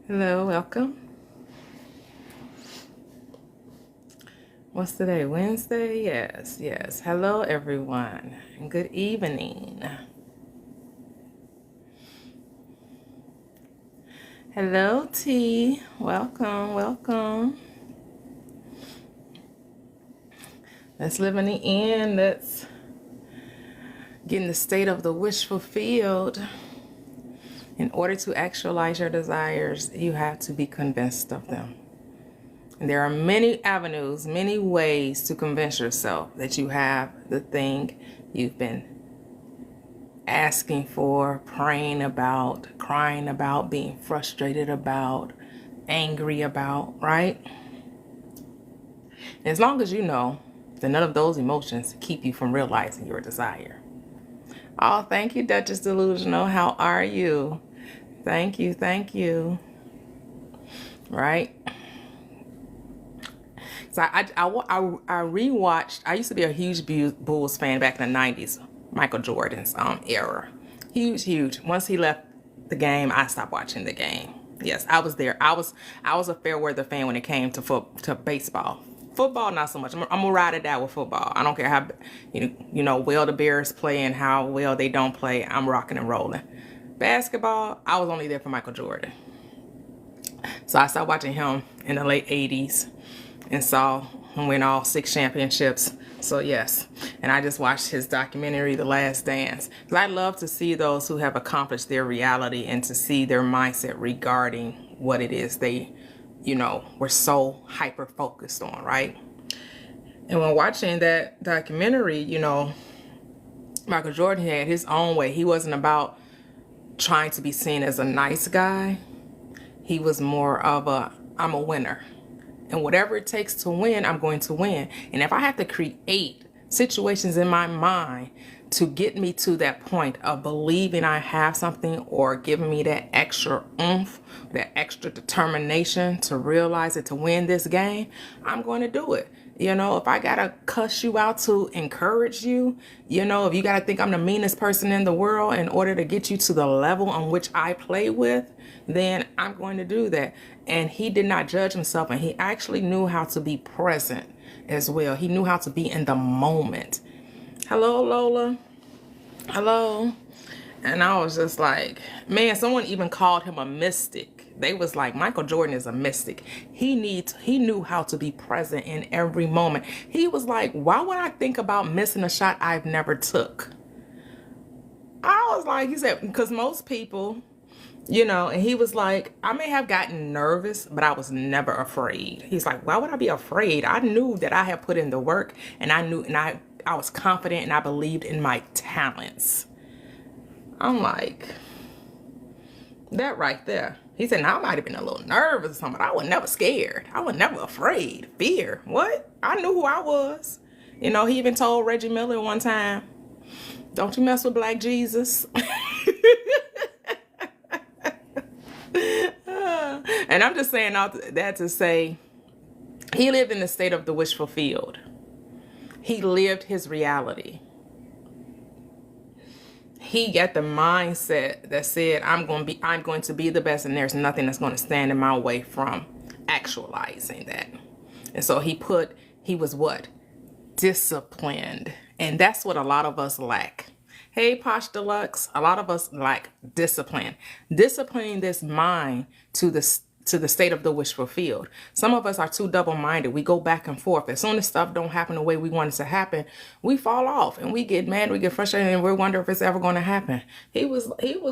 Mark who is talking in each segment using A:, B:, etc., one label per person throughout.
A: Hello, welcome. What's today? Wednesday? Yes, yes. Hello, everyone. And good evening. Hello, T. Welcome, welcome. Let's live in the end. Let's get in the state of the wish fulfilled. In order to actualize your desires, you have to be convinced of them. And there are many avenues, many ways to convince yourself that you have the thing you've been asking for, praying about, crying about, being frustrated about, angry about, right? And as long as you know that none of those emotions keep you from realizing your desire. Oh, thank you, Duchess Delusional. How are you? Thank you, thank you. Right? So I rewatched. I used to be a huge Bulls fan back in the 90s, Michael Jordan's era. Huge. Once he left the game, I stopped watching the game. Yes, I was there. I was a fair weather fan when it came to baseball. Football, not so much. I'm gonna ride it out with football. I don't care how well the Bears play and how well they don't play. I'm rocking and rolling. Basketball, I was only there for Michael Jordan. So I started watching him in the late 80s and saw him win all 6 championships. So yes, and I just watched his documentary, The Last Dance. Because I love to see those who have accomplished their reality and to see their mindset regarding what it is they, were so hyper focused on, right? And when watching that documentary, Michael Jordan had his own way. He wasn't about trying to be seen as a nice guy. He was more of I'm a winner. And whatever it takes to win, I'm going to win. And if I have to create situations in my mind to get me to that point of believing I have something or giving me that extra oomph, that extra determination to realize it, to win this game, I'm going to do it. If I got to cuss you out to encourage you, if you got to think I'm the meanest person in the world in order to get you to the level on which I play with, then I'm going to do that. And he did not judge himself, and he actually knew how to be present as well. He knew how to be in the moment. Hello, Lola. Hello. And I was just like, man, someone even called him a mystic. They was like, Michael Jordan is a mystic. He knew how to be present in every moment. He was like, why would I think about missing a shot I've never took? I was like, he said, because most people, and he was like, I may have gotten nervous, but I was never afraid. He's like, why would I be afraid? I knew that I had put in the work, and I was confident, and I believed in my talents. I'm like, that right there. He said, now I might have been a little nervous or something, but I was never scared. I was never afraid. Fear. What? I knew who I was. He even told Reggie Miller one time, don't you mess with Black Jesus. And I'm just saying all that to say, he lived in the state of the wish fulfilled. He lived his reality. He got the mindset that said, I'm going to be the best, and there's nothing that's going to stand in my way from actualizing that. And so he was what? Disciplined. And that's what a lot of us lack. Hey, Posh Deluxe, a lot of us lack discipline. Disciplining this mind to the state of the wish fulfilled. Some of us are too double-minded. We go back and forth. As soon as stuff don't happen the way we want it to happen, we fall off and we get mad, we get frustrated, and we wonder if it's ever going to happen. He was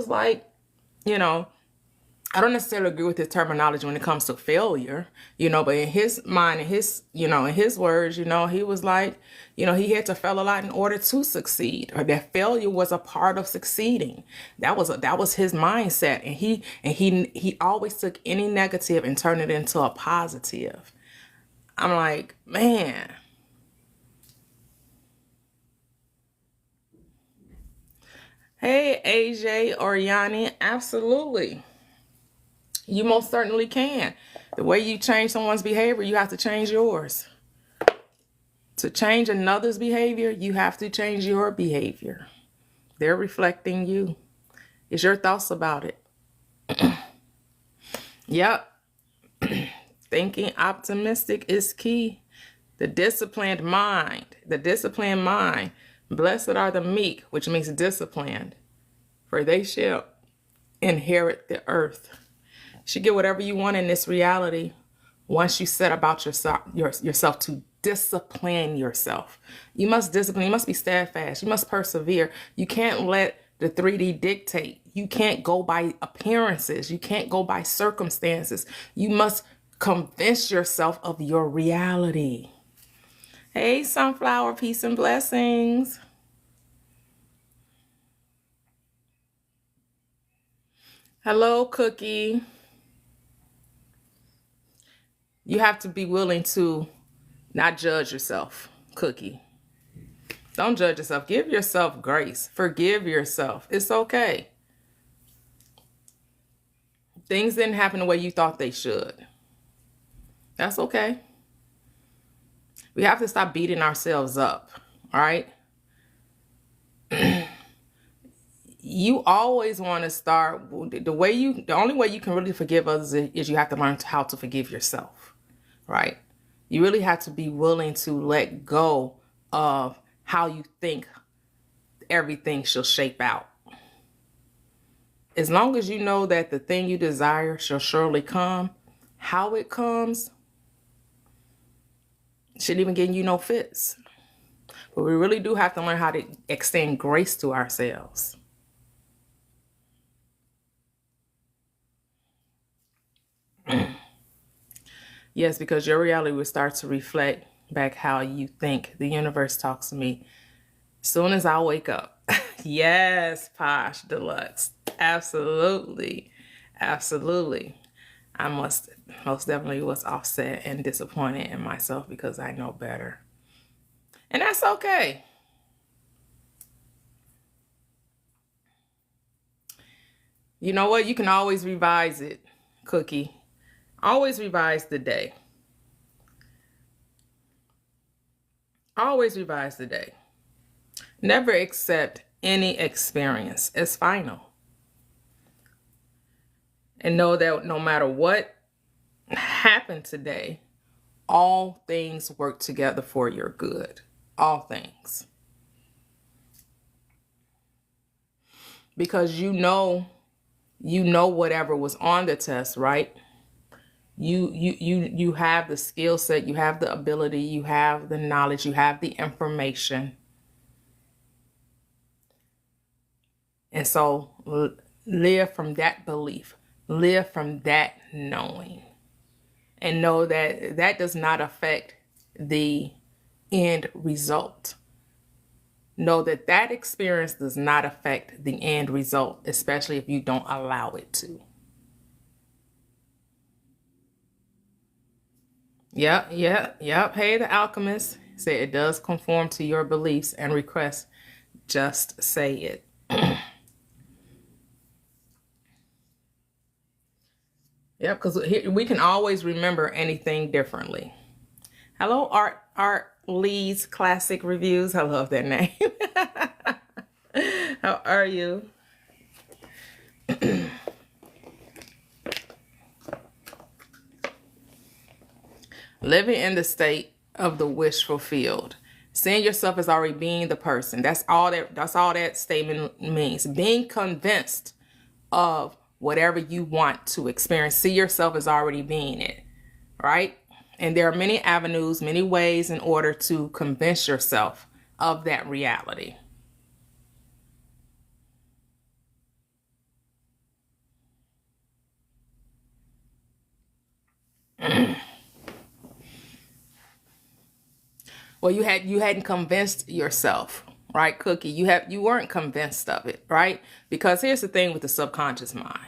A: like, I don't necessarily agree with his terminology when it comes to failure, but in his mind, in his words, he was like, he had to fail a lot in order to succeed, or that failure was a part of succeeding. That was his mindset. And he always took any negative and turned it into a positive. I'm like, man. Hey, AJ or Yanni, absolutely. You most certainly can. The way you change someone's behavior, you have to change yours. To change another's behavior, you have to change your behavior. They're reflecting you. It's your thoughts about it. Yep. Thinking optimistic is key. The disciplined mind. The disciplined mind. Blessed are the meek, which means disciplined, for they shall inherit the earth. You should get whatever you want in this reality once you set about yourself to discipline yourself. You must discipline. You must be steadfast. You must persevere. You can't let the 3D dictate. You can't go by appearances. You can't go by circumstances. You must convince yourself of your reality. Hey, Sunflower, peace and blessings. Hello, Cookie. You have to be willing to not judge yourself, Cookie. Don't judge yourself. Give yourself grace. Forgive yourself. It's okay. Things didn't happen the way you thought they should. That's okay. We have to stop beating ourselves up, all right? You always want to start, the only way you can really forgive others is you have to learn how to forgive yourself, right? You really have to be willing to let go of how you think everything shall shape out. As long as you know that the thing you desire shall surely come, how it comes shouldn't even give you no fits. But we really do have to learn how to extend grace to ourselves. Yes, because your reality will start to reflect back how you think. The universe talks to me as soon as I wake up. Yes, Posh Deluxe. Absolutely. Absolutely. I most definitely was upset and disappointed in myself because I know better. And that's okay. You know what? You can always revise it, Cookie. Always revise the day. Always revise the day. Never accept any experience as final. And know that no matter what happened today, all things work together for your good. All things. Because you know whatever was on the test, right? You have the skill set, you have the ability, you have the knowledge, you have the information. And so live from that belief, live from that knowing, and know that that does not affect the end result. Know that that experience does not affect the end result, especially if you don't allow it to. Yep. Hey, the alchemist said it does conform to your beliefs and requests. Just say it. Yep, because we can always remember anything differently. Hello, Art Lee's Classic Reviews. I love that name. How are you? Living in the state of the wish fulfilled. Seeing yourself as already being the person. That's all that statement means. Being convinced of whatever you want to experience. See yourself as already being it, right? And there are many avenues, many ways in order to convince yourself of that reality. Well, you hadn't convinced yourself, right, Cookie? You weren't convinced of it, right? Because here's the thing with the subconscious mind.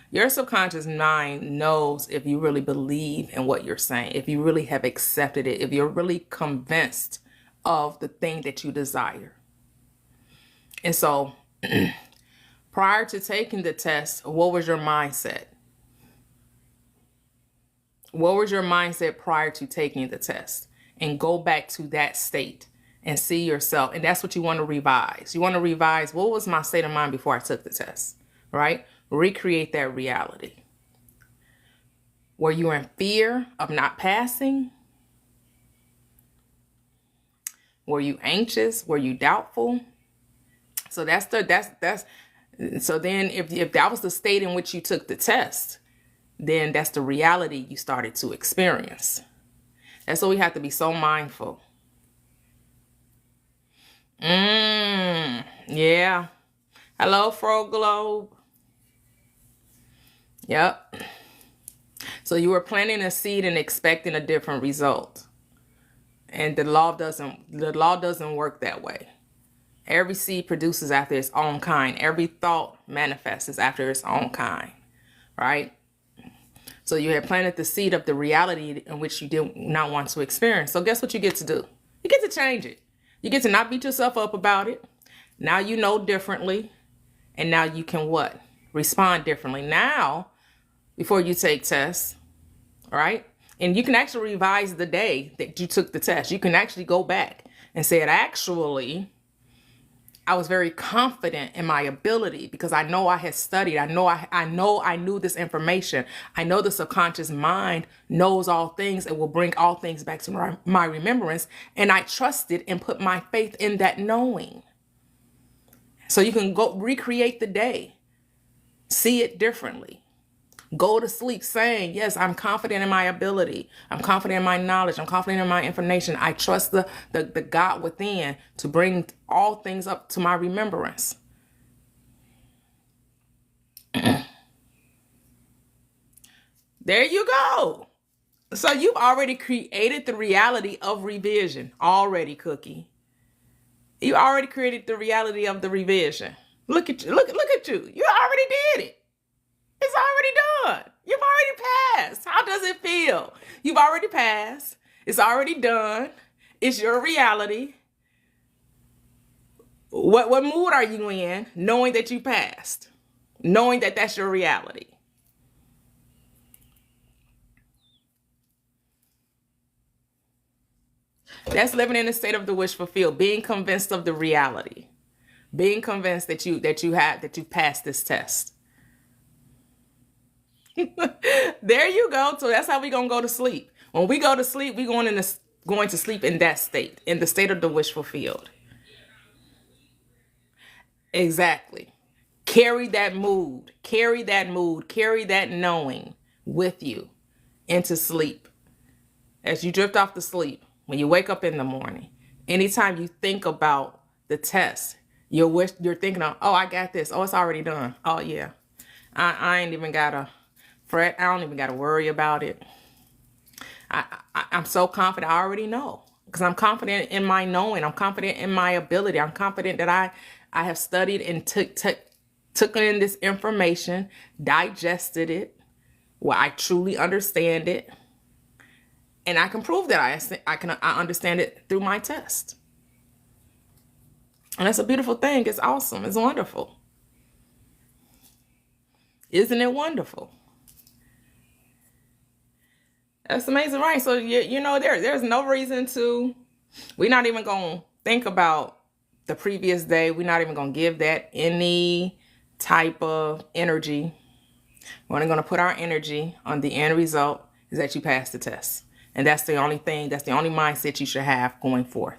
A: Your subconscious mind knows if you really believe in what you're saying, if you really have accepted it, if you're really convinced of the thing that you desire. And so prior to taking the test, what was your mindset? What was your mindset prior to taking the test? And go back to that state and see yourself. And that's what you want to revise. You want to revise, what was my state of mind before I took the test, right? Recreate that reality. Were you in fear of not passing? Were you anxious? Were you doubtful? So so then if that was the state in which you took the test, then that's the reality you started to experience. That's why we have to be so mindful. Yeah. Hello, Fro Globe. Yep. So you were planting a seed and expecting a different result. And the law doesn't work that way. Every seed produces after its own kind. Every thought manifests after its own kind. Right? So you had planted the seed of the reality in which you did not want to experience. So guess what you get to do? You get to change it. You get to not beat yourself up about it. Now you know differently. And now you can what? Respond differently. Now, before you take tests, right? And you can actually revise the day that you took the test. You can actually go back and say, actually, I was very confident in my ability because I know I had studied. I know I knew this information. I know the subconscious mind knows all things and will bring all things back to my remembrance. And I trusted and put my faith in that knowing. So you can go recreate the day, see it differently. Go to sleep saying, yes, I'm confident in my ability. I'm confident in my knowledge. I'm confident in my information. I trust the God within to bring all things up to my remembrance. There you go. So you've already created the reality of revision. Already, Cookie. You already created the reality of the revision. Look at you. Look at you. You already did it. It's already done. You've already passed. How does it feel? You've already passed. It's already done. It's your reality. What mood are you in knowing that you passed? Knowing that that's your reality. That's living in a state of the wish fulfilled, being convinced of the reality, being convinced that you passed this test. There you go. So that's how we're going to go to sleep. When we go to sleep, we're going to sleep in that state, in the state of the wish fulfilled. Exactly. Carry that mood, carry that knowing with you into sleep. As you drift off to sleep, when you wake up in the morning, anytime you think about the test, you're thinking of, oh, I got this. Oh, it's already done. Oh, yeah. I ain't even got to fret. I don't even got to worry about it. I'm so confident. I already know because I'm confident in my knowing. I'm confident in my ability. I'm confident that I have studied and took in this information, digested it, where I truly understand it. And I can prove that I understand it through my test. And that's a beautiful thing. It's awesome. It's wonderful. Isn't it wonderful? That's amazing, right? So there's no reason to. We're not even gonna think about the previous day. We're not even gonna give that any type of energy. We're only gonna put our energy on the end result is that you passed the test. And that's the only thing, that's the only mindset you should have going forth,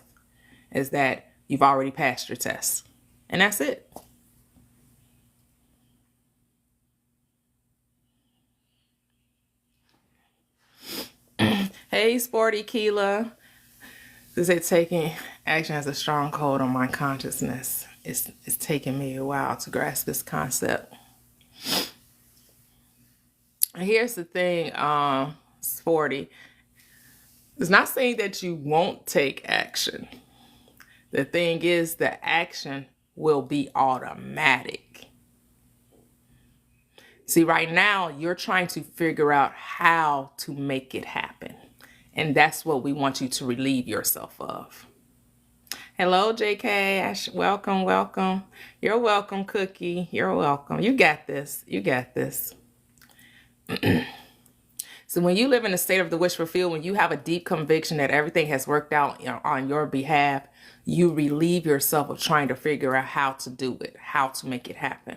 A: is that you've already passed your test. And that's it. Hey, Sporty Keela. This is taking action has a strong hold on my consciousness. It's taken me a while to grasp this concept. Here's the thing, Sporty. It's not saying that you won't take action. The thing is, the action will be automatic. See, right now, you're trying to figure out how to make it happen. And that's what we want you to relieve yourself of. Hello, JK. Welcome, welcome. You're welcome, Cookie. You're welcome. You got this. You got this. So when you live in a state of the wish fulfilled, when you have a deep conviction that everything has worked out on your behalf, you relieve yourself of trying to figure out how to do it, how to make it happen.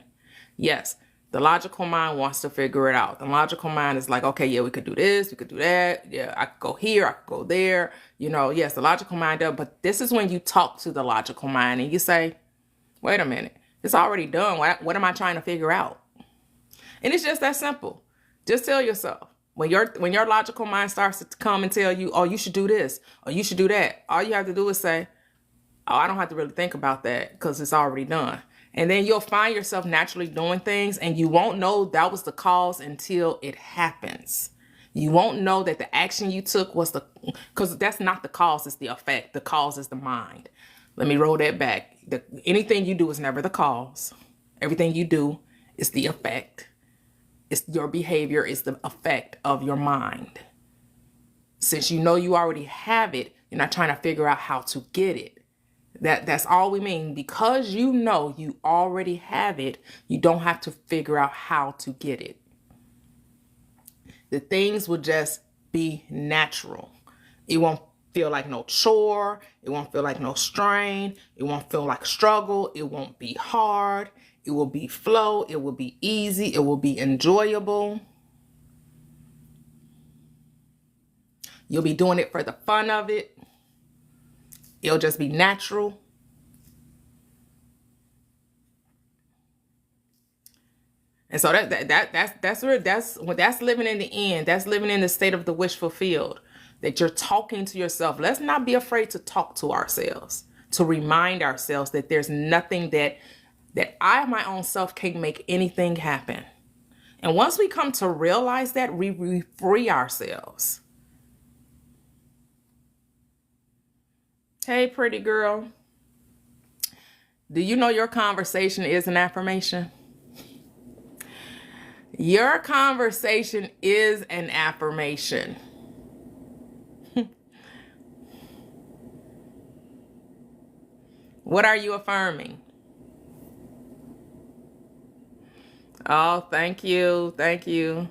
A: Yes, The logical mind wants to figure it out. The logical mind is like, okay, yeah, we could do this, we could do that. Yeah, I could go here, I could go there. You know, yes, the logical mind does. But this is when you talk to the logical mind and you say, wait a minute, it's already done. What am I trying to figure out? And it's just that simple. Just tell yourself, when your logical mind starts to come and tell you, oh, you should do this, or you should do that, all you have to do is say, oh, I don't have to really think about that because it's already done. And then you'll find yourself naturally doing things, and you won't know that was the cause until it happens. You won't know that the action you took was because that's not the cause, it's the effect. The cause is the mind. Let me roll that back. Anything you do is never the cause. Everything you do is the effect. It's your behavior is the effect of your mind. Since you know you already have it, you're not trying to figure out how to get it. That's all we mean. Because you know you already have it, you don't have to figure out how to get it. The things will just be natural. It won't feel like no chore. It won't feel like no strain. It won't feel like struggle. It won't be hard. It will be flow. It will be easy. It will be enjoyable. You'll be doing it for the fun of it. It'll just be natural. And so that's living in the end. That's living in the state of the wish fulfilled. That you're talking to yourself. Let's not be afraid to talk to ourselves, to remind ourselves that there's nothing that I, my own self, can't make anything happen. And once we come to realize that, we free ourselves. Hey, pretty girl. Do you know your conversation is an affirmation? Your conversation is an affirmation. What are you affirming? Oh, thank you. Thank you.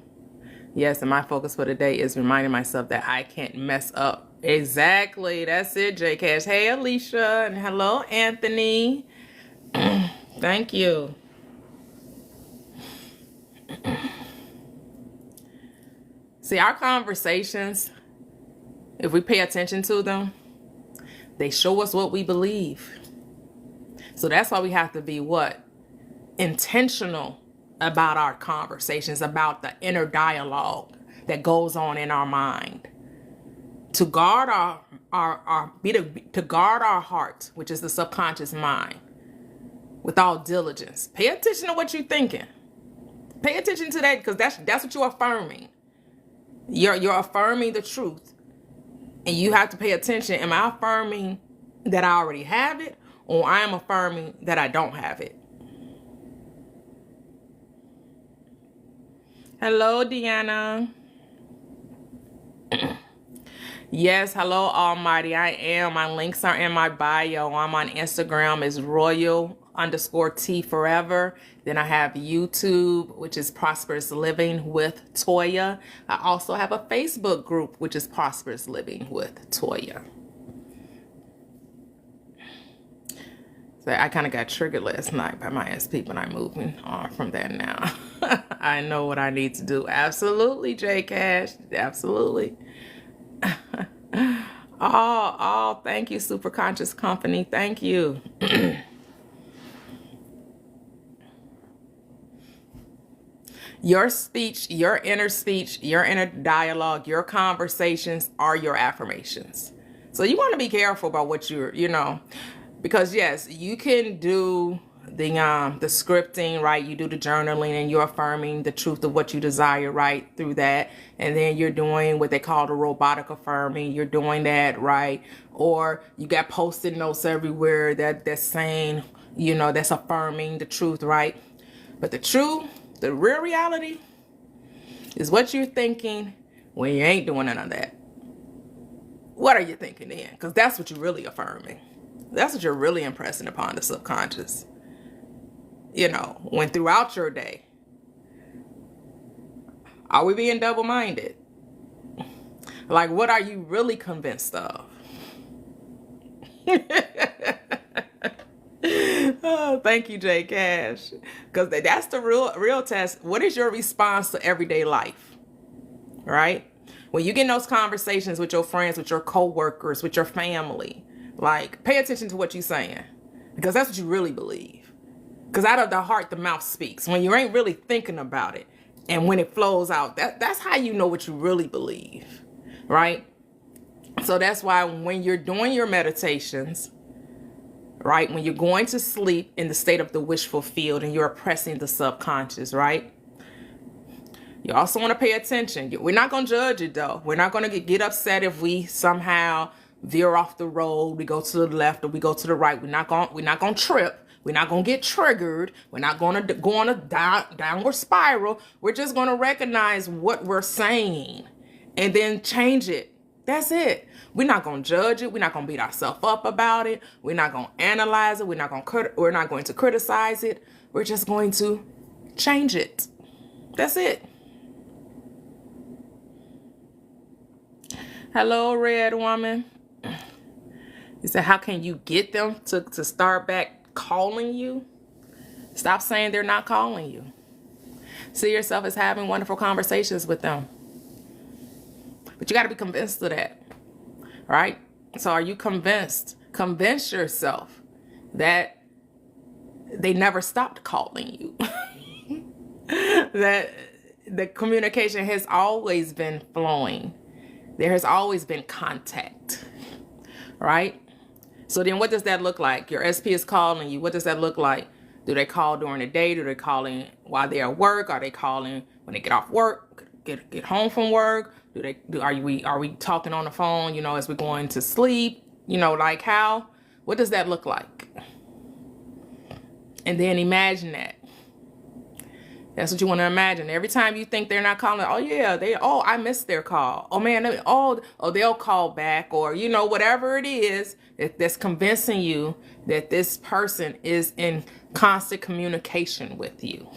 A: Yes, and my focus for today is reminding myself that I can't mess up. Exactly. That's it, J Cash. Hey, Alicia. And hello, Anthony. Thank you. See, our conversations, if we pay attention to them, they show us what we believe. So that's why we have to be what? Intentional about our conversations, about the inner dialogue that goes on in our mind. To guard to guard our heart, which is the subconscious mind, with all diligence. Pay attention to what you're thinking. Pay attention to that, because that's what you're affirming. You're affirming the truth. And you have to pay attention. Am I affirming that I already have it, or I am affirming that I don't have it? Hello, Deanna. Yes, hello, Almighty. I am. My links are in my bio. I'm on Instagram as Royal_T Forever. Then I have YouTube, which is Prosperous Living with Toya. I also have a Facebook group, which is Prosperous Living with Toya. So I kind of got triggered last night by my SP, but I'm moving on from that now. I know what I need to do. Absolutely, J Cash. Absolutely. Oh, thank you, Super Conscious Company. Thank you. Your speech, your inner dialogue, your conversations are your affirmations. So you want to be careful about what because yes, you can do the scripting, right? You do the journaling and you're affirming the truth of what you desire, right? Through that. And then you're doing what they call the robotic affirming. You're doing that, right? Or you got post-it notes everywhere that's saying, that's affirming the truth, right? But the real reality is what you're thinking when you ain't doing none of that. What are you thinking then? Because that's what you're really affirming. That's what you're really impressing upon the subconscious. When throughout your day, are we being double-minded? Like, what are you really convinced of? Oh, thank you, Jay Cash. Because that's the real test. What is your response to everyday life? Right? When you get in those conversations with your friends, with your coworkers, with your family, like pay attention to what you're saying. Because that's what you really believe. Because out of the heart, the mouth speaks. When you ain't really thinking about it, and when it flows out, that's how you know what you really believe. Right? So that's why when you're doing your meditations, right, when you're going to sleep in the state of the wish fulfilled and you're oppressing the subconscious, right, you also want to pay attention. We're not going to judge it, though. We're not going to get upset if we somehow veer off the road, we go to the left or we go to the right. We're not going to trip. We're not going to get triggered. We're not going to go on a downward spiral. We're just going to recognize what we're saying and then change it. That's it. We're not going to judge it. We're not going to beat ourselves up about it. We're not going to analyze it. We're not going to criticize it. We're just going to change it. That's it. Hello, Red Woman. You said, how can you get them to start back calling you? Stop saying they're not calling you. See yourself as having wonderful conversations with them. But you got to be convinced of that, right? So are you convinced? Convince yourself that they never stopped calling you. That the communication has always been flowing. There has always been contact, right? So then what does that look like? Your SP is calling you. What does that look like? Do they call during the day? Do they calling while they're at work? Are they calling when they get off work, get home from work? Are we talking on the phone, as we're going to sleep? Like how? What does that look like? And then imagine that. That's what you want to imagine. Every time you think they're not calling, I missed their call. Oh man, they'll call back, or whatever it is that's convincing you that this person is in constant communication with you.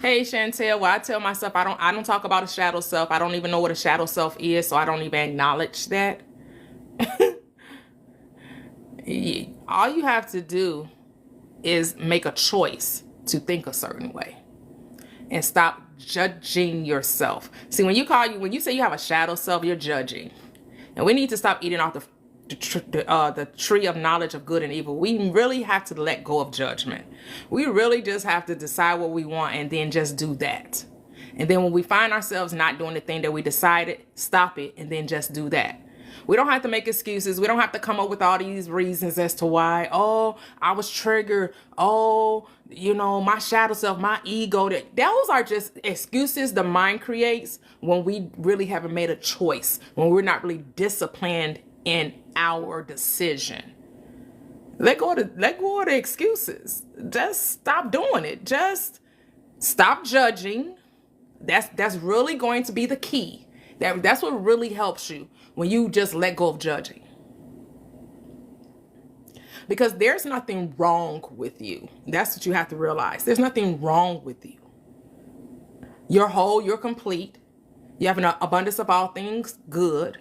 A: Hey Chantel, well, I tell myself I don't talk about a shadow self. I don't even know what a shadow self is, so I don't even acknowledge that. All you have to do is make a choice to think a certain way and stop judging yourself. See, when you say you have a shadow self, you're judging. And we need to stop eating off the tree of knowledge of good and evil. We really have to let go of judgment. We really just have to decide what we want and then just do that. And then when we find ourselves not doing the thing that we decided, stop it and then just do that. We don't have to make excuses. We don't have to come up with all these reasons as to why. Oh, I was triggered. Oh, my shadow self, my ego. Those are just excuses the mind creates when we really haven't made a choice, when we're not really disciplined in our decision. Let go of the excuses. Just stop doing it. Just stop judging. That's really going to be the key. That's what really helps you. When you just let go of judging. Because there's nothing wrong with you. That's what you have to realize. There's nothing wrong with you. You're whole, you're complete. You have an abundance of all things good.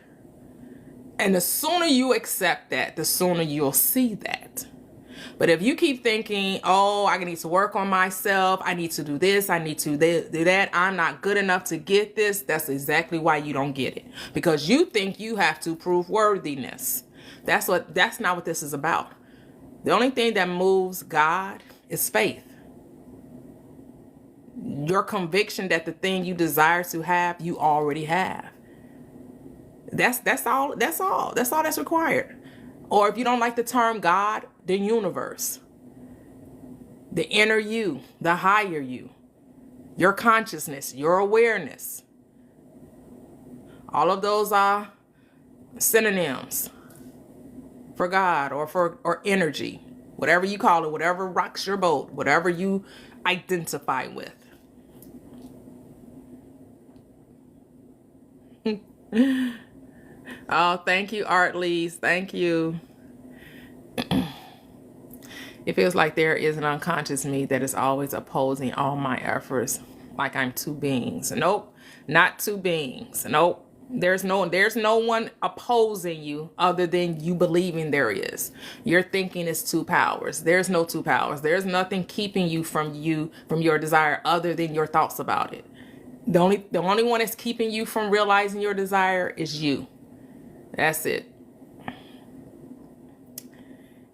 A: And the sooner you accept that, the sooner you'll see that. But if you keep thinking, I need to work on myself, I need to do this, I need to do that, I'm not good enough to get this, that's exactly why you don't get it. Because you think you have to prove worthiness. That's not what this is about. The only thing that moves God is faith. Your conviction that the thing you desire to have, you already have. That's all that's required. Or if you don't like the term God, the universe, the inner you, the higher you, your consciousness, your awareness. All of those are synonyms for God or energy, whatever you call it, whatever rocks your boat, whatever you identify with. Oh, thank you, Art Lees. Thank you. It feels like there is an unconscious me that is always opposing all my efforts, like I'm two beings. Nope, not two beings. Nope. There's no one opposing you other than you believing there is. Your thinking is two powers. There's no two powers. There's nothing keeping you from your desire other than your thoughts about it. The only one that's keeping you from realizing your desire is you. That's it.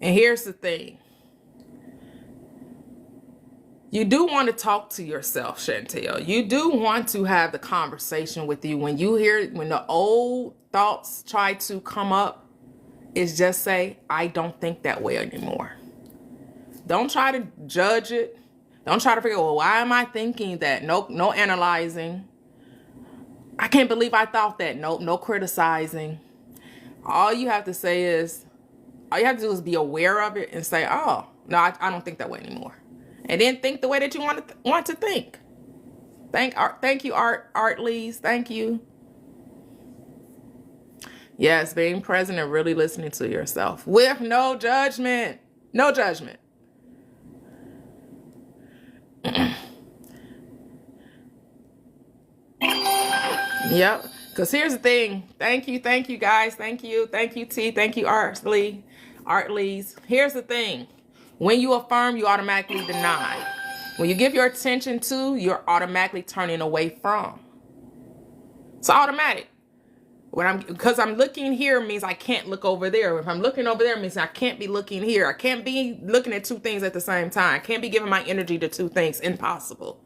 A: And here's the thing. You do want to talk to yourself, Chantel. You do want to have the conversation with you. When the old thoughts try to come up, is just say, I don't think that way anymore. Don't try to judge it. Don't try to figure, well, why am I thinking that? Nope, no analyzing. I can't believe I thought that. Nope, no criticizing. All you have to do is be aware of it and say, oh, no, I don't think that way anymore. And then think the way that you want to think. Thank you, Art Lees. Thank you. Yes, being present and really listening to yourself with no judgment. No judgment. Yep. Because here's the thing. Thank you guys. Thank you T. Thank you Art Lees. Here's the thing. When you affirm, you automatically deny. When you give your attention to, you're automatically turning away from. It's automatic. Because I'm looking here means I can't look over there. If I'm looking over there, it means I can't be looking here. I can't be looking at two things at the same time. I can't be giving my energy to two things. Impossible.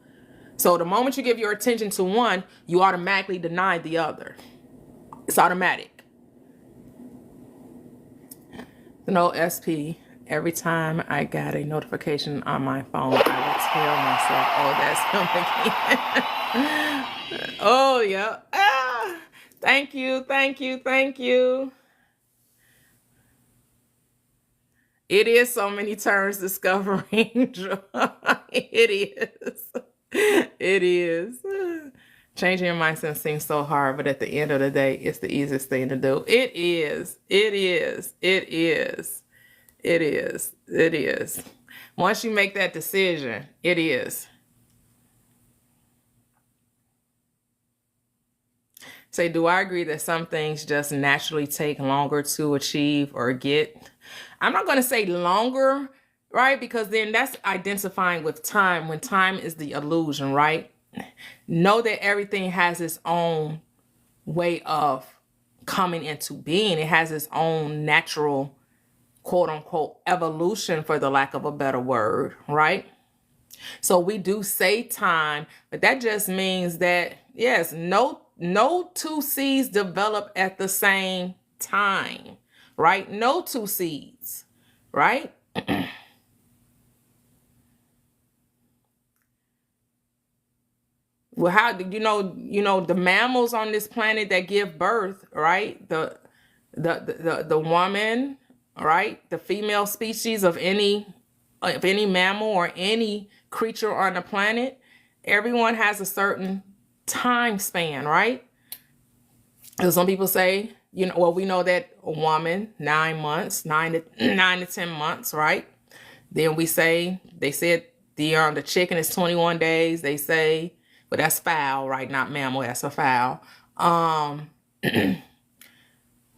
A: So the moment you give your attention to one, you automatically deny the other. It's automatic. No SP. Every time I got a notification on my phone, I would tell myself, oh, that's him again. Oh, yeah. Ah, thank you. It is so many turns discovering joy. It is. Changing your mindset seems so hard, but at the end of the day, it's the easiest thing to do. It is. Once you make that decision, it is. Say, do I agree that some things just naturally take longer to achieve or get? I'm not going to say longer, right? Because then that's identifying with time, when time is the illusion, right? Know that everything has its own way of coming into being. It has its own natural, quote unquote, evolution, for the lack of a better word, right? So we do say time, but that just means that, yes, no two seeds develop at the same time, right? No two seeds, right? Well, how do you know the mammals on this planet that give birth, right? The woman, right? The female species of any mammal or any creature on the planet, everyone has a certain time span, right? So some people say, well, we know that a woman, 9 months, 9 to 10 months, right? Then they said the chicken is 21 days. They say, but that's fowl, right? Not mammal. That's a fowl.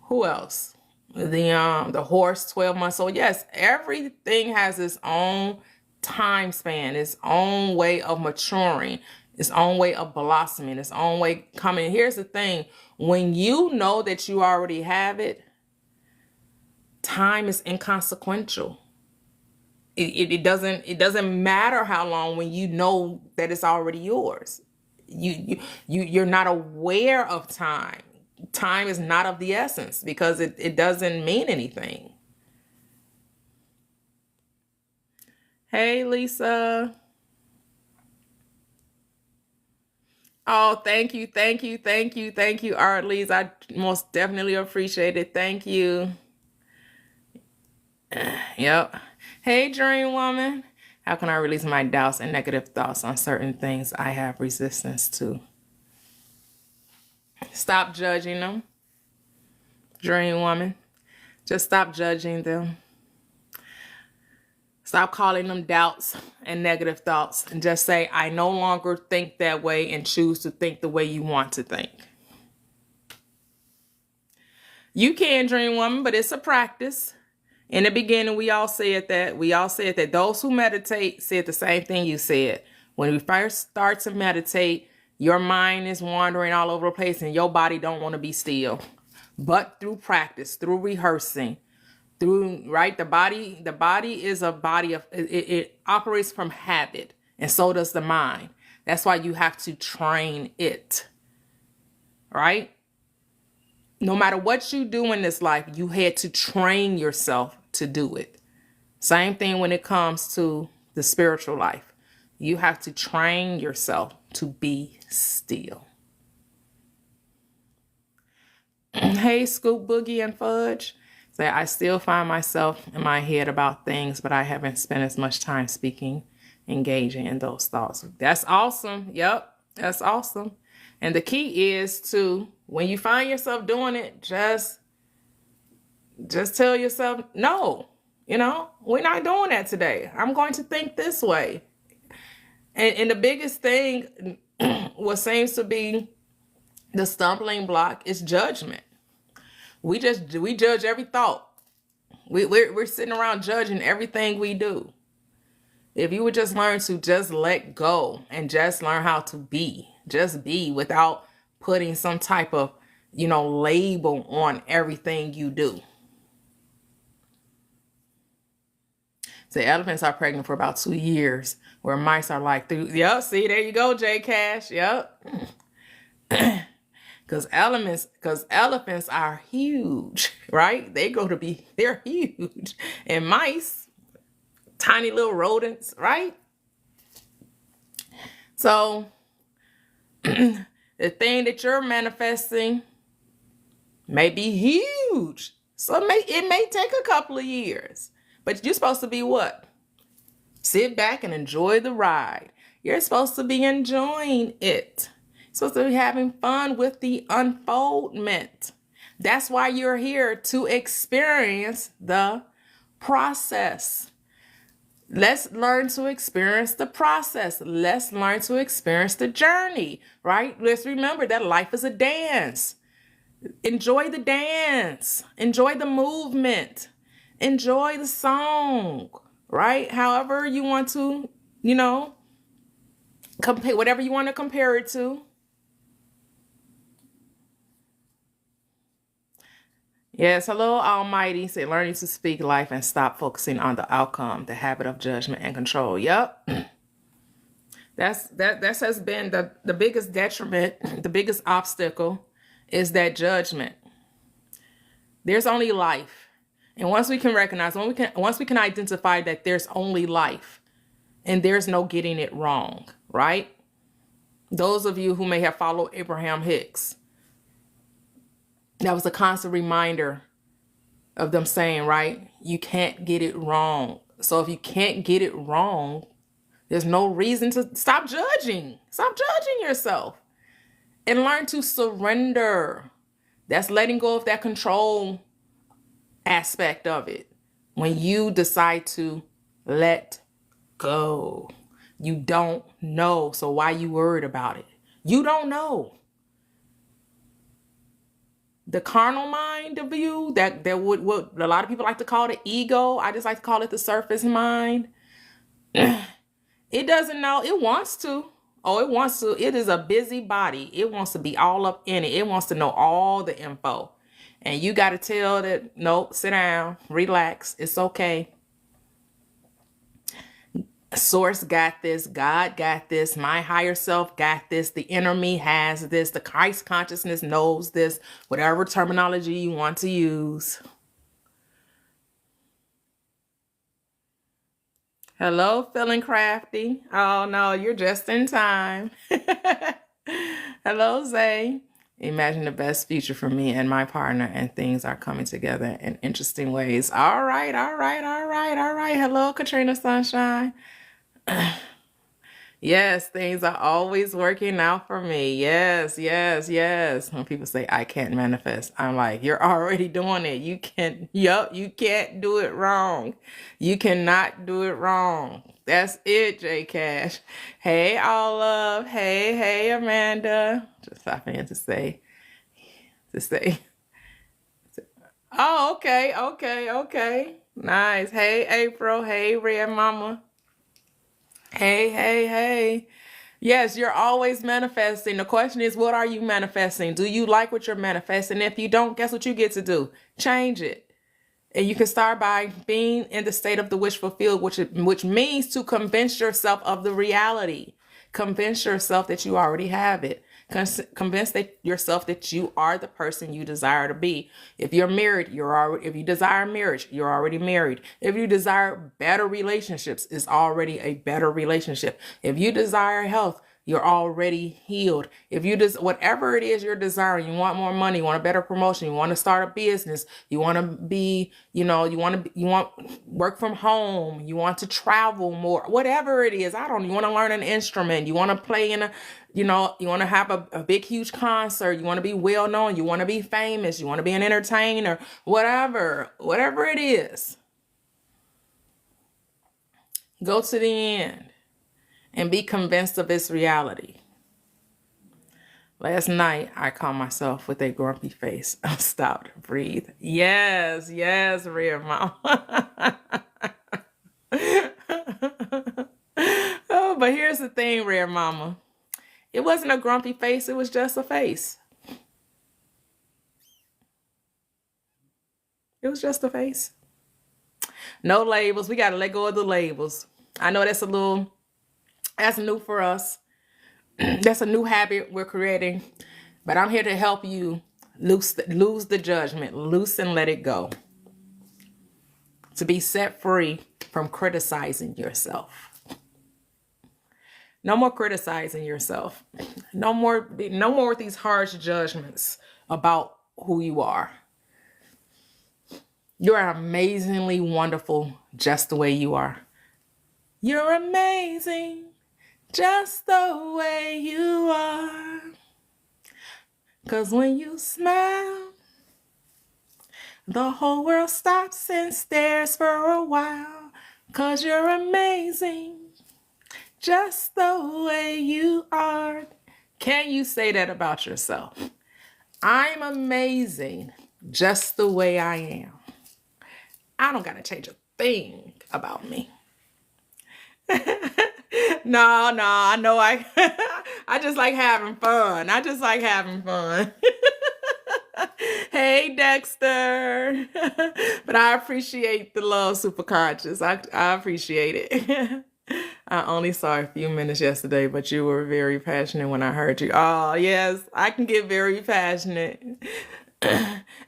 A: Who else? The horse, 12 months. So yes, everything has its own time span, its own way of maturing, its own way of blossoming, its own way coming. Here's the thing. When you know that you already have it, time is inconsequential. It doesn't matter how long when you know that it's already yours. You're not aware of time. Time is not of the essence because it doesn't mean anything. Hey, Lisa. Oh, thank you, Art Lees. I most definitely appreciate it. Thank you. Yep. Hey, Dream Woman. How can I release my doubts and negative thoughts on certain things I have resistance to? Stop judging them. Dream Woman. Just stop judging them. Stop calling them doubts and negative thoughts and just say, I no longer think that way, and choose to think the way you want to think. You can dream, woman, but it's a practice. In the beginning, we all said that. We all said that those who meditate said the same thing you said. When we first start to meditate, your mind is wandering all over the place and your body don't want to be still. But through practice, through rehearsing, through, right, the body is a body of, it operates from habit, and so does the mind. That's why you have to train it, right? No matter what you do in this life, you had to train yourself to do it. Same thing when it comes to the spiritual life. You have to train yourself to be still. Hey, Scoop, Boogie, and Fudge. Say, I still find myself in my head about things, but I haven't spent as much time speaking, engaging in those thoughts. That's awesome. Yep, that's awesome. And the key is to, when you find yourself doing it, just tell yourself, no, we're not doing that today. I'm going to think this way. And the biggest thing, what seems to be the stumbling block, is judgment. We judge every thought. We're sitting around judging everything we do. If you would just learn to just let go and just learn how to just be without putting some type of, label on everything you do. So elephants are pregnant for about 2 years, where mice are like 3. Yep, see, there you go, J Cash. Yep. Because elephants are huge, right? They're huge. And mice, tiny little rodents, right? So the thing that you're manifesting may be huge. So it may take a couple of years. But you're supposed to be what? Sit back and enjoy the ride. You're supposed to be enjoying it. Supposed to be having fun with the unfoldment. That's why you're here, to experience the process. Let's learn to experience the process. Let's learn to experience the journey, right? Let's remember that life is a dance. Enjoy the dance. Enjoy the movement. Enjoy the song, right? However you want to, compare, whatever you want to compare it to. Yes, hello, Almighty. Say, learning to speak life and stop focusing on the outcome, the habit of judgment and control. Yep. That has been the biggest detriment, the biggest obstacle is that judgment. There's only life. And once we can recognize, once we can identify that there's only life and there's no getting it wrong, right? Those of you who may have followed Abraham Hicks, that was a constant reminder of them saying, right, you can't get it wrong. So if you can't get it wrong, there's no reason to stop judging. Stop judging yourself and learn to surrender. That's letting go of that control aspect of it. When you decide to let go, you don't know. So why you worried about it? You don't know. The carnal mind of you, that what a lot of people like to call the ego. I just like to call it the surface mind. It doesn't know. It wants to. Oh, it wants to. It is a busy body. It wants to be all up in it. It wants to know all the info. And you got to tell that, nope, sit down, relax. It's okay. Source got this. God got this. My higher self got this. The inner me has this. The Christ consciousness knows this. Whatever terminology you want to use. Hello, feeling crafty. Oh, no, you're just in time. Hello, Zay. Imagine the best future for me and my partner, and things are coming together in interesting ways. All right. Hello, Katrina Sunshine. Yes, things are always working out for me. Yes. When people say I can't manifest, I'm like, you're already doing it. You can't do it wrong. You cannot do it wrong. That's it, J Cash. Hey, all love. Hey, Amanda. Just stopping in to say, Oh, okay, okay, okay. Nice. Hey, April. Hey, Red Mama. Hey, hey, hey. Yes, you're always manifesting. The question is, what are you manifesting? Do you like what you're manifesting? If you don't, guess what you get to do? Change it. And you can start by being in the state of the wish fulfilled, which means to convince yourself of the reality. Convince yourself that you already have it. Convince yourself that you are the person you desire to be. If you're married, you're already. If you desire marriage, you're already married. If you desire better relationships, it's already a better relationship. If you desire health, you're already healed. If you just whatever it is you're desiring, you want more money, you want a better promotion, you want to start a business, you want to be, you want work from home, you want to travel more, whatever it is. I don't. You want to learn an instrument, you want to play in a, you want to have a big huge concert, you want to be well known, you want to be famous, you want to be an entertainer, whatever it is. Go to the end and be convinced of its reality. Last night, I caught myself with a grumpy face. I stopped, breathe. Yes, yes, Rhea Mama. Oh, but here's the thing, Rhea Mama. It wasn't a grumpy face. It was just a face. It was just a face. No labels. We got to let go of the labels. I know that's new for us. That's a new habit we're creating. But I'm here to help you lose the judgment, loose and let it go. To be set free from criticizing yourself. No more criticizing yourself. No more with these harsh judgments about who you are. You're amazingly wonderful just the way you are. You're amazing just the way you are. 'Cause when you smile, the whole world stops and stares for a while. 'Cause you're amazing just the way you are. Can you say that about yourself? I'm amazing just the way I am. I don't gotta change a thing about me. No, I know I just like having fun. I just like having fun. Hey, Dexter. But I appreciate the love, super conscious. I appreciate it. I only saw a few minutes yesterday, but you were very passionate when I heard you. Oh, yes, I can get very passionate.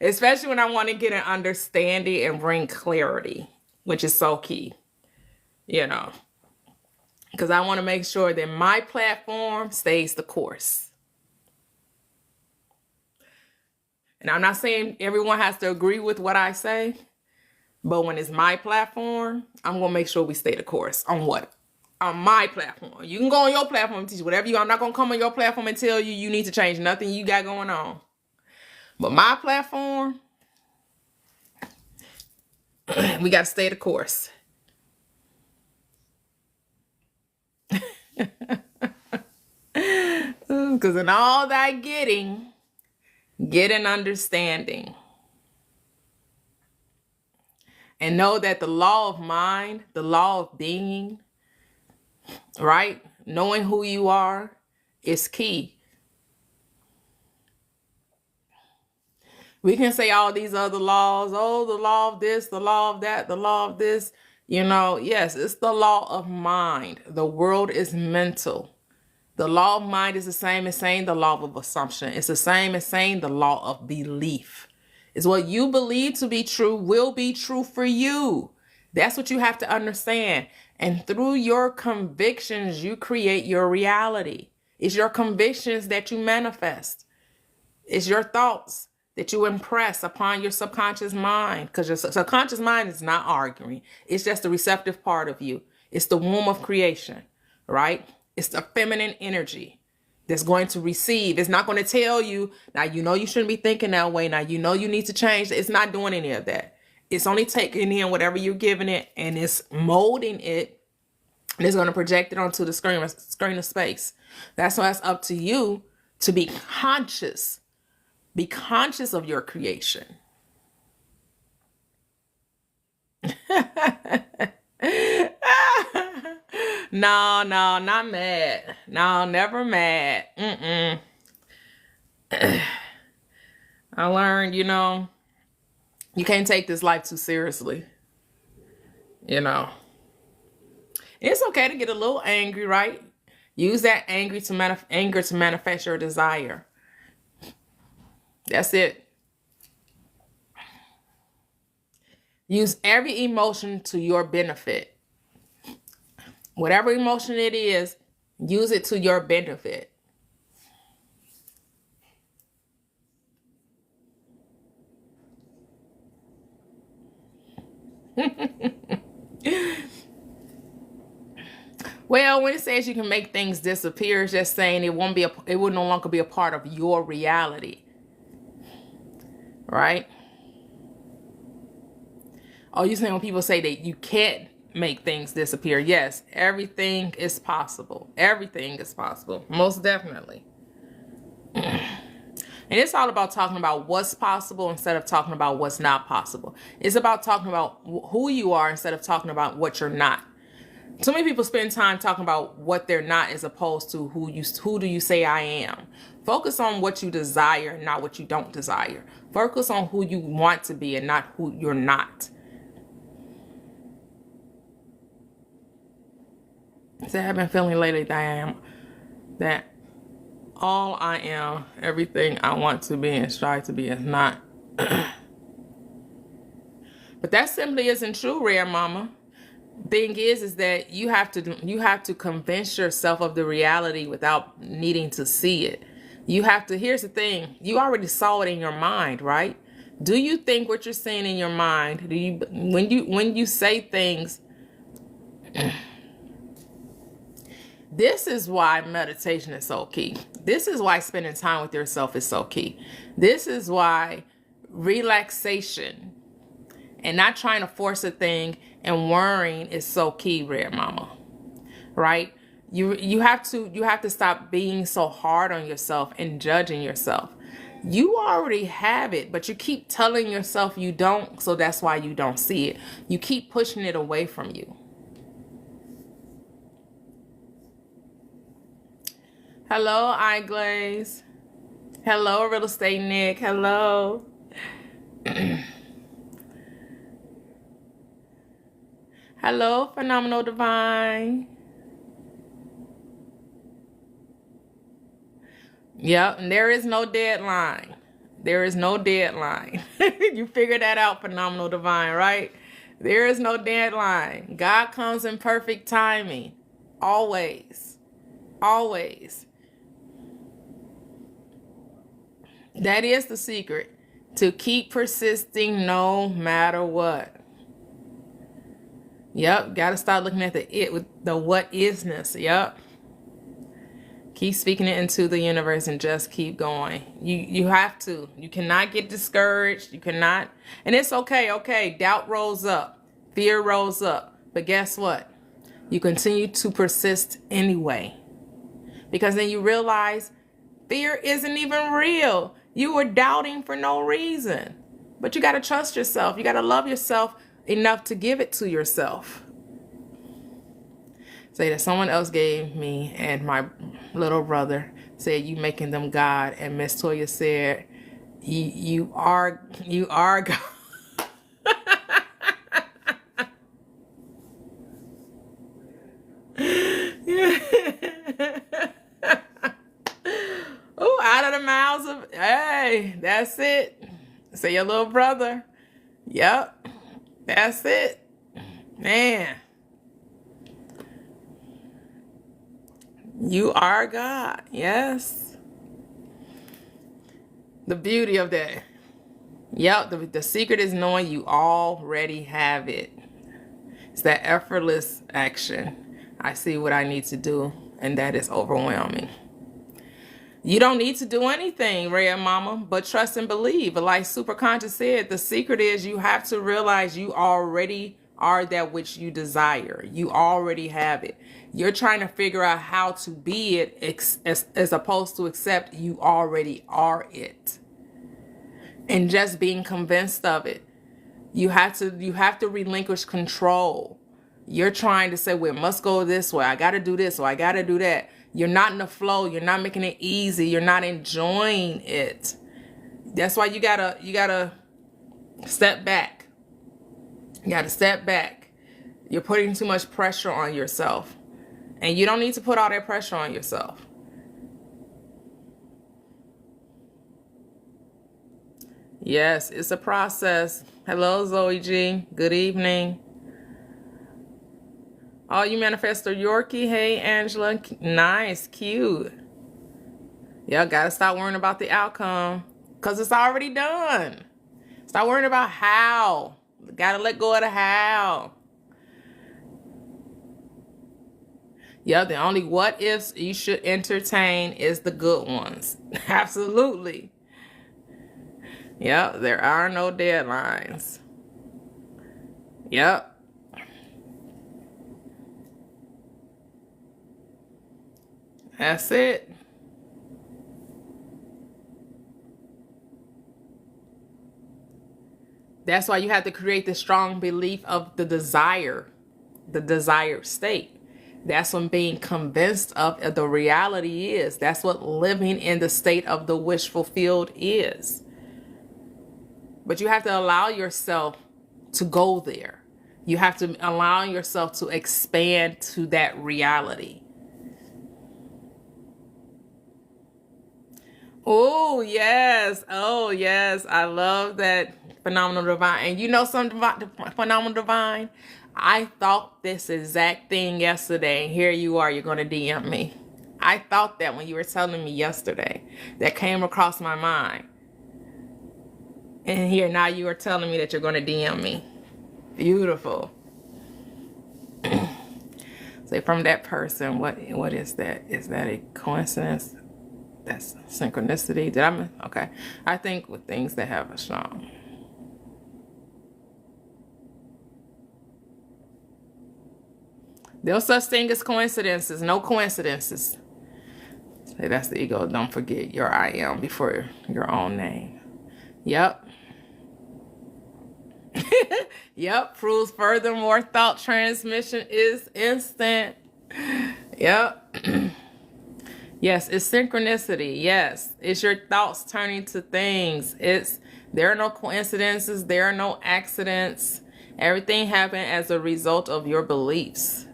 A: Especially when I want to get an understanding and bring clarity, which is so key, because I want to make sure that my platform stays the course. And I'm not saying everyone has to agree with what I say, but when it's my platform, I'm going to make sure we stay the course on what? On my platform. You can go on your platform and teach whatever I'm not going to come on your platform and tell you need to change nothing you got going on. But my platform, we got to stay the course. Because in all that getting, get an understanding. And know that the law of mind, the law of being, right? Knowing who you are is key. We can say all these other laws, oh, the law of this, the law of that, the law of this. Yes, it's the law of mind. The world is mental. The law of mind is the same as saying the law of assumption. It's the same as saying the law of belief. It's what you believe to be true will be true for you. That's what you have to understand. And through your convictions, you create your reality. It's your convictions that you manifest. It's your thoughts that you impress upon your subconscious mind, because your subconscious mind is not arguing. It's just the receptive part of you. It's the womb of creation, right? It's the feminine energy that's going to receive. It's not going to tell you, now you shouldn't be thinking that way. Now you need to change. It's not doing any of that. It's only taking in whatever you're giving it, and it's molding it, and it's going to project it onto the screen of space. That's why it's up to you to be conscious. Be conscious of your creation. No, no, not mad. No, never mad. I learned, you can't take this life too seriously. You know, it's okay to get a little angry, right? Use that anger to manifest your desire. That's it. Use every emotion to your benefit. Whatever emotion it is, use it to your benefit. Well, when it says you can make things disappear, it's just saying it will no longer be a part of your reality. Right? Oh, you saying when people say that you can't make things disappear? Yes, everything is possible. Everything is possible. Most definitely. And it's all about talking about what's possible instead of talking about what's not possible. It's about talking about who you are instead of talking about what you're not. Too many people spend time talking about what they're not as opposed to who do you say I am. Focus on what you desire, not what you don't desire. Focus on who you want to be and not who you're not. So I've been feeling lately that all I am, everything I want to be and strive to be is not. But that simply isn't true, Rare Mama. Thing is that you have to convince yourself of the reality without needing to see it. Here's the thing, you already saw it in your mind, right? Do you think what you're seeing in your mind, when you say things? This is why meditation is so key. This is why spending time with yourself is so key. This is why relaxation and not trying to force a thing and worrying is so key, Red Mama. Right? You have to stop being so hard on yourself and judging yourself. You already have it, but you keep telling yourself you don't, so that's why you don't see it. You keep pushing it away from you. Hello, iGlaze. Hello, Real Estate Nick. Hello. Hello, Phenomenal Divine. Yep, and there is no deadline. There is no deadline. You figured that out, Phenomenal Divine, right? There is no deadline. God comes in perfect timing. Always. Always. That is the secret. To keep persisting no matter what. Yep, gotta start looking at the what isness. Yep. Keep speaking it into the universe and just keep going. You have to. You cannot get discouraged. You cannot. And it's okay. Okay. Doubt rolls up. Fear rolls up. But guess what? You continue to persist anyway. Because then you realize fear isn't even real. You were doubting for no reason. But you got to trust yourself. You got to love yourself enough to give it to yourself. Say that someone else gave me and my little brother said you making them God, and Miss Toya said you are God. Oh, out of the mouths of, hey, that's it. Say your little brother. Yep, that's it, man. You are God. Yes. The beauty of that. Yep. The secret is knowing you already have it. It's that effortless action. I see what I need to do, and that is overwhelming. You don't need to do anything, Rhea Mama, but trust and believe. But like Superconscious said, the secret is you have to realize you already are that which you desire. You already have it. You're trying to figure out how to be it as opposed to accept you already are it. And just being convinced of it. You have to relinquish control. You're trying to say, well, it must go this way. I got to do this or I got to do that. You're not in the flow. You're not making it easy. You're not enjoying it. That's why you gotta step back. You gotta step back. You're putting too much pressure on yourself. And you don't need to put all that pressure on yourself. Yes, it's a process. Hello, Zoe G. Good evening. Oh, you manifestor Yorkie. Hey, Angela. Nice, cute. Yeah, gotta stop worrying about the outcome because it's already done. Stop worrying about how. Gotta let go of the how. Yeah, the only what ifs you should entertain is the good ones. Absolutely. Yep, there are no deadlines. Yep. That's it. That's why you have to create the strong belief of the desired state. That's what being convinced of the reality is. That's what living in the state of the wish fulfilled is. But you have to allow yourself to go there. You have to allow yourself to expand to that reality. Oh, yes. Oh, yes. I love that phenomenal divine. And you know something about the phenomenal divine? I thought this exact thing yesterday. And here you are. You're going to DM me. I thought that when you were telling me yesterday. That came across my mind. And here now you are telling me that you're going to DM me. Beautiful. So from that person, what is that? Is that a coincidence? That's synchronicity. Okay. I think with things that have a strong. There's such thing as coincidences. No coincidences. Say that's the ego. Don't forget your I am before your own name. Yep. Yep. Proves furthermore thought transmission is instant. Yep. Yes, it's synchronicity. Yes, it's your thoughts turning to things. There are no coincidences. There are no accidents. Everything happened as a result of your beliefs.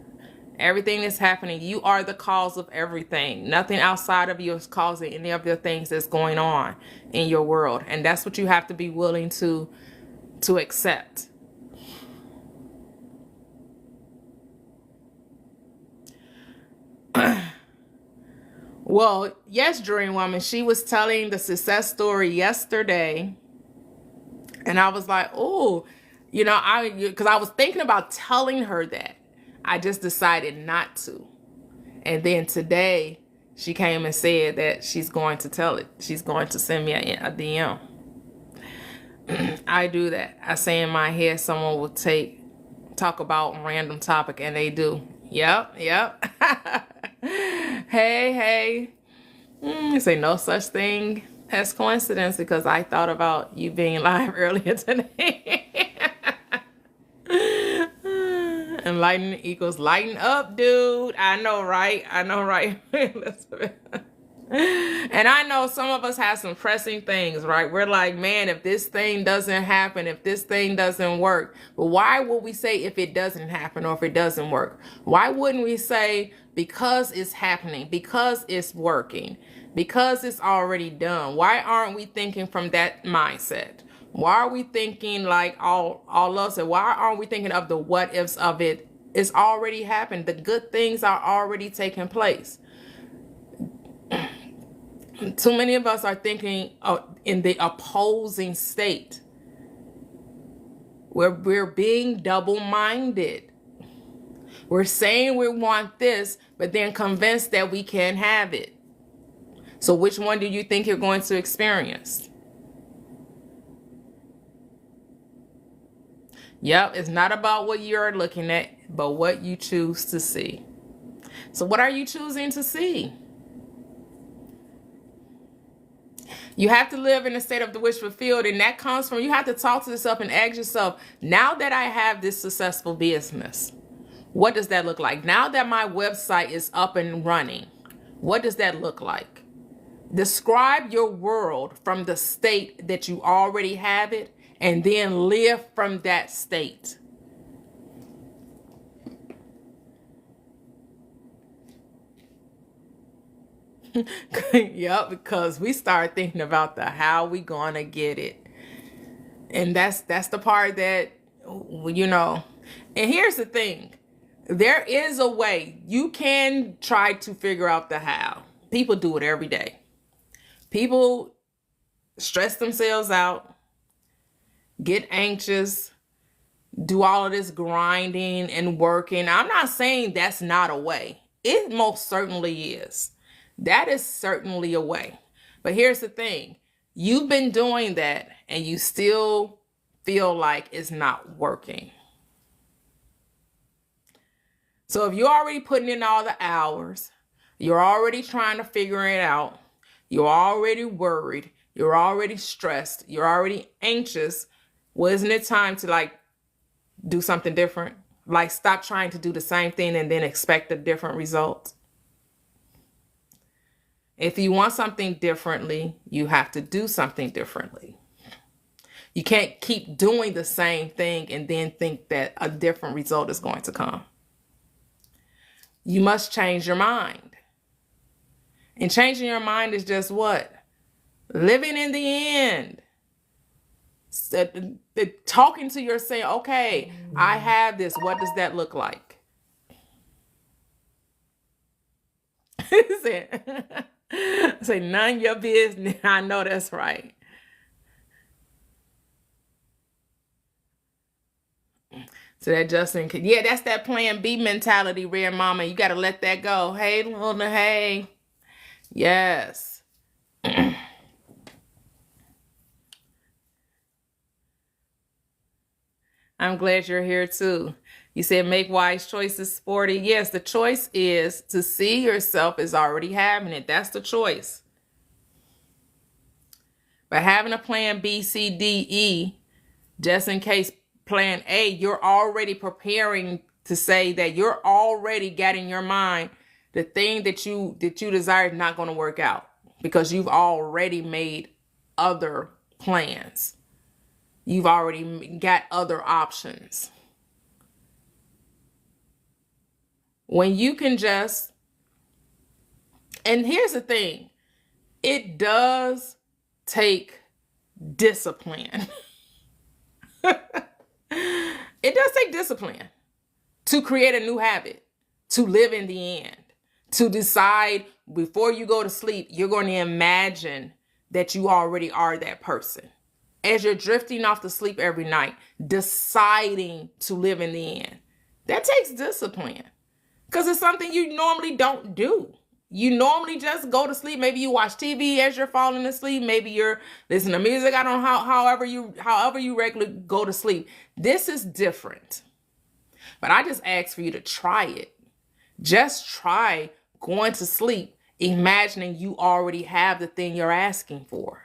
A: Everything that's happening, you are the cause of everything. Nothing outside of you is causing any of the things that's going on in your world. And that's what you have to be willing to accept. Well, yes, Dream Woman, she was telling the success story yesterday. And I was like, oh, because I was thinking about telling her that. I just decided not to. And then today, she came and said that she's going to tell it. She's going to send me a DM. I do that. I say in my head, someone will talk about a random topic, and they do. Yep. Hey. Say no such thing as coincidence because I thought about you being live earlier today. Enlighten equals lighten up, dude. I know, right? Elizabeth. And I know some of us have some pressing things, right? We're like, man, if this thing doesn't happen, if this thing doesn't work, but why would we say if it doesn't happen or if it doesn't work? Why wouldn't we say because it's happening, because it's working, because it's already done? Why aren't we thinking from that mindset? Why are we thinking like all us? And why aren't we thinking of the what ifs of it? It's already happened. The good things are already taking place. Too many of us are thinking in the opposing state. We're being double-minded. We're saying we want this, but then convinced that we can't have it. So which one do you think you're going to experience? Yep, it's not about what you're looking at, but what you choose to see. So what are you choosing to see? You have to live in a state of the wish fulfilled, and that comes from you have to talk to yourself and ask yourself, now that I have this successful business, what does that look like? Now that my website is up and running, what does that look like? Describe your world from the state that you already have it, and then live from that state. Yep, because we start thinking about the how we gonna get it. And that's the part that, you know. And here's the thing. There is a way. You can try to figure out the how. People do it every day. People stress themselves out, get anxious, do all of this grinding and working. I'm not saying that's not a way. It most certainly is. That is certainly a way. But here's the thing. You've been doing that and you still feel like it's not working. So if you're already putting in all the hours, you're already trying to figure it out, you're already worried, you're already stressed, you're already anxious, well, isn't it time to like do something different? Like stop trying to do the same thing and then expect a different result. If you want something differently, you have to do something differently. You can't keep doing the same thing and then think that a different result is going to come. You must change your mind. And changing your mind is just what? Living in the end. Talking to yourself, okay, I have this. What does that look like? Say none of your business. I know that's right. So that Justin, yeah, that's that plan B mentality, Rare Mama. You got to let that go. Hey, Luna, hey. Yes. I'm glad you're here too. You said make wise choices, Sporty. Yes, the choice is to see yourself as already having it. That's the choice. But having a plan B, C, D, E, just in case plan A, you're already preparing to say that you're already got in your mind the thing that you desire is not going to work out because you've already made other plans. You've already got other options. When you can just, and here's the thing, it does take discipline. It does take discipline to create a new habit, to live in the end, to decide before you go to sleep, you're going to imagine that you already are that person. As you're drifting off to sleep every night, deciding to live in the end. That takes discipline because it's something you normally don't do. You normally just go to sleep. Maybe you watch TV as you're falling asleep. Maybe you're listening to music. I don't know however you regularly go to sleep. This is different. But I just ask for you to try it. Just try going to sleep, imagining you already have the thing you're asking for.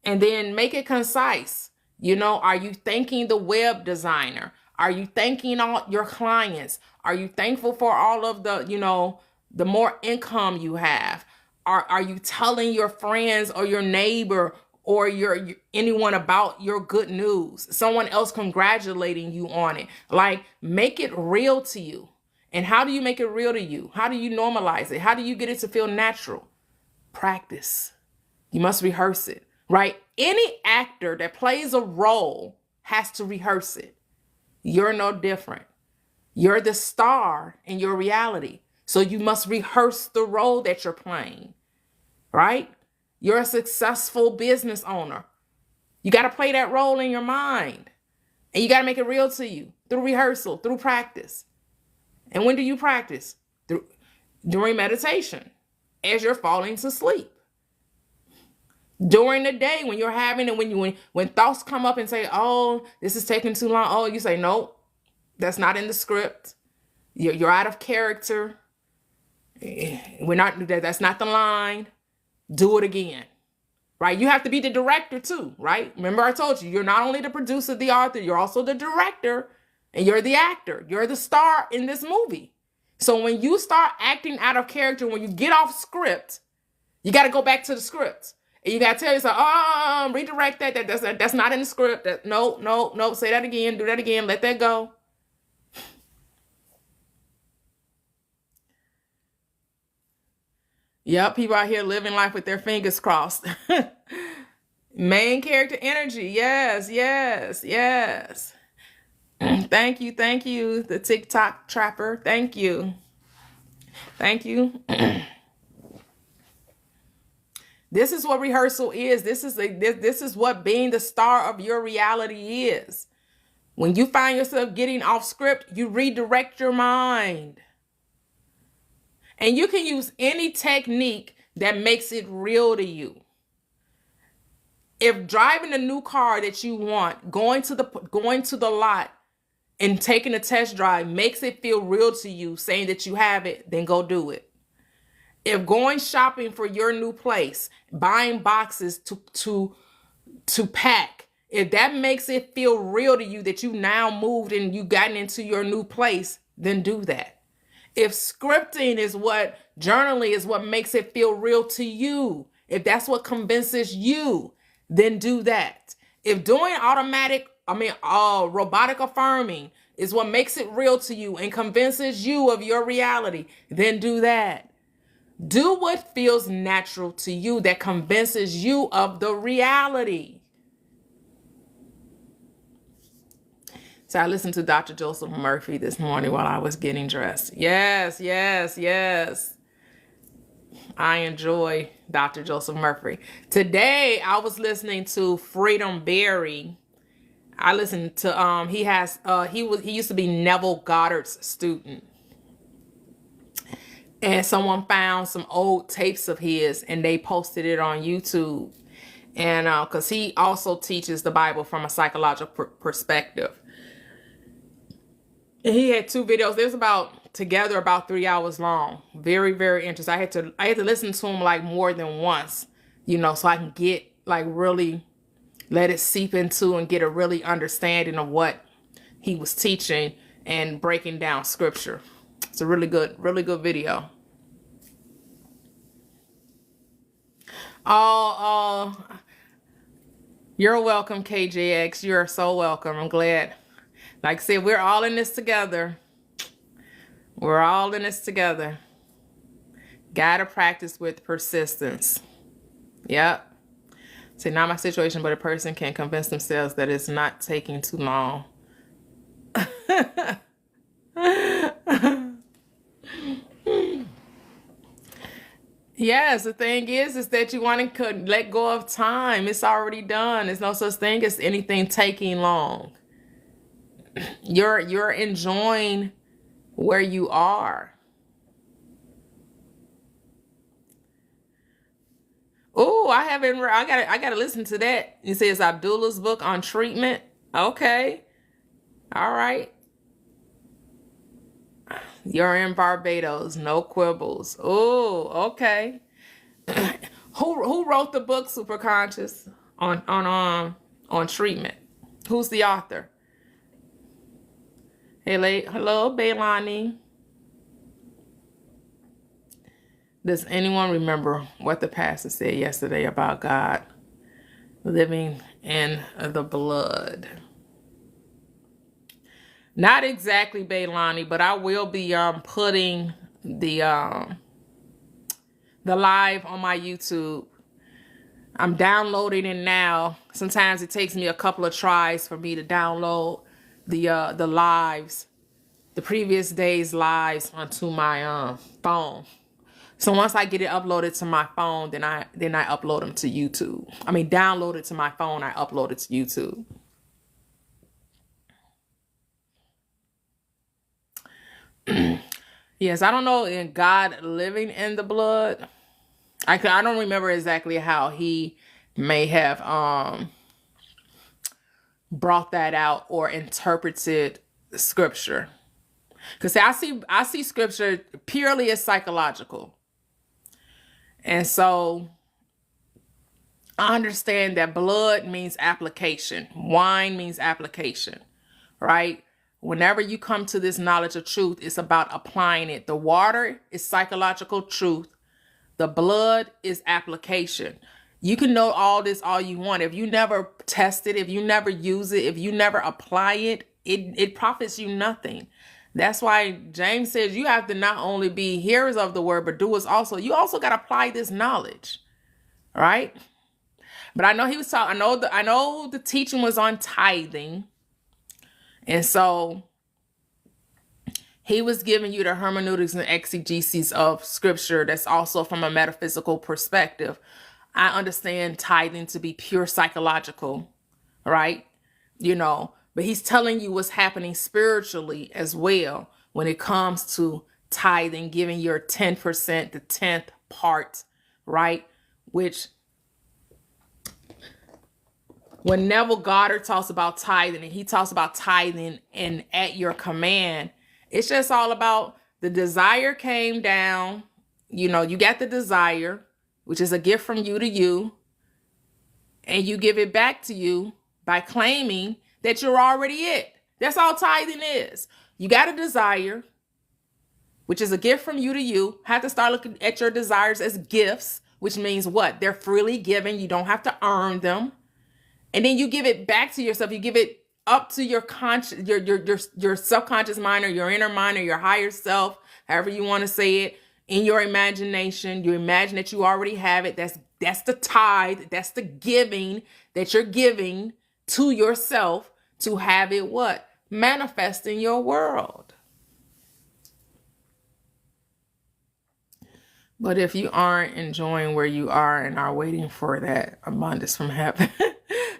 A: And then make it concise. You know, are you thanking the web designer? Are you thanking all your clients? Are you thankful for all of the, the more income you have? Are you telling your friends or your neighbor or anyone about your good news? Someone else congratulating you on it. Like, make it real to you. And how do you make it real to you? How do you normalize it? How do you get it to feel natural? Practice. You must rehearse it, right? Any actor that plays a role has to rehearse it. You're no different. You're the star in your reality. So you must rehearse the role that you're playing, right? You're a successful business owner. You got to play that role in your mind. And you got to make it real to you through rehearsal, through practice. And when do you practice? During meditation, as you're falling to sleep. During the day when you're having it, when thoughts come up and say, oh, this is taking too long. Oh, you say, no, that's not in the script. You're out of character. That's not the line. Do it again. Right? You have to be the director too, right? Remember I told you, you're not only the producer, the author, you're also the director, and you're the actor. You're the star in this movie. So when you start acting out of character, when you get off script, you got to go back to the script. And you got to tell yourself, redirect that. That's not in the script. No. Say that again. Do that again. Let that go. Yep, people out here living life with their fingers crossed. Main character energy. Yes. Thank you. The TikTok trapper. Thank you. This is what rehearsal is. This is what being the star of your reality is. When you find yourself getting off script, you redirect your mind. And you can use any technique that makes it real to you. If driving a new car that you want, going to the lot and taking a test drive makes it feel real to you, saying that you have it, then go do it. If going shopping for your new place, buying boxes to pack, if that makes it feel real to you that you now moved and you gotten into your new place, then do that. If journaling is what makes it feel real to you, if that's what convinces you, then do that. If doing robotic affirming is what makes it real to you and convinces you of your reality, then do that. Do what feels natural to you that convinces you of the reality. So I listened to Dr. Joseph Murphy this morning while I was getting dressed. Yes. I enjoy Dr. Joseph Murphy. Today I was listening to Freedom Berry. I listened to he used to be Neville Goddard's student. And someone found some old tapes of his and they posted it on YouTube. And because he also teaches the Bible from a psychological perspective. And he had 2 videos. There's about 3 hours long. Very, very interesting. I had to listen to him like more than once, so I can get really let it seep into and get a really understanding of what he was teaching and breaking down scripture. It's a really good video. You're welcome, KJX. You're so welcome. I'm glad. Like I said, we're all in this together. Gotta practice with persistence. Yep. See, not my situation, but a person can convince themselves that it's not taking too long. Yes, the thing is that you want to let go of time. It's already done. There's no such thing as anything taking long. You're enjoying where you are. Oh, I gotta listen to that. It says Abdullah's book on treatment. Okay. All right. You're in Barbados. No quibbles. Oh, okay. Who wrote the book Superconscious on treatment? Who's the author? Hello, Bailani. Does anyone remember what the pastor said yesterday about God living in the blood? Not exactly, Bailani, but I will be putting the live on my YouTube. I'm downloading it now. Sometimes it takes me a couple of tries for me to download the lives, the previous day's lives onto my phone. So once I get it uploaded to my phone, then I upload them to YouTube. I mean, download it to my phone, I upload it to YouTube. Yes, I don't know in God living in the blood. I don't remember exactly how he may have brought that out or interpreted scripture. Because I see scripture purely as psychological. And so I understand that blood means application. Wine means application, right? Whenever you come to this knowledge of truth, it's about applying it. The water is psychological truth. The blood is application. You can know all this all you want. If you never test it, if you never use it, if you never apply it, it profits you nothing. That's why James says you have to not only be hearers of the word, but doers also. You also got to apply this knowledge, right? But I know he was talking. I know the teaching was on tithing, and so he was giving you the hermeneutics and exegesis of scripture. That's also from a metaphysical perspective. I understand tithing to be pure psychological, right? But he's telling you what's happening spiritually as well when it comes to tithing, giving your 10%, the 10th part, right? Which when Neville Goddard talks about tithing, and he talks about tithing and at your command, it's just all about the desire came down. You got the desire, which is a gift from you to you, and you give it back to you by claiming that you're already it. That's all tithing is. You got a desire, which is a gift from you to you. Have to start looking at your desires as gifts, which means what? They're freely given. You don't have to earn them. And then you give it back to yourself. You give it up to your conscious, your subconscious mind, or your inner mind, or your higher self, however you want to say it. In your imagination, you imagine that you already have it. That's the tithe. That's the giving that you're giving to yourself to have it what? Manifest in your world. But if you aren't enjoying where you are and are waiting for that abundance from heaven,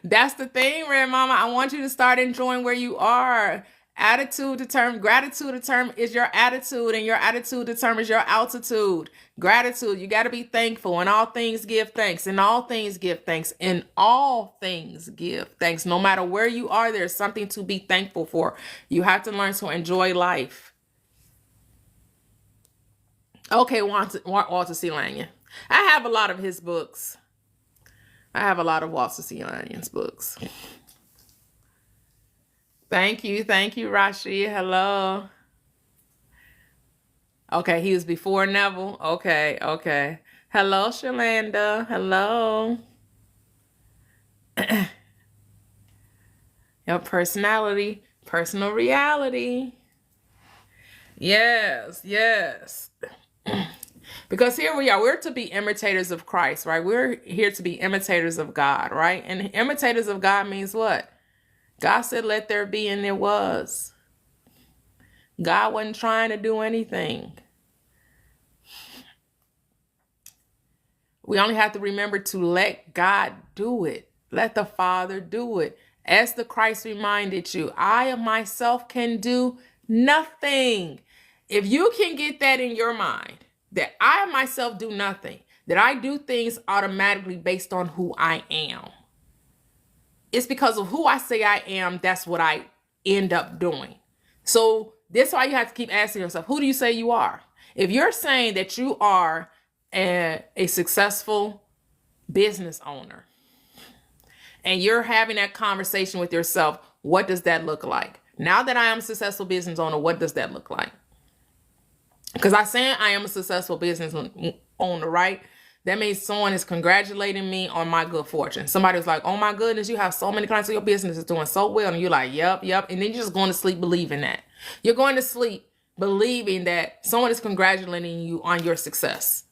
A: that's the thing, Red Mama. I want you to start enjoying where you are. Gratitude is your attitude, and your attitude determines your altitude. Gratitude, you got to be thankful. In all things, give thanks. In all things, give thanks. In all things, give thanks. No matter where you are, there's something to be thankful for. You have to learn to enjoy life. Okay, Walter C. Lanyon. I have a lot of his books. I have a lot of Walter C. Lanyon's books. Thank you, Rashi. Hello. Okay, he was before Neville. Okay. Hello, Shalanda. Hello. Your personality, personal reality. Yes. Because here we are. We're to be imitators of Christ, right? We're here to be imitators of God, right? And imitators of God means what? God said, let there be, and there was. God wasn't trying to do anything. We only have to remember to let God do it. Let the Father do it. As the Christ reminded you, I of myself can do nothing. If you can get that in your mind, that I of myself do nothing, that I do things automatically based on who I am. It's because of who I say I am, that's what I end up doing. So that's why you have to keep asking yourself, who do you say you are? If you're saying that you are a successful business owner, and you're having that conversation with yourself, what does that look like? Now that I am a successful business owner, what does that look like? Because I'm saying I am a successful business owner, right? That means someone is congratulating me on my good fortune. Somebody was like, oh my goodness, you have so many clients, so your business is doing so well. And you're like, yep. And then you're just going to sleep believing that. You're going to sleep believing that someone is congratulating you on your success.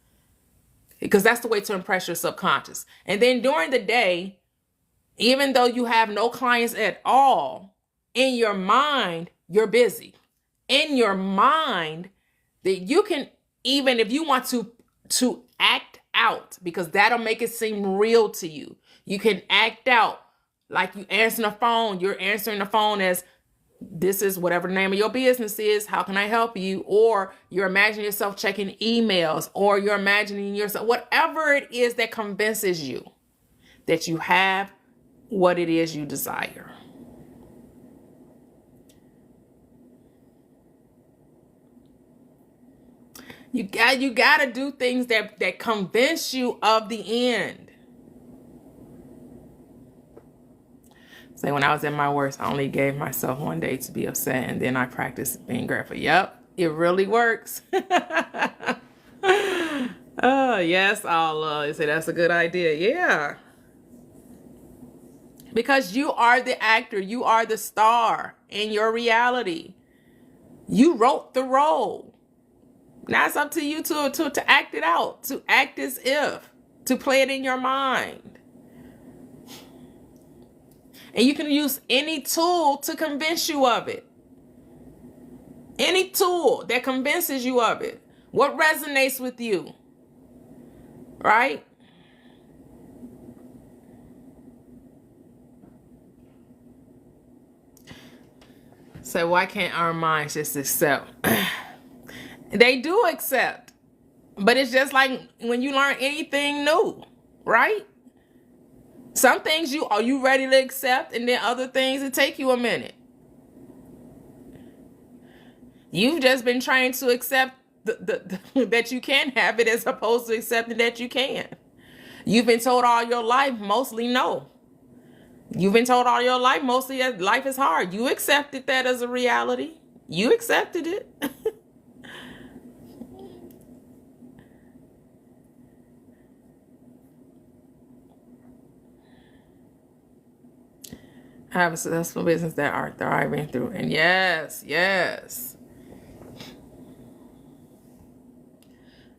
A: Because that's the way to impress your subconscious. And then during the day, even though you have no clients at all, in your mind, you're busy. In your mind, that you can, even if you want to act out, because that'll make it seem real to you. You can act out like you answer the phone. You're answering the phone as, this is whatever the name of your business is. How can I help you? Or you're imagining yourself checking emails, or you're imagining yourself, whatever it is that convinces you that you have what it is you desire. You got to do things that convince you of the end. Say, when I was at my worst, I only gave myself one day to be upset, and then I practiced being grateful. Yep, it really works. Oh, yes, Allah. You say that's a good idea. Yeah. Because you are the actor, you are the star in your reality. You wrote the role. Now it's up to you to act it out, to act as if, to play it in your mind. And you can use any tool to convince you of it. Any tool that convinces you of it. What resonates with you? Right? So why can't our minds just accept? They do accept. But it's just like when you learn anything new, right? Some things you ready to accept, and then other things it take you a minute. You've just been trained to accept that you can have it as opposed to accepting that you can. You've been told all your life mostly no. You've been told all your life mostly that life is hard. You accepted that as a reality. You accepted it. I have a successful business that are thriving through. And yes, yes.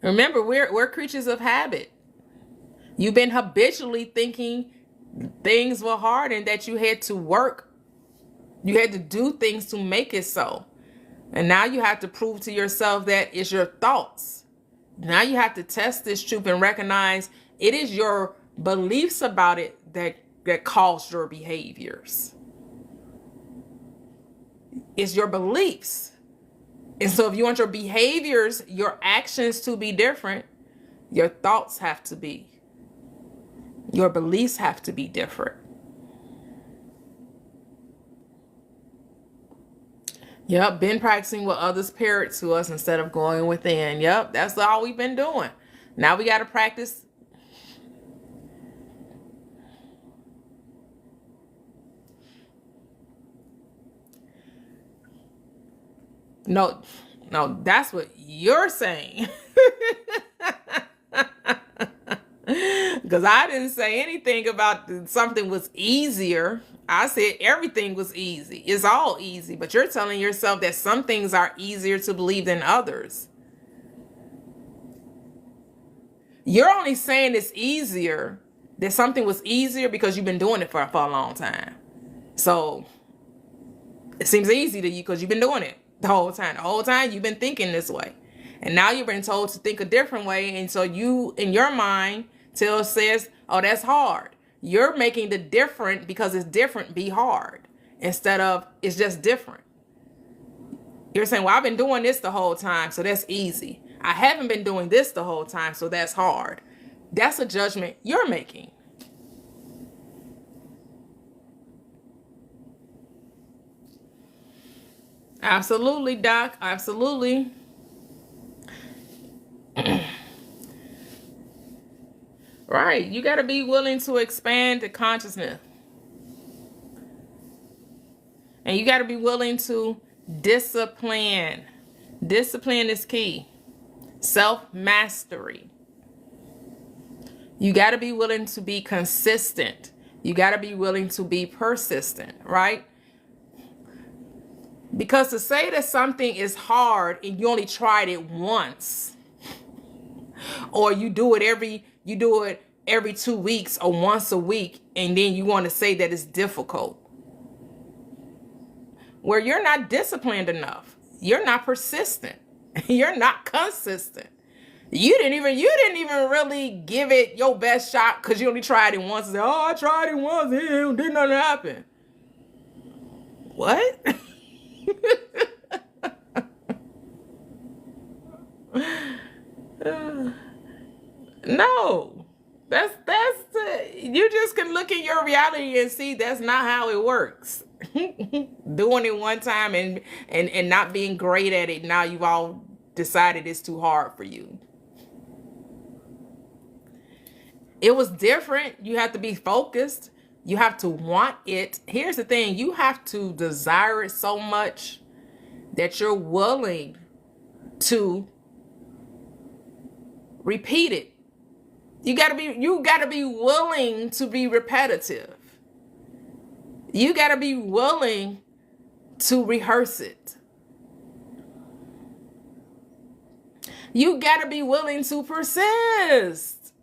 A: Remember, we're creatures of habit. You've been habitually thinking things were hard and that you had to work. You had to do things to make it so. And now you have to prove to yourself that it's your thoughts. Now you have to test this truth and recognize it is your beliefs about it that cause your behaviors. It's your beliefs. And so if you want your behaviors, your actions to be different, your thoughts have to be. Your beliefs have to be different. Yep, been practicing what others parrot to us instead of going within. Yep, that's all we've been doing. Now we got to practice. No, no, that's what you're saying. Because I didn't say anything about something was easier. I said everything was easy. It's all easy. But you're telling yourself that some things are easier to believe than others. You're only saying it's easier, that something was easier because you've been doing it for a long time. So it seems easy to you because you've been doing it the whole time. The whole time you've been thinking this way. And now you've been told to think a different way. And so you, in your mind, says, oh, that's hard. You're making the different because it's different be hard instead of it's just different. You're saying, well, I've been doing this the whole time, so that's easy. I haven't been doing this the whole time, so that's hard. That's a judgment you're making. Absolutely, Doc. Absolutely. Right. You got to be willing to expand the consciousness. And you got to be willing to discipline. Discipline is key. Self-mastery. You got to be willing to be consistent. You got to be willing to be persistent, right? Because to say that something is hard and you only tried it once, or you do it every 2 weeks or once a week, and then you want to say that it's difficult, where you're not disciplined enough, you're not persistent, you're not consistent. You didn't even really give it your best shot because you only tried it once and said, oh, I tried it once, and did nothing happen. What? No, that's you just can look at your reality and see that's not how it works. Doing it one time and not being great at it, now you've all decided it's too hard for you. It was different. You have to be focused. You have to want it. Here's the thing. You have to desire it so much that you're willing to repeat it. You gotta be willing to be repetitive. You gotta be willing to rehearse it. You gotta be willing to persist.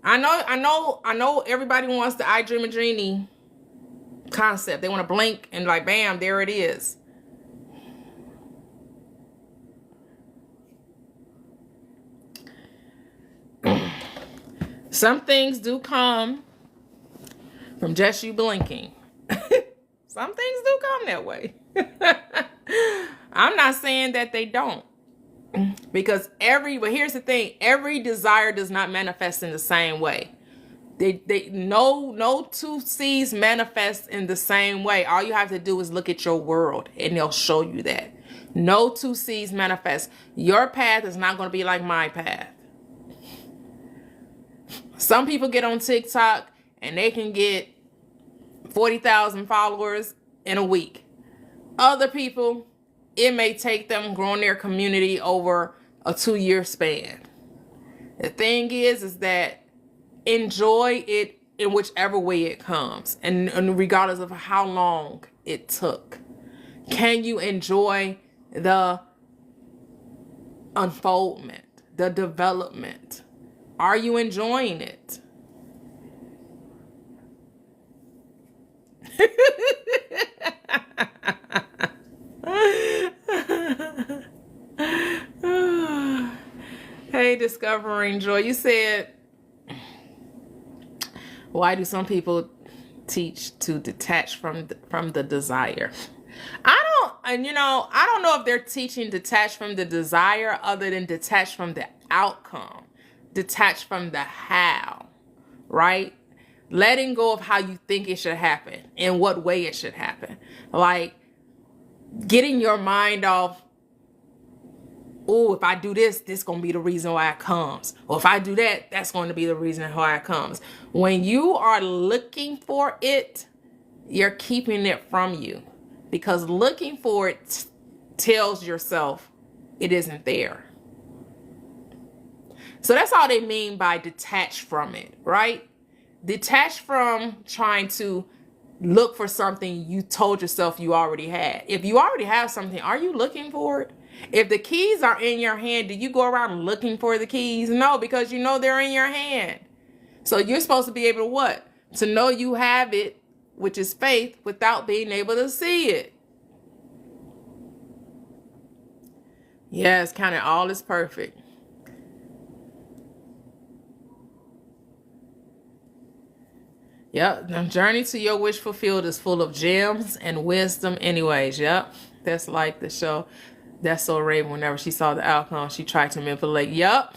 A: I know everybody wants the I Dream a Genie concept. They want to blink and like, bam, there it is. Some things do come from just you blinking. Some things do come that way. I'm not saying that they don't. Because but here's the thing, every desire does not manifest in the same way. No two seeds manifest in the same way. All you have to do is look at your world and they'll show you that. No two seeds manifest. Your path is not going to be like my path. Some people get on TikTok and they can get 40,000 followers in a week. Other people, it may take them growing their community over a 2-year span. The thing is that enjoy it in whichever way it comes, and regardless of how long it took. Can you enjoy the unfoldment, the development? Are you enjoying it? Hey, Discovering Joy. You said, why do some people teach to detach from the desire? I don't know if they're teaching detach from the desire other than detach from the outcome. Detach from the how, right? Letting go of how you think it should happen and what way it should happen. Like getting your mind off, oh, if I do this, this going to be the reason why it comes. Or if I do that, that's going to be the reason why it comes. When you are looking for it, you're keeping it from you. Because looking for it tells yourself it isn't there. So that's all they mean by detach from it, right? Detach from trying to look for something you told yourself you already had. If you already have something, are you looking for it? If the keys are in your hand, do you go around looking for the keys? No, because you know they're in your hand. So you're supposed to be able to what? To know you have it, which is faith, without being able to see it. Yes, counting all is perfect. Yep, the journey to your wish fulfilled is full of gems and wisdom anyways. Yep, that's like the show That's So Raven. Whenever she saw the outcome, she tried to manipulate. Yep,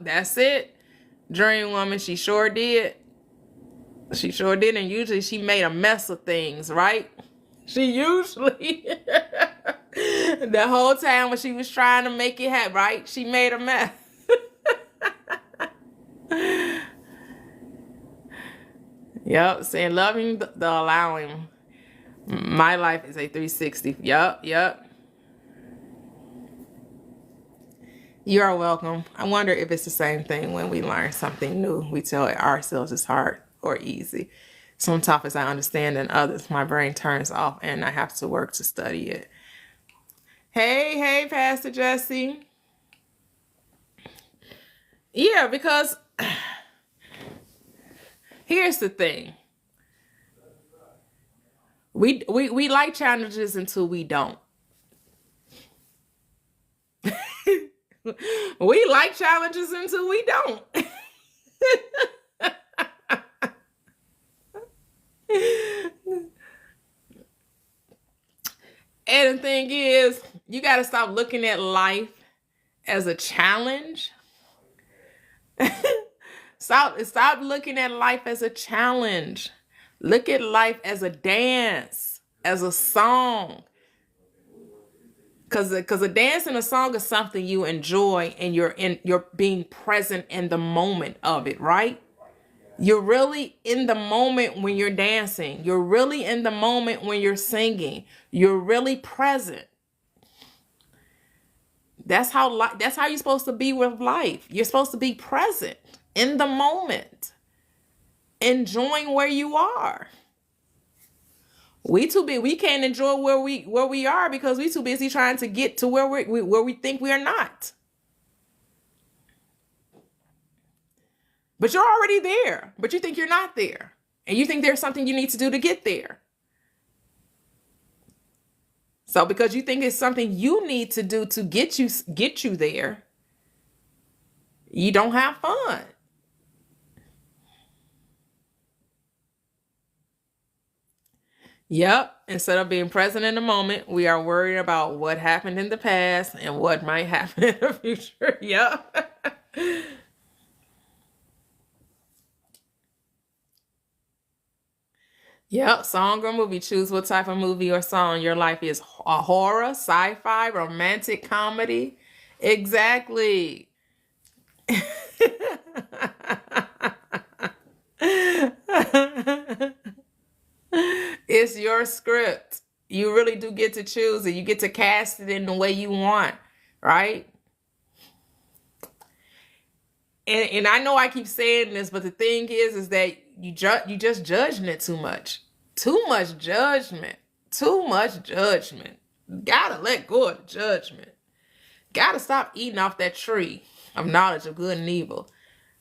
A: that's it. Dream woman, she sure did. She sure did, and usually she made a mess of things, right? She usually, the whole time when she was trying to make it happen, right? She made a mess. Yep, saying loving the allowing. My life is a 360. Yep. You are welcome. I wonder if it's the same thing when we learn something new. We tell ourselves it's hard or easy. Some topics I understand and others my brain turns off and I have to work to study it. Hey, Pastor Jesse. Yeah, because here's the thing. We like challenges until we don't. We like challenges until we don't. And the thing is, you got to stop looking at life as a challenge. Stop looking at life as a challenge. Look at life as a dance. as a song. Because a dance and a song is something you enjoy, and you're being present in the moment of it, right? You're really in the moment when you're dancing. You're really in the moment when you're singing. You're really present. That's how you're supposed to be with life. You're supposed to be present in the moment, enjoying where you are. We can't enjoy where we are because we too busy trying to get to where we think we are not. But you're already there, but you think you're not there. And you think there's something you need to do to get there. So because you think it's something you need to do to get you there, you don't have fun. Yep. Instead of being present in the moment, we are worried about what happened in the past and what might happen in the future. Yep. Yep. Song or movie. Choose what type of movie or song your life is. A horror, sci-fi, romantic comedy. Exactly. It's your script. You really do get to choose it. You get to cast it in the way you want, right? And I know I keep saying this, but the thing is that you just judging it too much. Too much judgment. Too much judgment. Gotta let go of the judgment. Gotta stop eating off that tree of knowledge of good and evil.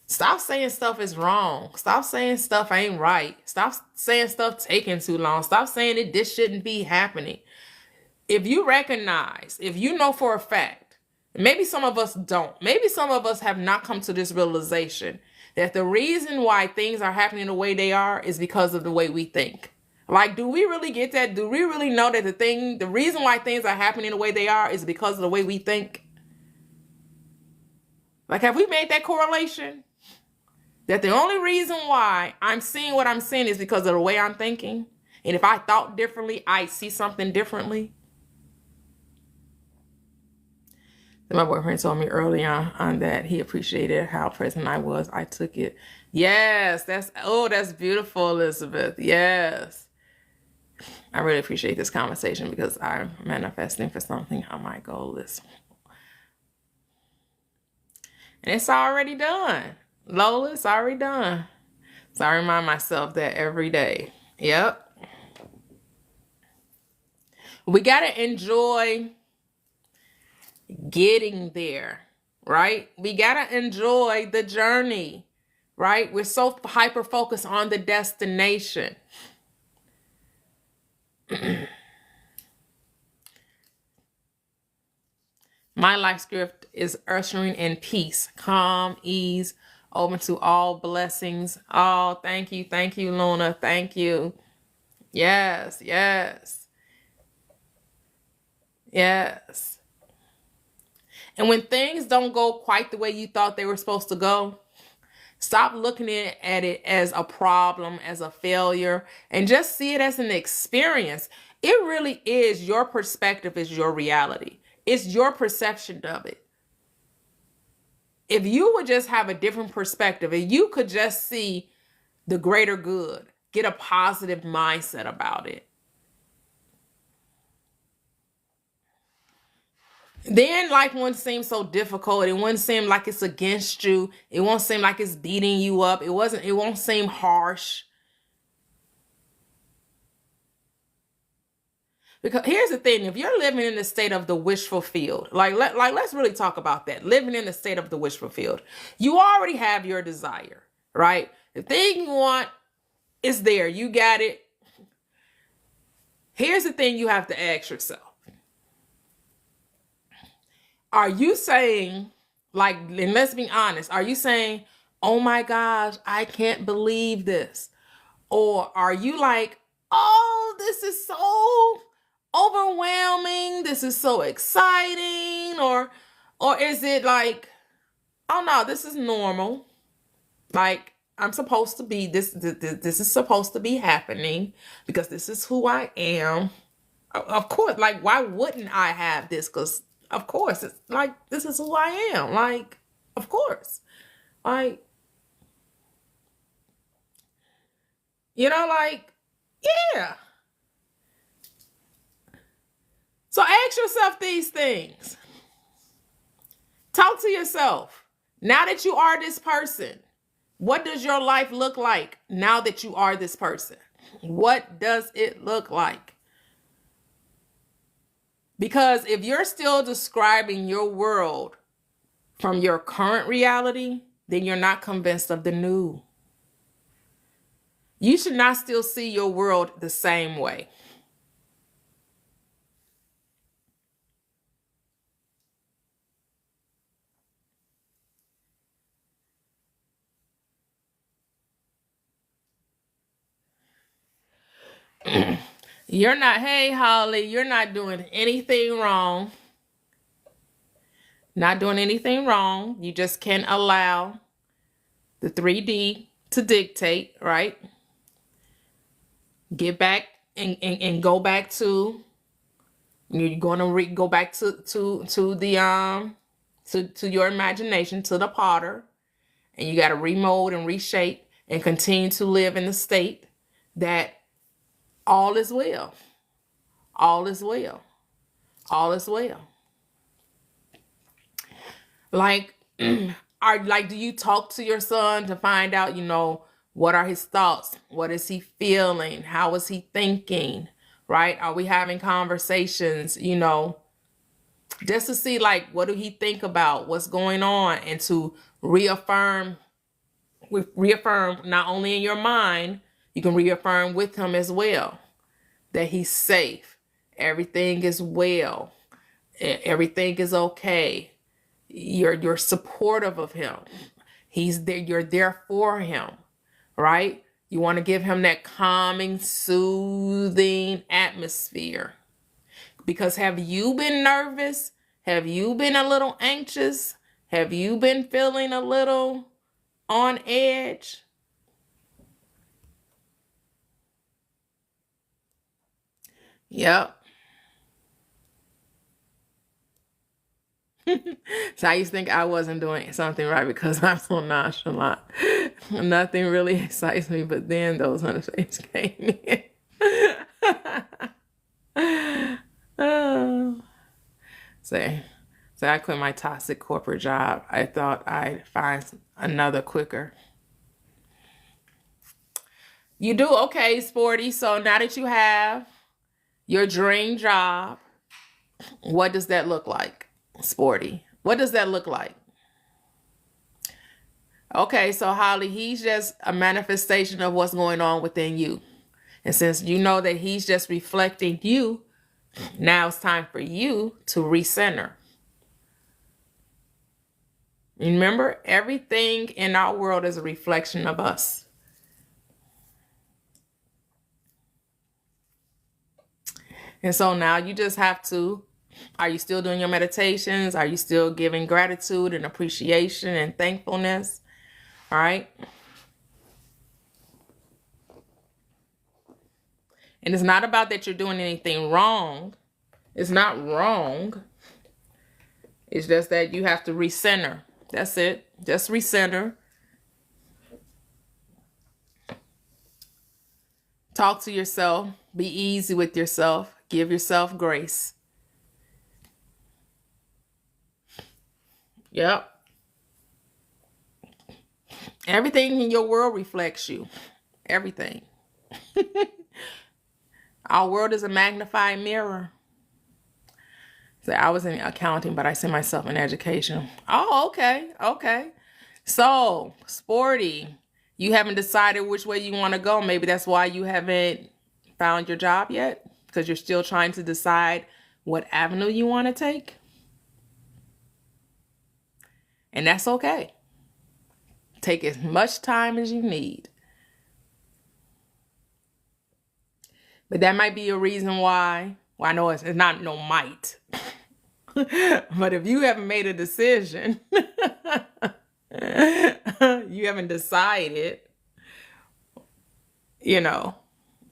A: Stop saying stuff is wrong. Stop saying stuff ain't right. Stop saying stuff taking too long. Stop saying that this shouldn't be happening. If you know for a fact, maybe some of us don't. Maybe some of us have not come to this realization that the reason why things are happening the way they are is because of the way we think. Like, do we really get that? Do we really know that the reason why things are happening the way they are is because of the way we think? Like, have we made that correlation? That the only reason why I'm seeing what I'm seeing is because of the way I'm thinking. And if I thought differently, I see something differently. My boyfriend told me early on that he appreciated how present I was. I took it. Yes, that's beautiful, Elizabeth. Yes. I really appreciate this conversation because I'm manifesting for something on my goal list. And it's already done. Lola, it's already done. So I remind myself that every day. Yep. We got to enjoy getting there, right? We got to enjoy the journey, right? We're so hyper focused on the destination. My life script is ushering in peace, calm, ease, open to all blessings. Oh, thank you, Luna. Thank you. Yes, yes, yes. And when things don't go quite the way you thought they were supposed to go, stop looking at it as a problem, as a failure, and just see it as an experience. It really is. Your perspective is your reality. It's your perception of it. If you would just have a different perspective and you could just see the greater good, get a positive mindset about it, then life won't seem so difficult. It won't seem like it's against you. It won't seem like it's beating you up. It won't seem harsh. Because here's the thing, if you're living in the state of the wish fulfilled, let's really talk about that. Living in the state of the wish fulfilled. You already have your desire, right? The thing you want is there. You got it. Here's the thing you have to ask yourself. Are you saying, and let's be honest, are you saying, oh my gosh, I can't believe this? Or are you like, oh, this is so overwhelming, this is so exciting? Or is it like, oh no, this is normal. Like, I'm supposed to be this is supposed to be happening because this is who I am. Of course, like why wouldn't I have this? Because of course, it's like this is who I am. Like, of course. Like, like, yeah. So ask yourself these things. Talk to yourself. Now that you are this person, what does your life look like now that you are this person? What does it look like? Because if you're still describing your world from your current reality, then you're not convinced of the new. You should not still see your world the same way. You're not, hey, Holly, you're not doing anything wrong. Not doing anything wrong. You just can't allow the 3D to dictate, right? Get back and go back to, you're going to go back to the to your imagination, to the potter, and you got to remold and reshape and continue to live in the state that all is well. All is well. All is well. Like, do you talk to your son to find out, what are his thoughts? What is he feeling? How is he thinking? Right? Are we having conversations, just to see, like, what do he think about? What's going on? And to reaffirm not only in your mind, you can reaffirm with him as well that he's safe. Everything is well. Everything is okay. You're supportive of him. He's there. You're there for him, right? You want to give him that calming, soothing atmosphere. Because have you been nervous? Have you been a little anxious? Have you been feeling a little on edge? Yep. So I used to think I wasn't doing something right because I'm so nonchalant. Nothing really excites me, but then those notifications came in. Oh. So I quit my toxic corporate job. I thought I'd find another quicker. You do? Okay, Sporty. So now that you have your dream job, what does that look like, Sporty? What does that look like? Okay, so Holly, he's just a manifestation of what's going on within you. And since you know that he's just reflecting you, now it's time for you to recenter. Remember, everything in our world is a reflection of us. And so now you just have to, are you still doing your meditations? Are you still giving gratitude and appreciation and thankfulness? All right. And it's not about that you're doing anything wrong. It's not wrong. It's just that you have to recenter. That's it. Just recenter. Talk to yourself. Be easy with yourself. Give yourself grace. Yep. Everything in your world reflects you. Everything. Our world is a magnified mirror. So I was in accounting, but I see myself in education. Oh, okay. Okay. So, Sporty, you haven't decided which way you want to go. Maybe that's why you haven't found your job yet, because you're still trying to decide what avenue you want to take. And that's okay. Take as much time as you need. But that might be a reason why. Well, I know it's not no might. But if you haven't made a decision, you haven't decided, you know,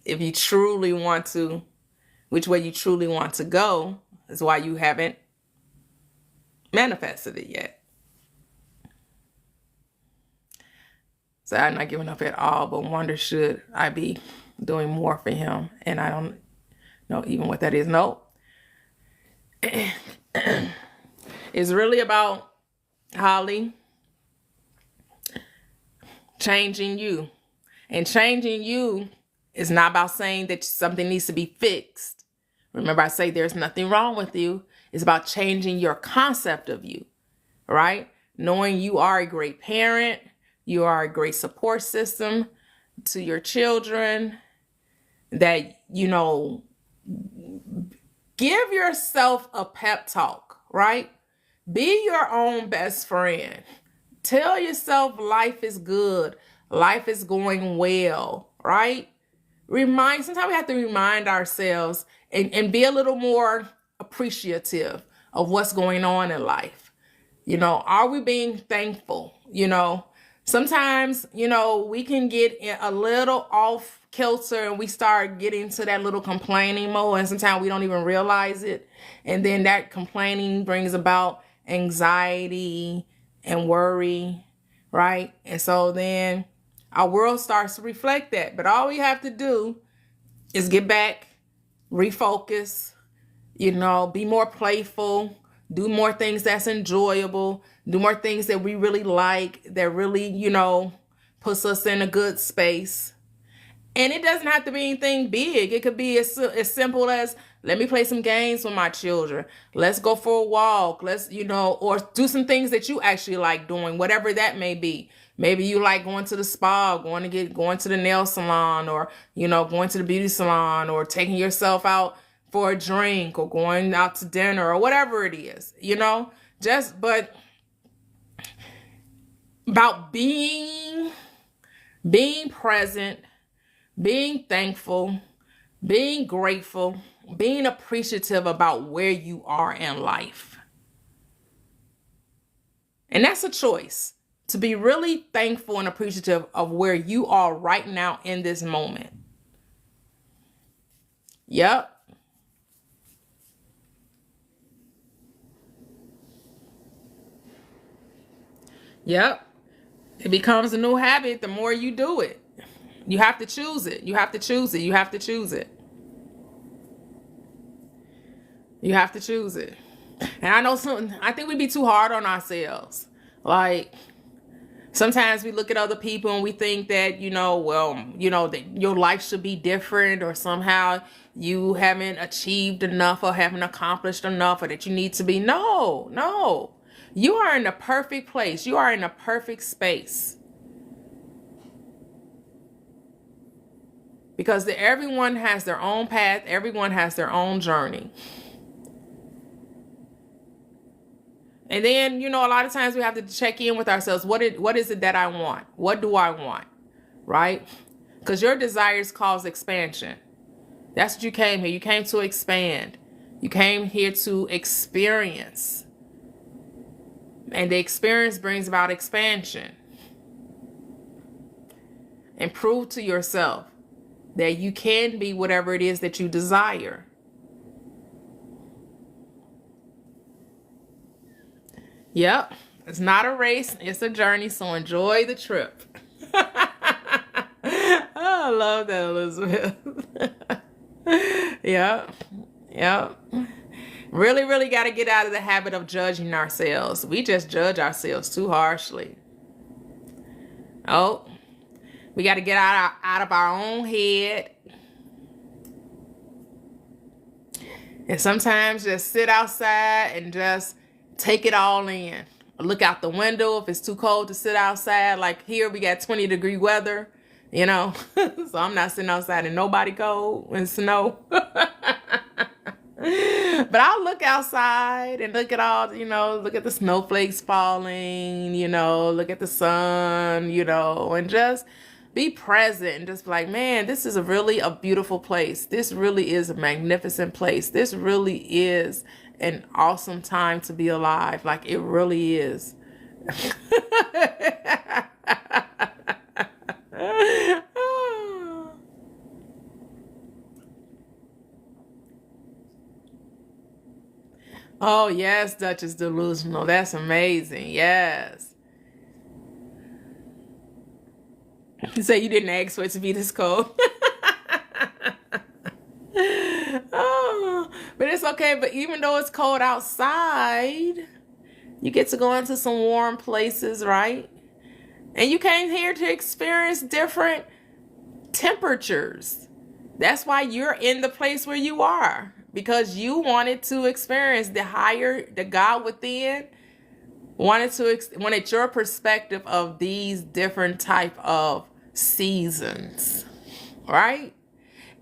A: if you truly want to, which way you truly want to go is why you haven't manifested it yet. So I'm not giving up at all, but wonder should I be doing more for him? And I don't know even what that is. Nope. It's really about, Holly, changing you. And changing you is not about saying that something needs to be fixed. Remember, I say there's nothing wrong with you. It's about changing your concept of you, right? Knowing you are a great parent, you are a great support system to your children, that, you know, give yourself a pep talk, right? Be your own best friend. Tell yourself life is good. Life is going well, right? Sometimes we have to remind ourselves and be a little more appreciative of what's going on in life. You know, are we being thankful? You know, sometimes, you know, we can get a little off kilter and we start getting to that little complaining mode, and sometimes we don't even realize it. And then that complaining brings about anxiety and worry, right? And so then our world starts to reflect that. But all we have to do is get back, refocus, you know, be more playful, do more things that's enjoyable, do more things that we really like, that really, you know, puts us in a good space. And it doesn't have to be anything big. It could be as simple as, let me play some games with my children. Let's go for a walk. Let's, you know, or do some things that you actually like doing, whatever that may be. Maybe you like going to the spa, going to the nail salon, or, you know, going to the beauty salon, or taking yourself out for a drink, or going out to dinner, or whatever it is, you know, but about being present, being thankful, being grateful, being appreciative about where you are in life. And that's a choice, to be really thankful and appreciative of where you are right now in this moment. Yep. Yep. It becomes a new habit the more you do it. You have to choose it. You have to choose it. You have to choose it. You have to choose it. And I think we be too hard on ourselves. Like, sometimes we look at other people and we think that, you know, well, you know, that your life should be different, or somehow you haven't achieved enough or haven't accomplished enough, or that you need to be. No. You are in a perfect place. You are in a perfect space. Because everyone has their own path. Everyone has their own journey. And then, you know, a lot of times we have to check in with ourselves. What is it that I want? What do I want? Right? Because your desires cause expansion. That's what you came here. You came to expand. You came here to experience. And the experience brings about expansion. And prove to yourself that you can be whatever it is that you desire. Yep. It's not a race. It's a journey. So enjoy the trip. Oh, I love that, Elizabeth. Yep. Really, really got to get out of the habit of judging ourselves. We just judge ourselves too harshly. Oh, we got to get out of our own head. And sometimes just sit outside and just take it all in. Look out the window if it's too cold to sit outside. Like here, we got 20-degree weather, you know. So I'm not sitting outside in nobody cold and snow. But I'll look outside and look at all, you know, look at the snowflakes falling, you know, look at the sun, you know, and just be present and just be like, man, this is really a beautiful place. This really is a magnificent place. This really is an awesome time to be alive. Like it really is. Oh, yes, Duchess Delusional. That's amazing. Yes. You say you didn't ask for it to be this cold. Oh, but it's okay. But even though it's cold outside, you get to go into some warm places, right? And you came here to experience different temperatures. That's why you're in the place where you are, because you wanted to experience the God within wanted your perspective of these different type of seasons, right?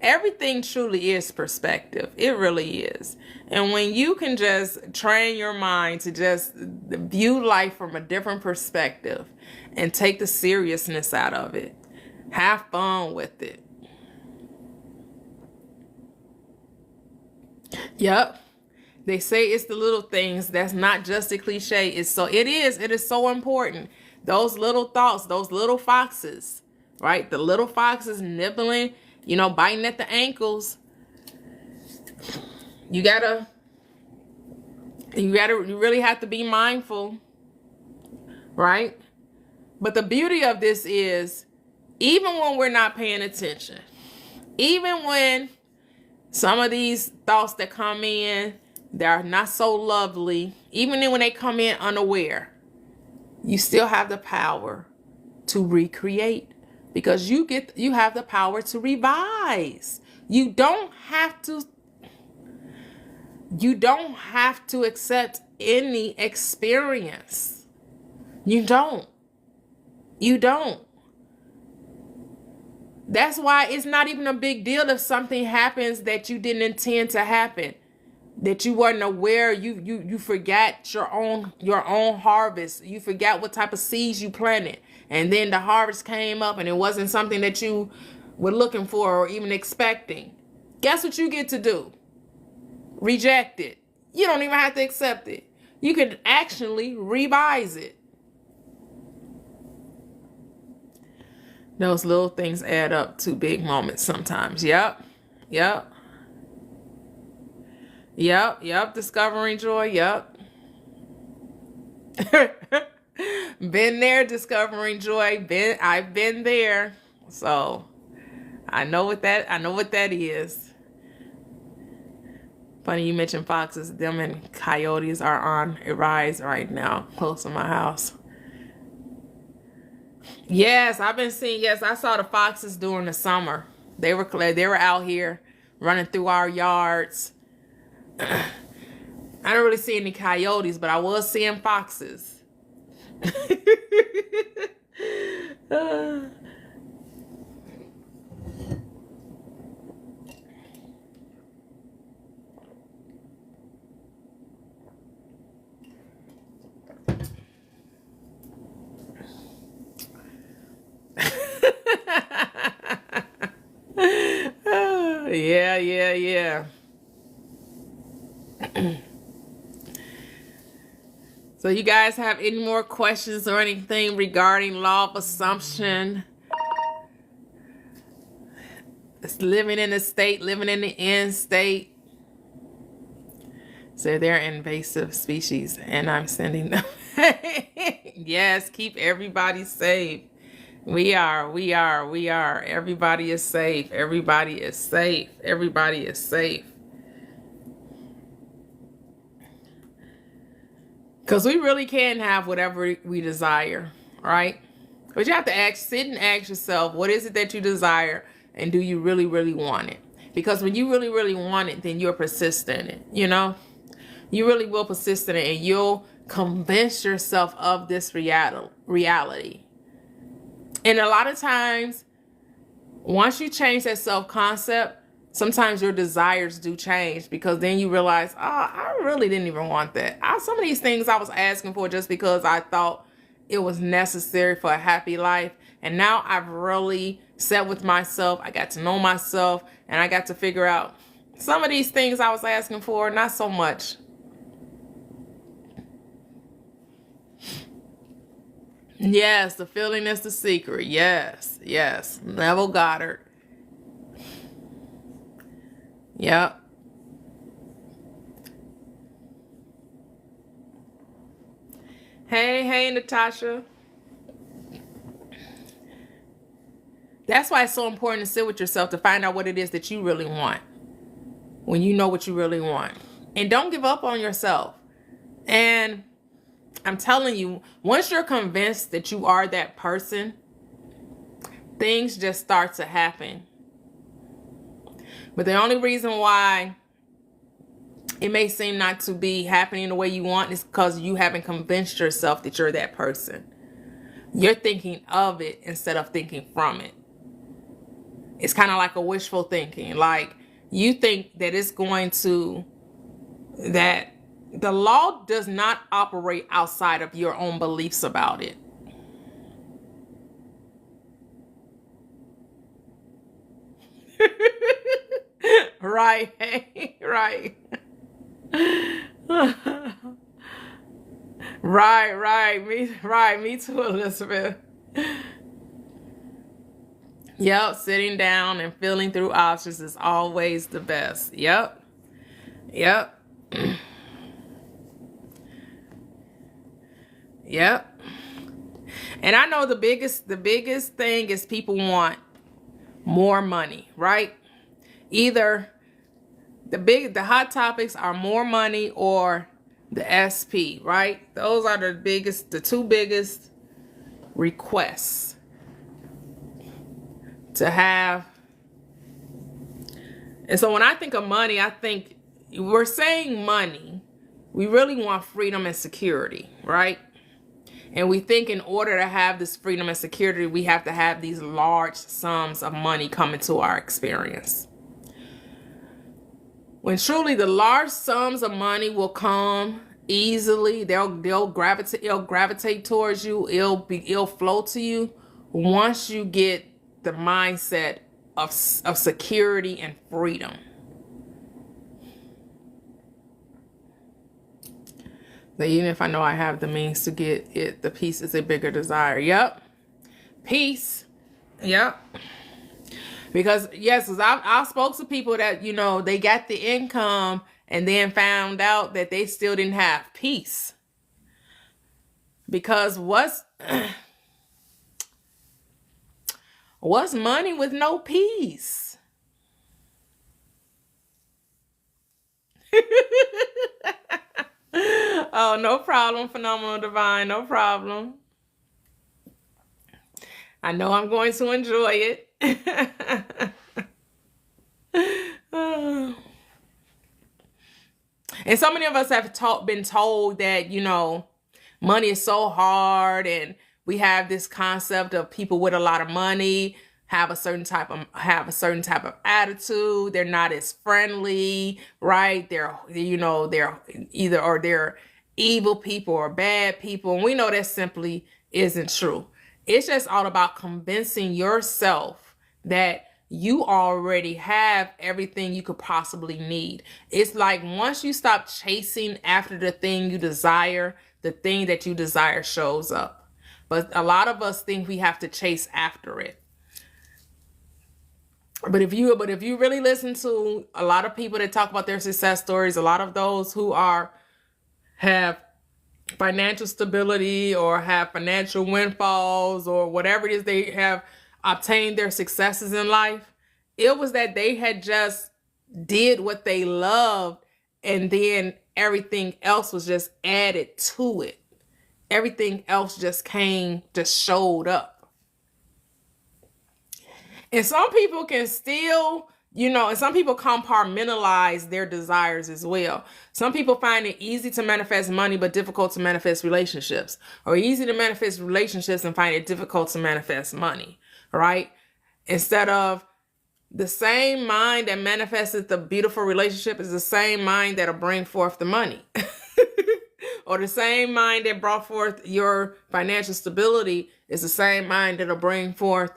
A: Everything truly is perspective. It really is. And when you can just train your mind to just view life from a different perspective and take the seriousness out of it, have fun with it. Yep. They say it's the little things. That's not just a cliche. It is so important. Those little thoughts, those little foxes, right? The little foxes nibbling, biting at the ankles. You really have to be mindful, right? But the beauty of this is, even when we're not paying attention, even when some of these thoughts that come in, they're not so lovely, even when they come in unaware, you still have the power to recreate, because you have the power to revise. You don't have to accept any experience. You don't. That's why it's not even a big deal if something happens that you didn't intend to happen, that you weren't aware. You forgot your own harvest. You forgot what type of seeds you planted, and then the harvest came up and it wasn't something that you were looking for or even expecting. Guess what you get to do? Reject it. You don't even have to accept it. You can actually revise it. Those little things add up to big moments sometimes. Yep. Discovering joy. Yep. Been there, discovering joy. I've been there. So I know what that is. Funny you mentioned foxes. Them and coyotes are on a rise right now, close to my house. Yes, I saw the foxes during the summer. They were out here running through our yards. I don't really see any coyotes, but I was seeing foxes. Yeah. So you guys have any more questions or anything regarding law of assumption? It's living in the state, living in the end state. So they're invasive species and I'm sending them. Yes, keep everybody safe. We are. Everybody is safe. Everybody is safe. Because we really can have whatever we desire, right? But you have to sit and ask yourself, what is it that you desire? And do you really, really want it? Because when you really, really want it, then you're persistent in it, You really will persist in it, and you'll convince yourself of this reality. And a lot of times, once you change that self-concept, sometimes your desires do change, because then you realize, I really didn't even want that. Some of these things I was asking for just because I thought it was necessary for a happy life. And now I've really sat with myself. I got to know myself, and I got to figure out some of these things I was asking for, not so much. Yes, the feeling is the secret. Yes. Neville Goddard. Yep. Hey, Natasha. That's why it's so important to sit with yourself to find out what it is that you really want when you know what you really want. And don't give up on yourself. And I'm telling you, once you're convinced that you are that person, things just start to happen. But the only reason why it may seem not to be happening the way you want is because you haven't convinced yourself that you're that person. You're thinking of it instead of thinking from it. It's kind of like a wishful thinking. Like you think that that the law does not operate outside of your own beliefs about it. Right, right. Me too, Elizabeth. Yep, sitting down and feeling through options is always the best. Yep. Yep. And I know the biggest thing is people want more money, right? Either the hot topics are more money or the SP, right? Those are the two biggest requests to have. And so when I think of money, I think we're saying money. We really want freedom and security, right? And we think in order to have this freedom and security, we have to have these large sums of money come into our experience. When truly the large sums of money will come easily, they'll gravitate towards you. It'll flow to you once you get the mindset of security and freedom. That even if I know I have the means to get it, the peace is a bigger desire. Yep. Peace. Yep. Because yes, I spoke to people that, they got the income and then found out that they still didn't have peace. Because what's money with no peace? Oh, no problem, Phenomenal Divine. No problem. I know I'm going to enjoy it. And so many of us have been told that, money is so hard, and we have this concept of people with a lot of money have a certain type of attitude. They're not as friendly, right? They're evil people or bad people. And we know that simply isn't true. It's just all about convincing yourself that you already have everything you could possibly need. It's like once you stop chasing after the thing you desire, the thing that you desire shows up. But a lot of us think we have to chase after it. But if you really listen to a lot of people that talk about their success stories, a lot of those who have financial stability or have financial windfalls or whatever it is they have obtained their successes in life, it was that they had just did what they loved, and then everything else was just added to it. Everything else just showed up. And some people can still, and some people compartmentalize their desires as well. Some people find it easy to manifest money, but difficult to manifest relationships, or easy to manifest relationships and find it difficult to manifest money, right? Instead of the same mind that manifested the beautiful relationship is the same mind that'll bring forth the money. Or the same mind that brought forth your financial stability is the same mind that'll bring forth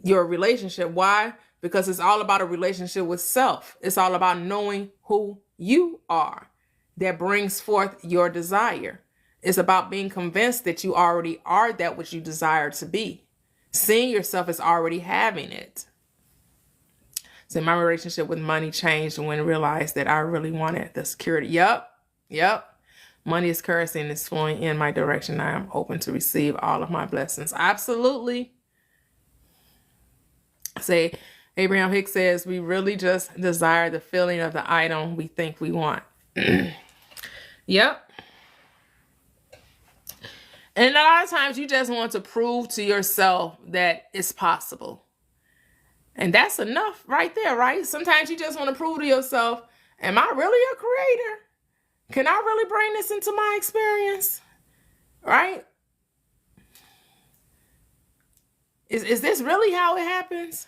A: your relationship. Why? Because it's all about a relationship with self. It's all about knowing who you are that brings forth your desire. It's about being convinced that you already are that which you desire to be. Seeing yourself as already having it. So my relationship with money changed when I realized that I really wanted the security. Yep. Money is currency and it's flowing in my direction. I am open to receive all of my blessings. Absolutely. Say, Abraham Hicks says, we really just desire the feeling of the item we think we want. Yep. And a lot of times you just want to prove to yourself that it's possible. And that's enough right there, right? Sometimes you just want to prove to yourself, am I really a creator? Can I really bring this into my experience? Right? Is this really how it happens?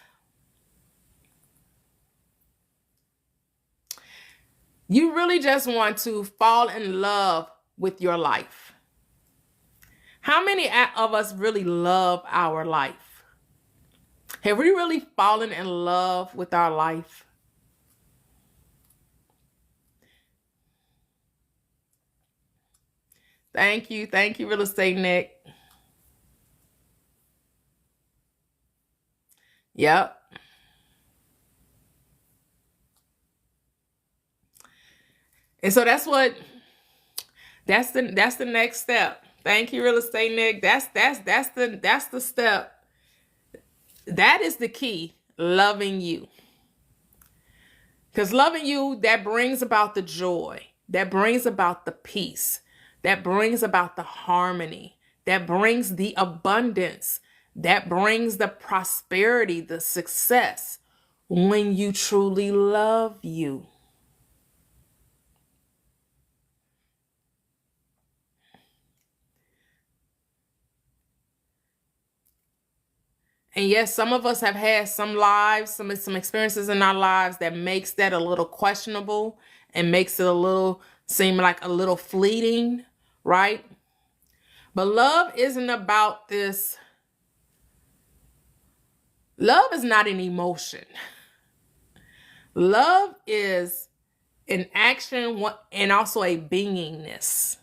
A: You really just want to fall in love with your life. How many of us really love our life? Have we really fallen in love with our life? Thank you. Thank you, Real Estate Nick. Yep. And so that's the next step. Thank you, Real Estate Nick. That's the step. That is the key, loving you. Because loving you, that brings about the joy, that brings about the peace, that brings about the harmony, that brings the abundance, that brings the prosperity, the success when you truly love you. And yes, some of us have had some lives, some experiences in our lives that makes that a little questionable and makes it a little seem like a little fleeting, right? But love isn't about this. Love is not an emotion. Love is an action and also a beingness.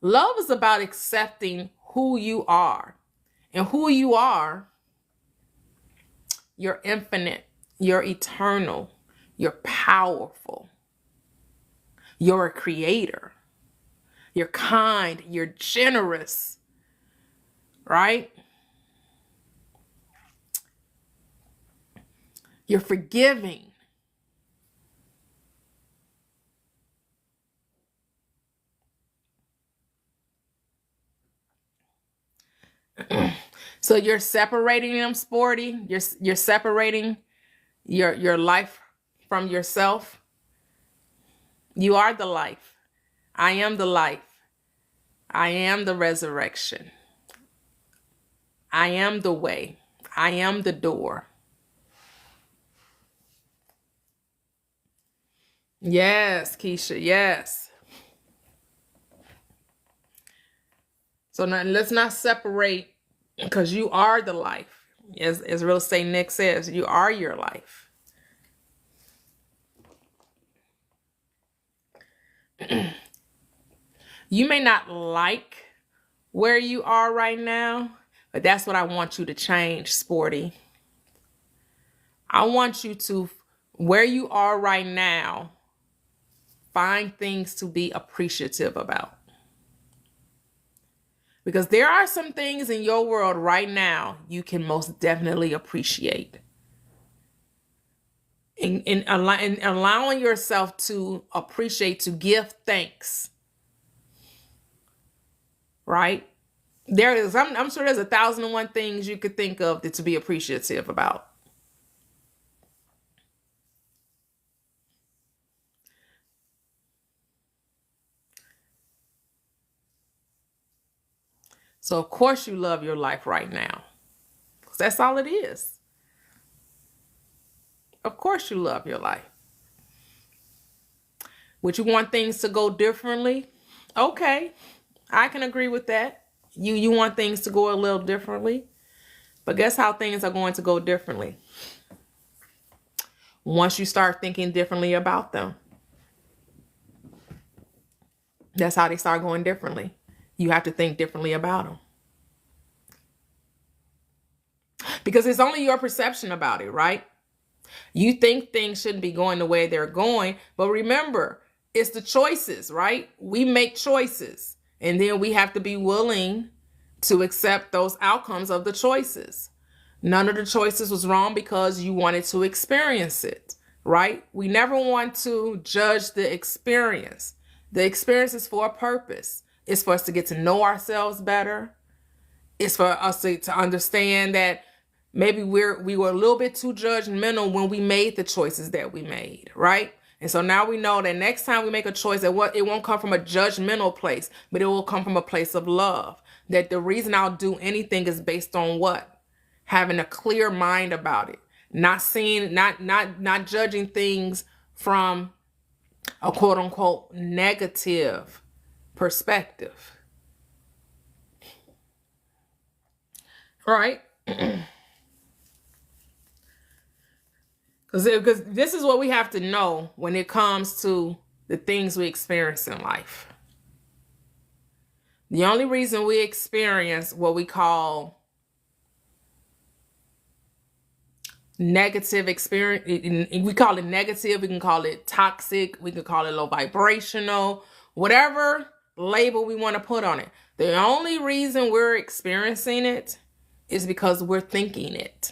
A: Love is about accepting who you are. And who you are, you're infinite, you're eternal, you're powerful, you're a creator, you're kind, you're generous, right? You're forgiving. So you're separating them, Sporty. You're separating your life from yourself. You are the life. I am the life. I am the resurrection. I am the way. I am the door. Yes, Keisha, yes. So now let's not separate, because you are the life. As Real Estate Nick says, you are your life. You may not like where you are right now, but that's what I want you to change, Sporty. I want you to, where you are right now, find things to be appreciative about. Because there are some things in your world right now you can most definitely appreciate. In allowing yourself to appreciate, to give thanks. Right? There is, I'm sure there's 1,001 things you could think of to be appreciative about. So of course you love your life right now, because that's all it is. Of course you love your life. Would you want things to go differently? Okay, I can agree with that. You want things to go a little differently, but guess how things are going to go differently? Once you start thinking differently about them. That's how they start going differently. You have to think differently about them. Because it's only your perception about it, right? You think things shouldn't be going the way they're going, but remember, It's the choices, right? We make choices, and then we have to be willing to accept those outcomes of the choices. None of the choices was wrong because you wanted to experience it, right? We never want to judge the experience. The experience is for a purpose. It's for us to get to know ourselves better. It's for us to understand that maybe we were a little bit too judgmental when we made the choices that we made, right? And so now we know that next time we make a choice, that it won't come from a judgmental place, but it will come from a place of love. That the reason I'll do anything is based on what? Having a clear mind about it. Not judging things from a quote unquote negative perspective. Right? Because this is what we have to know when it comes to the things we experience in life. The only reason we experience what we call negative experience, we call it negative, we can call it toxic, we can call it low vibrational, whatever label we want to put on it. The only reason we're experiencing it is because we're thinking it.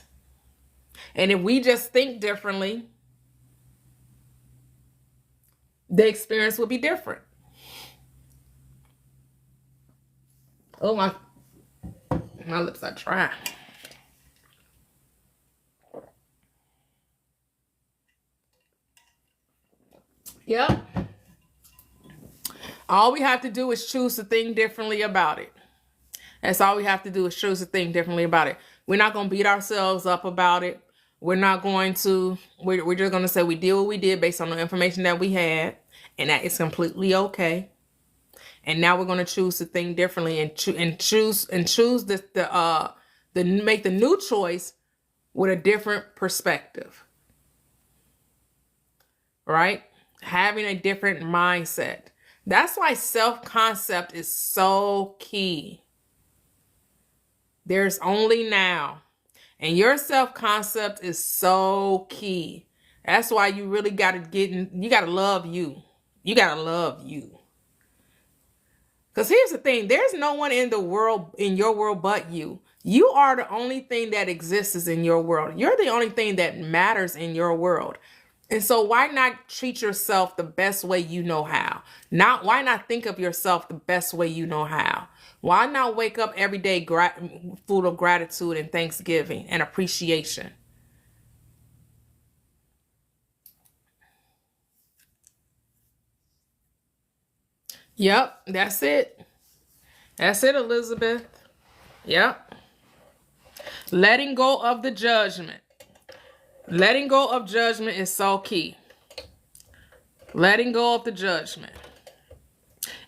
A: And if we just think differently, the experience will be different. Oh, my lips are dry. Yep. All we have to do is choose to think differently about it. That's all we have to do is choose to think differently about it. We're not going to beat ourselves up about it. We're not going to, we're just going to say we did what we did based on the information that we had, and that is completely okay. And now we're going to choose to think differently and choose the make the new choice with a different perspective. Right? Having a different mindset. That's why self-concept is so key. There's only now. And your self-concept is so key. That's why you really got to you got to love you. You got to love you. Because here's the thing. There's no one in your world but you. You are the only thing that exists in your world. You're the only thing that matters in your world. And so why not treat yourself the best way you know how? Why not think of yourself the best way you know how? Why not wake up every day full of gratitude and thanksgiving and appreciation? Yep, that's it. That's it, Elizabeth. Yep. Letting go of the judgment. Letting go of judgment is so key. Letting go of the judgment.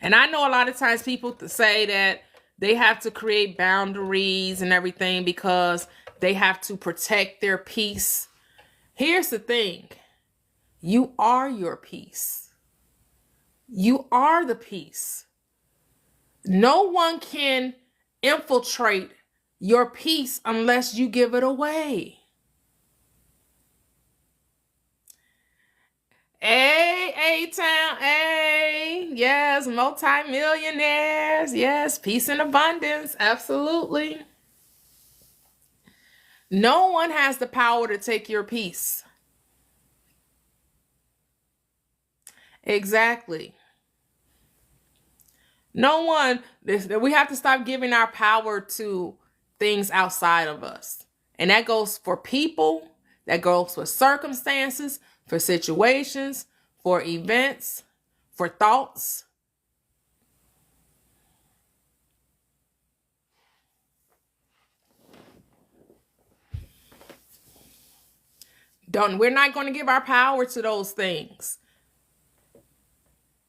A: And I know a lot of times people say that they have to create boundaries and everything because they have to protect their peace. Here's the thing. You are your peace. You are the peace. No one can infiltrate your peace unless you give it away. Hey, A-Town, hey, yes, multimillionaires, yes, peace and abundance, absolutely. No one has the power to take your peace. Exactly. No one, we have to stop giving our power to things outside of us. And that goes for people, that goes for circumstances, for situations, for events, for thoughts. We're not going to give our power to those things.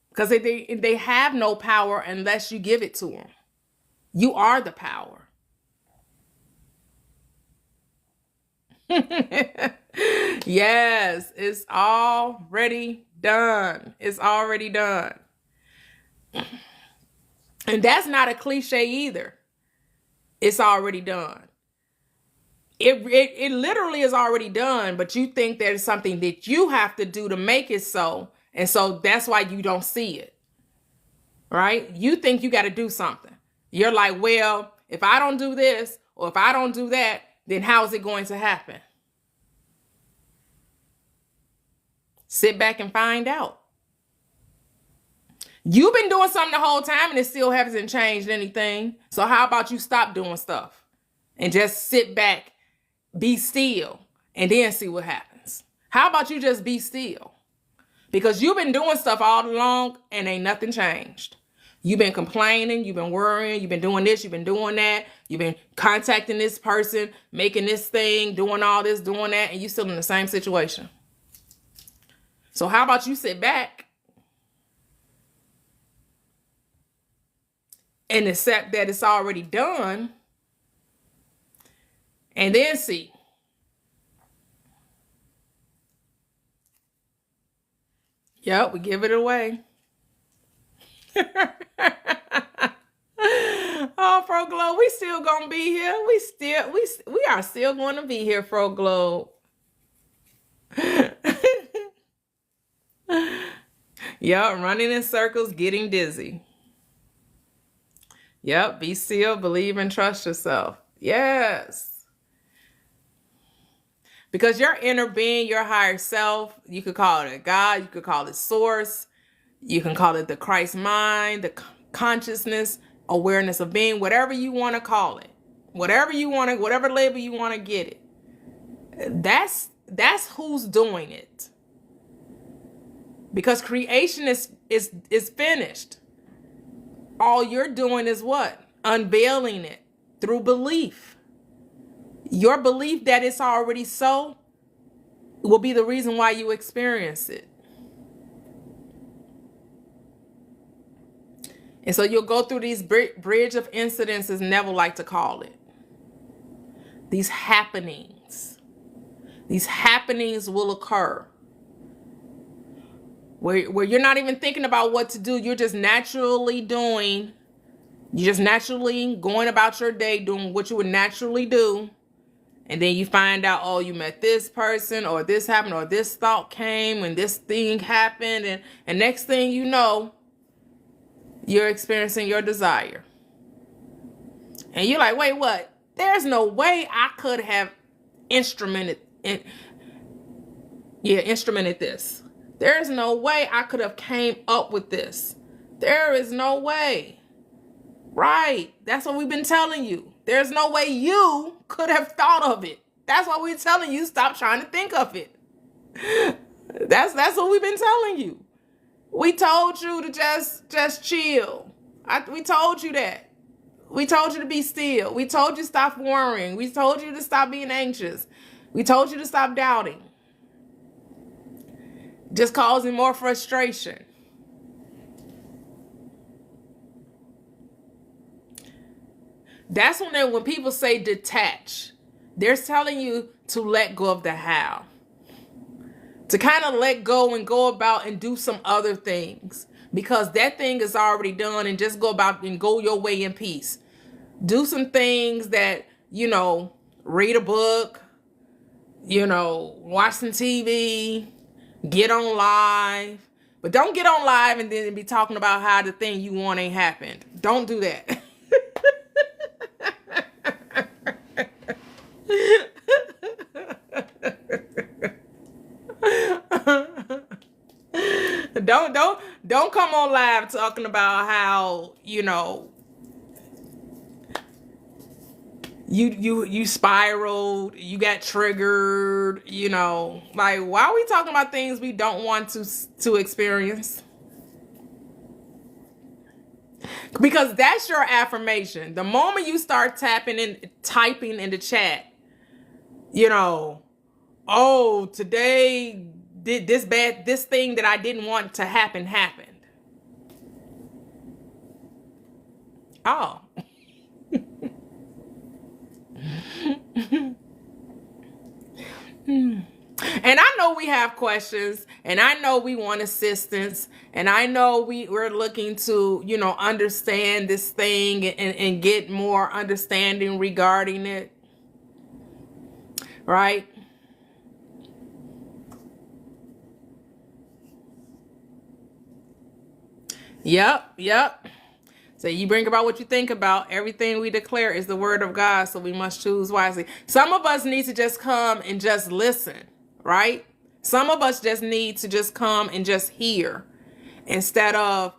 A: Because they have no power unless you give it to them. You are the power. Yes, it's already done. It's already done. And that's not a cliche either. It's already done. It literally is already done, but you think there's something that you have to do to make it so. And so that's why you don't see it, right? You think you got to do something. You're like, well, if I don't do this or if I don't do that, then how is it going to happen? Sit back and find out. You've been doing something the whole time and it still hasn't changed anything. So how about you stop doing stuff and just sit back, be still, and then see what happens? How about you just be still? Because you've been doing stuff all along and ain't nothing changed. You've been complaining, you've been worrying, you've been doing this, you've been doing that, you've been contacting this person, making this thing, doing all this, doing that, and you still in the same situation. So how about you sit back and accept that it's already done and then see. Yep, we give it away. Oh, Fro Globe, we still gonna be here. We are still going to be here, Fro Globe. Yep, running in circles, getting dizzy. Yep, be still, believe and trust yourself. Yes. Because your inner being, your higher self, you could call it a God, you could call it source, you can call it the Christ mind, the consciousness, awareness of being, whatever you want to call it. Whatever you want to, whatever label you want to get it. That's who's doing it. Because creation is finished. All you're doing is what? Unveiling it through belief. Your belief that it's already so will be the reason why you experience it. And so you'll go through these bridge of incidents, as Neville like to call it. These happenings. These happenings will occur. Where you're not even thinking about what to do. You're just naturally doing. You're just naturally going about your day doing what you would naturally do. And then you find out, oh, you met this person or this happened or this thought came and this thing happened. And next thing you know, you're experiencing your desire. And you're like, wait, what? There's no way I could have instrumented this. There's no way I could have came up with this. There is no way. Right. That's what we've been telling you. There's no way you could have thought of it. That's why we're telling you, stop trying to think of it. That's what we've been telling you. We told you to just chill. We told you that. We told you to be still. We told you to stop worrying. We told you to stop being anxious. We told you to stop doubting. Just causing more frustration. That's when people say detach, they're telling you to let go of the how. To kind of let go and go about and do some other things. Because that thing is already done, and just go about and go your way in peace. Do some things that, read a book, watch some TV, get on live. But don't get on live and then be talking about how the thing you want ain't happened. Don't do that. Don't come on live talking about how, you spiraled, you got triggered, like, why are we talking about things we don't want to experience? Because that's your affirmation. The moment you start typing in the chat, oh, today did this thing that I didn't want to happen happened. Oh. And I know we have questions, and I know we want assistance, and I know we're looking to, understand this thing and get more understanding regarding it. Right? Yep, yep. So you bring about what you think about. Everything we declare is the word of God, so we must choose wisely. Some of us need to just come and just listen, right? Some of us just need to just come and just hear instead of,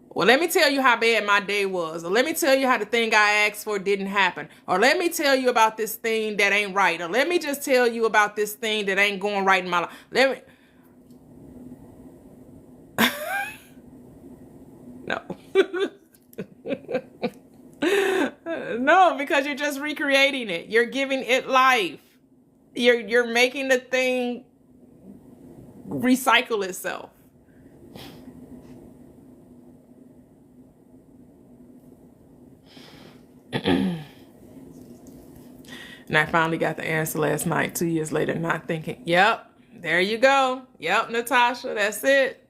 A: well, let me tell you how bad my day was. Or let me tell you how the thing I asked for didn't happen. Or let me tell you about this thing that ain't right. Or let me just tell you about this thing that ain't going right in my life. No. No, because you're just recreating it. You're giving it life. You're making the thing recycle itself. And I finally got the answer last night, 2 years later, not thinking, yep, there you go. Yep, Natasha, that's it.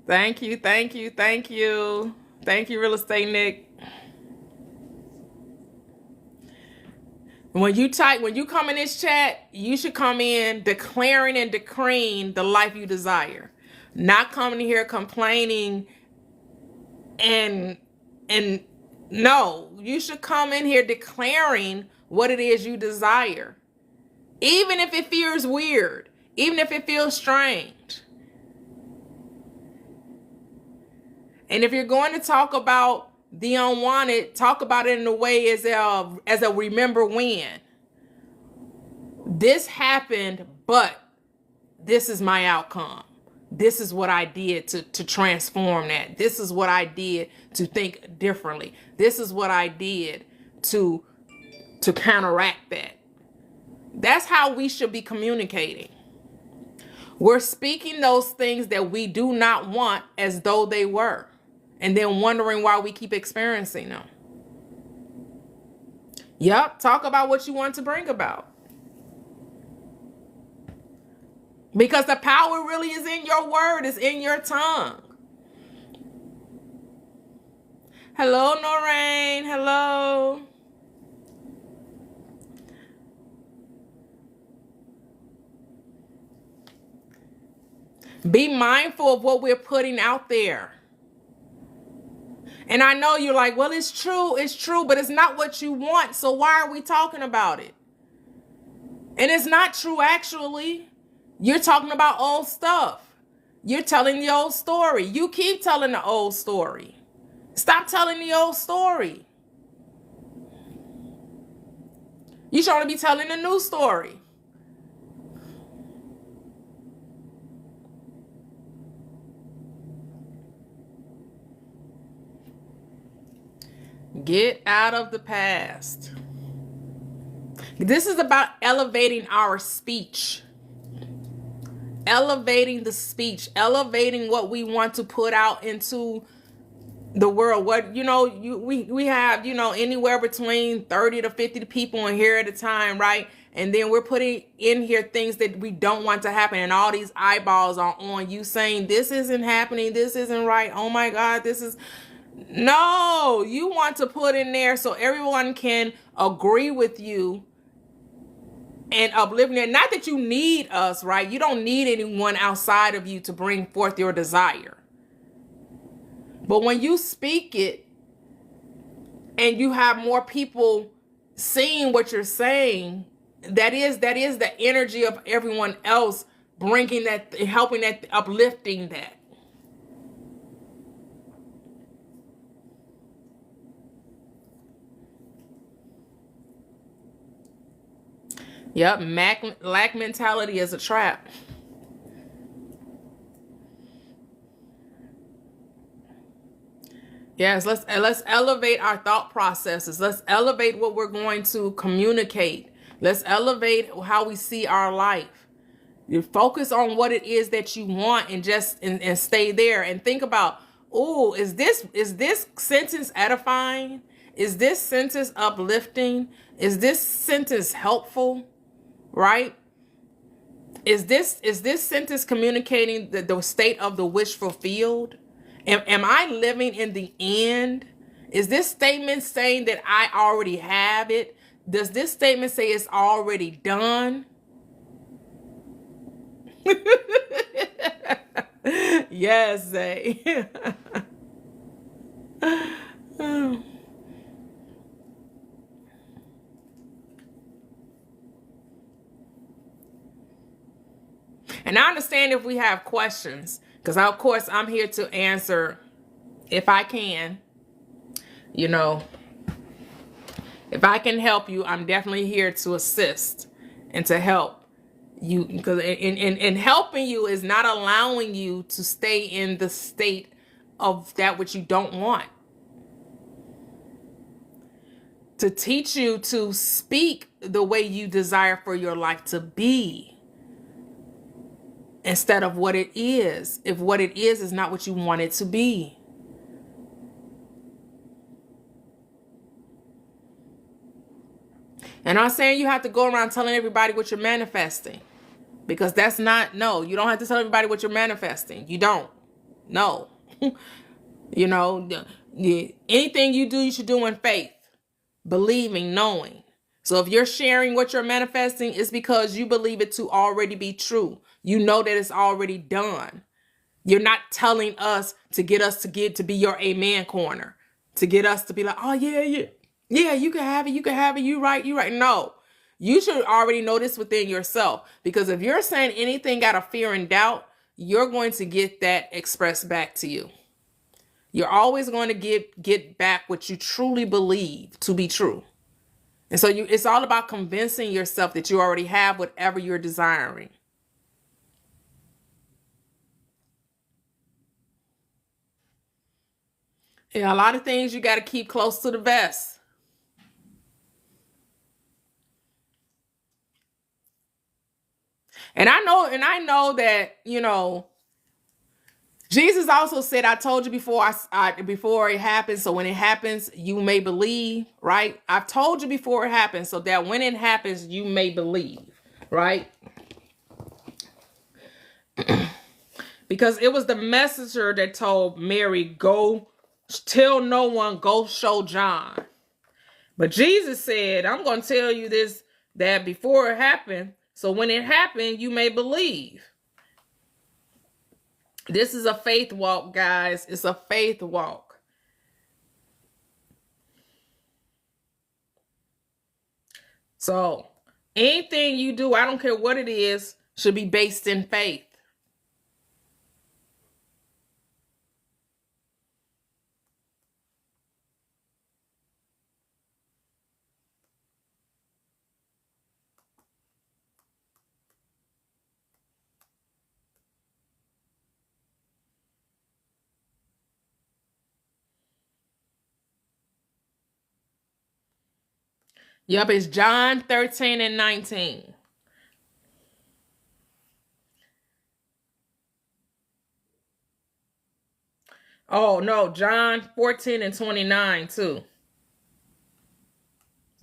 A: Thank you, thank you, thank you. Thank you, Real Estate Nick. When you come in this chat, you should come in declaring and decreeing the life you desire. Not coming here complaining and no, you should come in here declaring what it is you desire. Even if it feels weird, even if it feels strange. And if you're going to talk about the unwanted, talk about it in a way as a remember when. This happened, but this is my outcome. This is what I did to transform that. This is what I did to think differently. This is what I did to counteract that. That's how we should be communicating. We're speaking those things that we do not want as though they were, and then wondering why we keep experiencing them. Yep, talk about what you want to bring about. Because the power really is in your word, it's in your tongue. Hello, Noreen. Hello. Be mindful of what we're putting out there. And I know you're like, well, it's true, but it's not what you want. So why are we talking about it? And it's not true, actually. You're talking about old stuff. You're telling the old story. You keep telling the old story. Stop telling the old story. You should only be telling a new story. Get out of the past. This is about elevating our speech. Elevating the speech. Elevating what we want to put out into the world. What, we have, anywhere between 30 to 50 people in here at a time, right? And then we're putting in here things that we don't want to happen. And all these eyeballs are on you saying, this isn't happening. This isn't right. Oh my God, this is... No, you want to put in there so everyone can agree with you and uplift it. Not that you need us, right? You don't need anyone outside of you to bring forth your desire. But when you speak it and you have more people seeing what you're saying, that is the energy of everyone else bringing that, helping that, uplifting that. Yep, lack mentality is a trap. Yes, let's elevate our thought processes. Let's elevate what we're going to communicate. Let's elevate how we see our life. You focus on what it is that you want and just and stay there and think about, oh, is this sentence edifying? Is this sentence uplifting? Is this sentence helpful? Right? Is this sentence communicating the state of the wish fulfilled? Am I living in the end? Is this statement saying that I already have it? Does this statement say it's already done? Yes, Zay. And I understand if we have questions, because of course I'm here to answer if I can. You know, if I can help you, I'm definitely here to assist and to help you. Because in helping you is not allowing you to stay in the state of that which you don't want. To teach you to speak the way you desire for your life to be, instead of what it is, if what it is not what you want it to be. And I'm saying you have to go around telling everybody what you're manifesting, because that's not, no, you don't have to tell everybody what you're manifesting. You don't. No. You know, anything you do, you should do in faith, believing, knowing. So if you're sharing what you're manifesting, it's because you believe it to already be true. You know that it's already done. You're not telling us to get us to be your amen corner, to get us to be like, oh yeah, yeah, yeah, you can have it, you can have it, you right, you right. No, you should already know this within yourself, because if you're saying anything out of fear and doubt, you're going to get that expressed back to you. You're always going to get back what you truly believe to be true. And so it's all about convincing yourself that you already have whatever you're desiring. Yeah, a lot of things you got to keep close to the vest. And I know that, you know, Jesus also said, I told you before before it happens, so when it happens, you may believe, right? I've told you before it happens, so that when it happens, you may believe, right? Because it was the messenger that told Mary, go tell no one, go show John. But Jesus said, I'm going to tell you this, that before it happened, so when it happened, you may believe. This is a faith walk, guys. It's a faith walk. So anything you do, I don't care what it is, should be based in faith. Yep, it's John 13 and 19. Oh, no, John 14 and 29 too.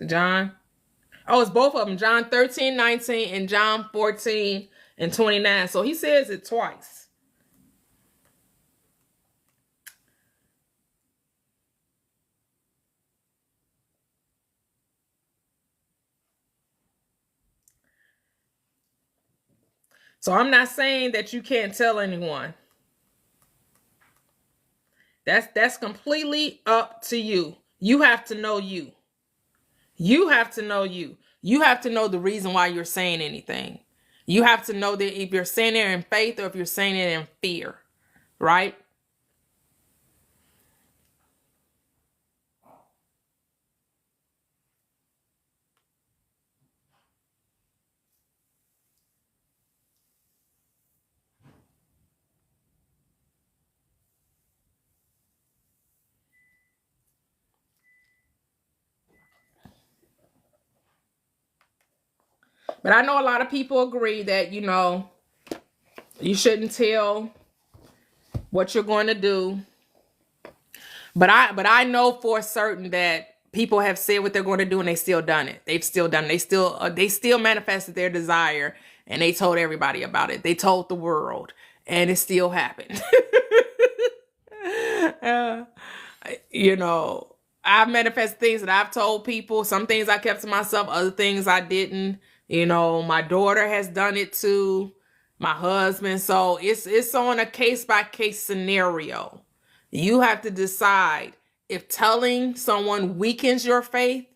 A: John. Oh, it's both of them. John 13, 19 and John 14 and 29. So he says it twice. So I'm not saying that you can't tell anyone. That's completely up to you. You have to know you. You have to know you. You have to know the reason why you're saying anything. You have to know that if you're saying it in faith or if you're saying it in fear, right? But I know a lot of people agree that, you know, you shouldn't tell what you're going to do. But I know for certain that people have said what they're going to do and they still done it. They've still done it. They still manifested their desire and they told everybody about it. They told the world and it still happened. You know, I've manifested things that I've told people. Some things I kept to myself, other things I didn't. You know, my daughter has done it too. my husband. So it's on a case by case scenario. You have to decide if telling someone weakens your faith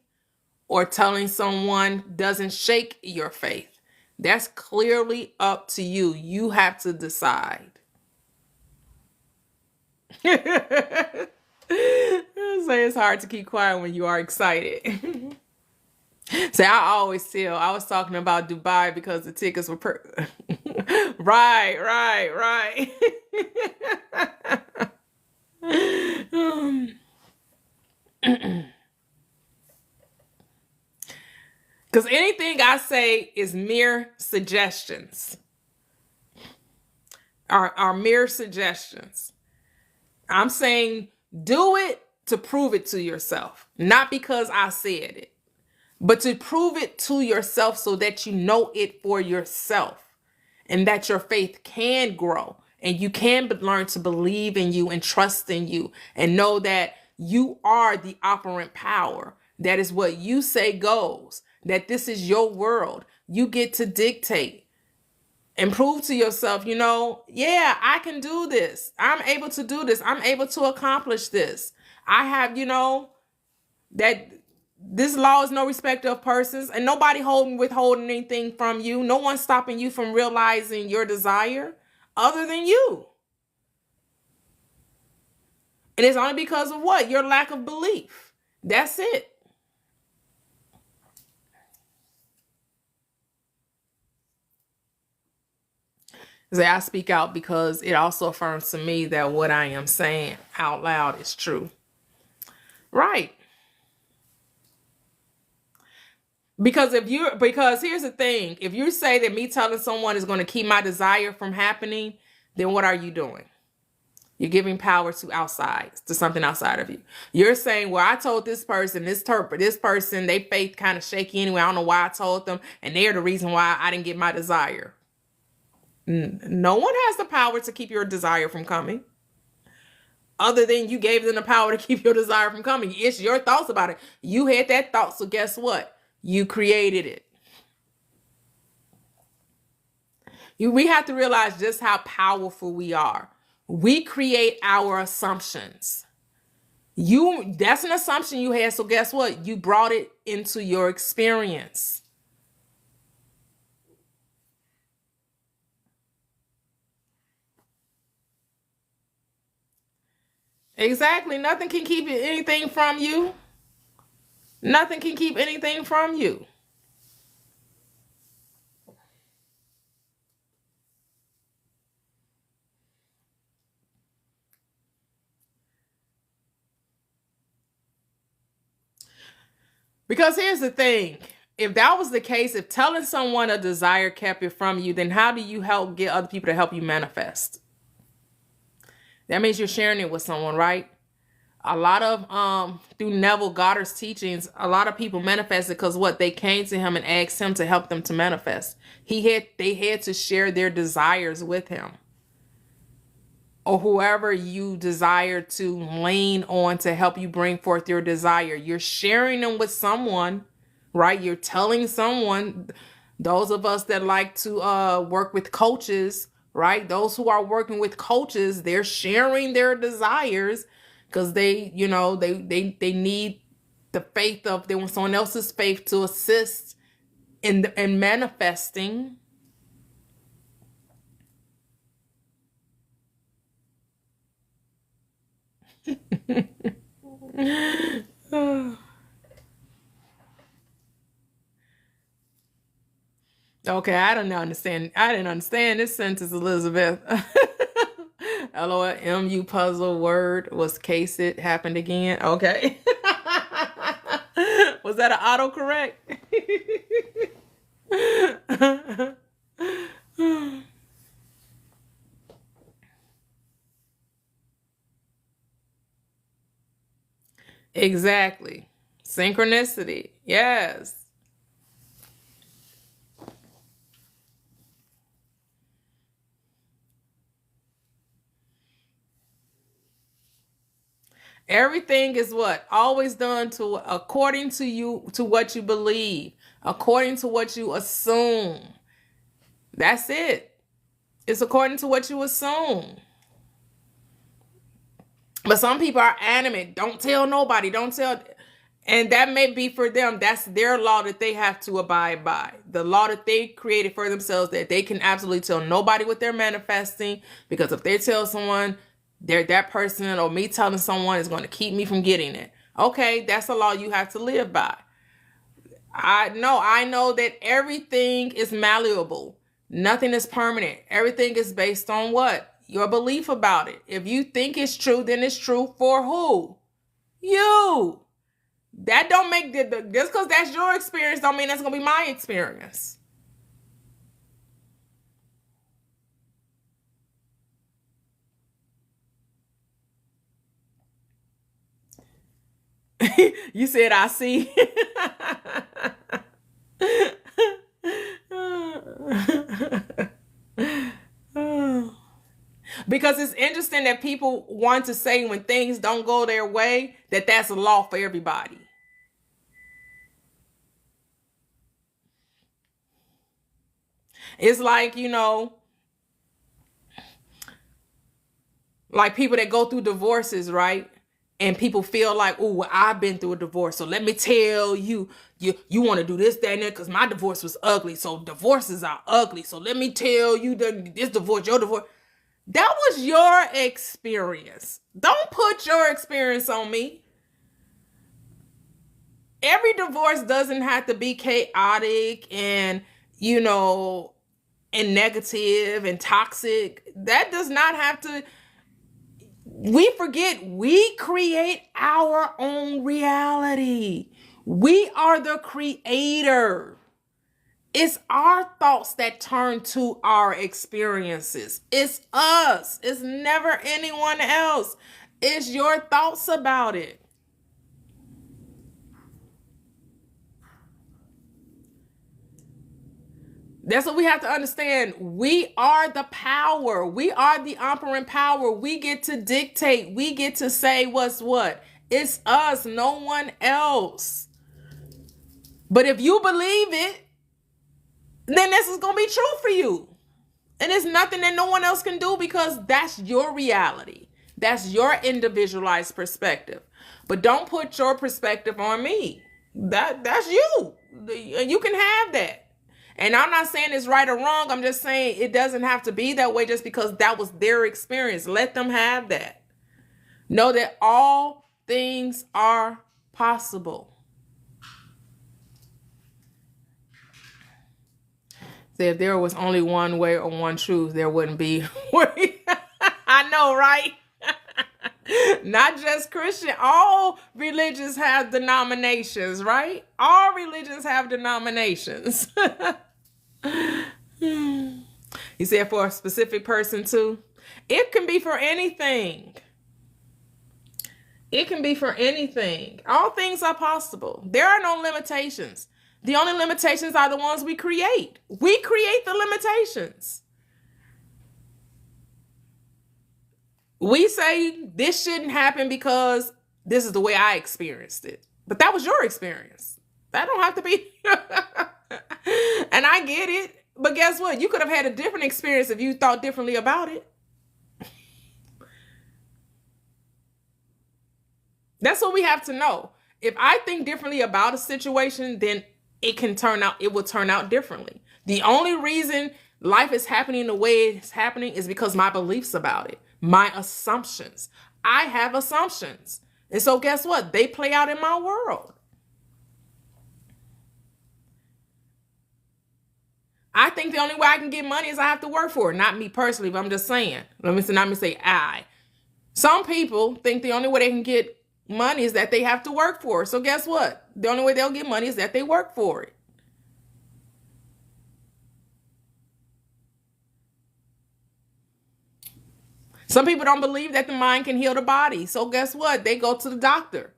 A: or telling someone doesn't shake your faith. That's clearly up to you. You have to decide. Say it's hard to keep quiet when you are excited. Say, I always tell, I was talking about Dubai because the tickets were right, right, right. Because anything I say is mere suggestions. Are mere suggestions. I'm saying do it to prove it to yourself. Not because I said it, but to prove it to yourself so that you know it for yourself and that your faith can grow and you can learn to believe in you and trust in you and know that you are the operant power. That is what you say goes, that this is your world. You get to dictate and prove to yourself, yeah, I can do this. I'm able to do this. I'm able to accomplish this. I have, that this law is no respecter of persons and nobody withholding anything from you. No one's stopping you from realizing your desire other than you. And it's only because of what? Your lack of belief. That's it. I speak out because it also affirms to me that what I am saying out loud is true. Right. Because here's the thing. If you say that me telling someone is going to keep my desire from happening, then what are you doing? You're giving power to something outside of you. You're saying, well, I told this person, this person, they faith kind of shaky anyway. I don't know why I told them. And they're the reason why I didn't get my desire. No one has the power to keep your desire from coming. Other than you gave them the power to keep your desire from coming. It's your thoughts about it. You had that thought, so guess what? You created it. We have to realize just how powerful we are. We create our assumptions. That's an assumption you had, so guess what? You brought it into your experience. Exactly. Nothing can keep anything from you. Nothing can keep anything from you. Because here's the thing. If that was the case, if telling someone a desire kept it from you, then how do you help get other people to help you manifest? That means you're sharing it with someone, right? A lot of, through Neville Goddard's teachings, a lot of people manifested because what? They came to him and asked him to help them to manifest. They had to share their desires with him. Or whoever you desire to lean on to help you bring forth your desire. You're sharing them with someone, right? You're telling someone. Those of us that like to work with coaches, right? Those who are working with coaches, they're sharing their desires because they need the faith of, they want someone else's faith to assist in manifesting. Okay, I didn't understand this sentence, Elizabeth. LOL, MU puzzle word was case it happened again. Okay. Was that an autocorrect? Exactly. Synchronicity. Yes. Everything is what? Always done according to you, to what you believe, according to what you assume. That's it. It's according to what you assume. But some people are adamant, don't tell nobody, don't tell. And that may be for them. That's their law that they have to abide by. The law that they created for themselves, that they can absolutely tell nobody what they're manifesting. Because if they tell someone, they're that person, or me telling someone is going to keep me from getting it. Okay, that's a law you have to live by. I know that everything is malleable. Nothing is permanent. Everything is based on what? Your belief about it. If you think it's true, then it's true for who? You. That don't make just because that's your experience don't mean that's gonna be my experience. You said I see. Because it's interesting that people want to say when things don't go their way, that that's a law for everybody. It's like, like people that go through divorces, right? And people feel like, oh, well, I've been through a divorce, so let me tell you, you want to do this, that, and that, because my divorce was ugly. So divorces are ugly. So let me tell you that this divorce, your divorce. That was your experience. Don't put your experience on me. Every divorce doesn't have to be chaotic and, and negative and toxic. That does not have to. We forget we create our own reality. We are the creator. It's our thoughts that turn to our experiences. It's us. It's never anyone else. It's your thoughts about it. That's what we have to understand. We are the power. We are the operant power. We get to dictate. We get to say what's what. It's us, no one else. But if you believe it, then this is going to be true for you. And it's nothing that no one else can do because that's your reality. That's your individualized perspective. But don't put your perspective on me. That's you. You can have that. And I'm not saying it's right or wrong. I'm just saying it doesn't have to be that way just because that was their experience. Let them have that. Know that all things are possible. Say if there was only one way or one truth, there wouldn't be. I know, right? Not just Christian. All religions have denominations, right? All religions have denominations. You said for a specific person too? It can be for anything. It can be for anything. All things are possible. There are no limitations. The only limitations are the ones we create. We create the limitations. We say this shouldn't happen because this is the way I experienced it. But that was your experience. That don't have to be. And I get it. But guess what? You could have had a different experience if you thought differently about it. That's what we have to know. If I think differently about a situation, then it will turn out differently. The only reason life is happening the way it's happening is because my beliefs about it, my assumptions. I have assumptions. And so guess what? They play out in my world. I think the only way I can get money is I have to work for it. Not me personally, but I'm just saying. Let me say I. Some people think the only way they can get money is that they have to work for it. So guess what? The only way they'll get money is that they work for it. Some people don't believe that the mind can heal the body. So guess what? They go to the doctor.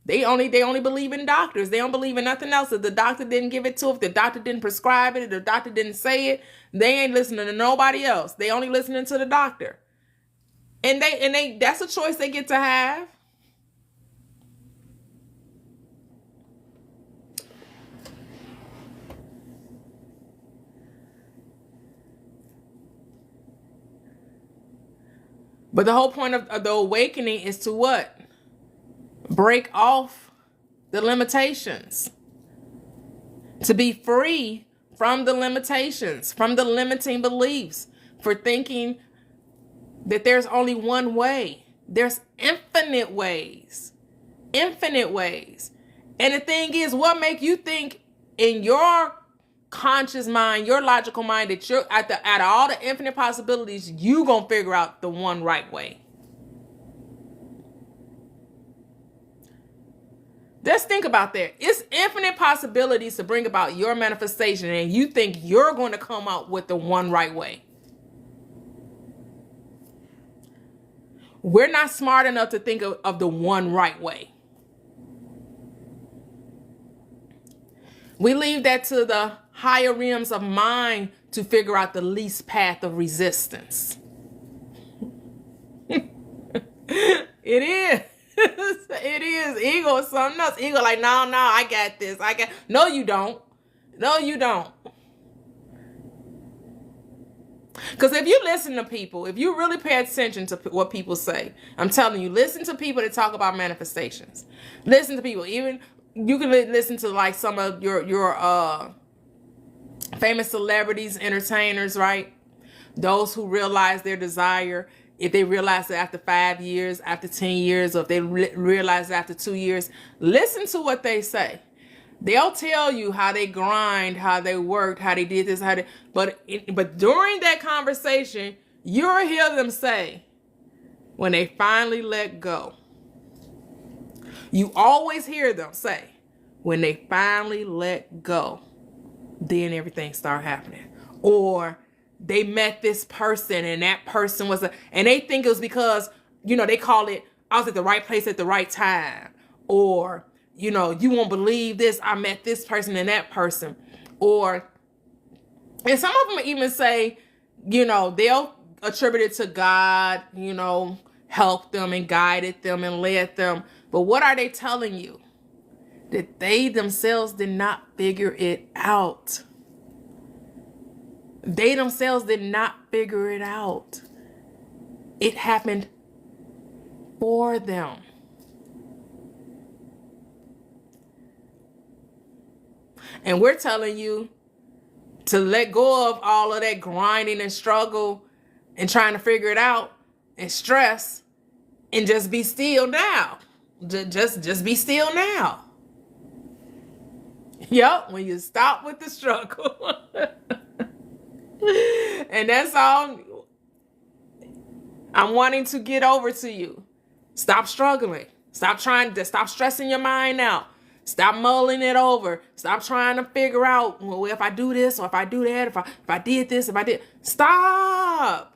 A: They only believe in doctors. They don't believe in nothing else. If the doctor didn't give it to them, if the doctor didn't prescribe it, if the doctor didn't say it, they ain't listening to nobody else. They only listening to the doctor. And they that's a choice they get to have. But the whole point of the awakening is to what? Break off the limitations. To be free from the limitations, from the limiting beliefs, for thinking that there's only one way. There's infinite ways. Infinite ways. And the thing is, what make you think in your conscious mind, your logical mind, that you're out of all the infinite possibilities, you gonna figure out the one right way? Just think about that. It's infinite possibilities to bring about your manifestation, and you think you're going to come out with the one right way. We're not smart enough to think of the one right way. We leave that to the higher realms of mind to figure out the least path of resistance. It is. It is. Ego is something else. Ego like, no, I got this. No, you don't. No, you don't. Because if you listen to people, if you really pay attention to what people say, I'm telling you, listen to people that talk about manifestations. Listen to people. Even you can listen to like some of your famous celebrities, entertainers, right? Those who realize their desire. If they realize it after 5 years, after 10 years, or if they realize it after 2 years, listen to what they say. They'll tell you how they grind, how they worked, how they did this, but during that conversation, you'll hear them say, when they finally let go. You always hear them say, when they finally let go, then everything start happening. Or they met this person and that person and they think it was because, they call it, I was at the right place at the right time. Or, you won't believe this, I met this person and that person. And some of them even say, they'll attribute it to God, helped them and guided them and led them. But what are they telling you? That they themselves did not figure it out. They themselves did not figure it out. It happened for them. And we're telling you to let go of all of that grinding and struggle and trying to figure it out and stress and just be still now. Just be still now. Yep, when you stop with the struggle. And that's all I'm wanting to get over to you. Stop struggling. Stop stressing your mind out. Stop mulling it over. Stop trying to figure out, well, if I do this or if I do that, if I did this, if I did. Stop.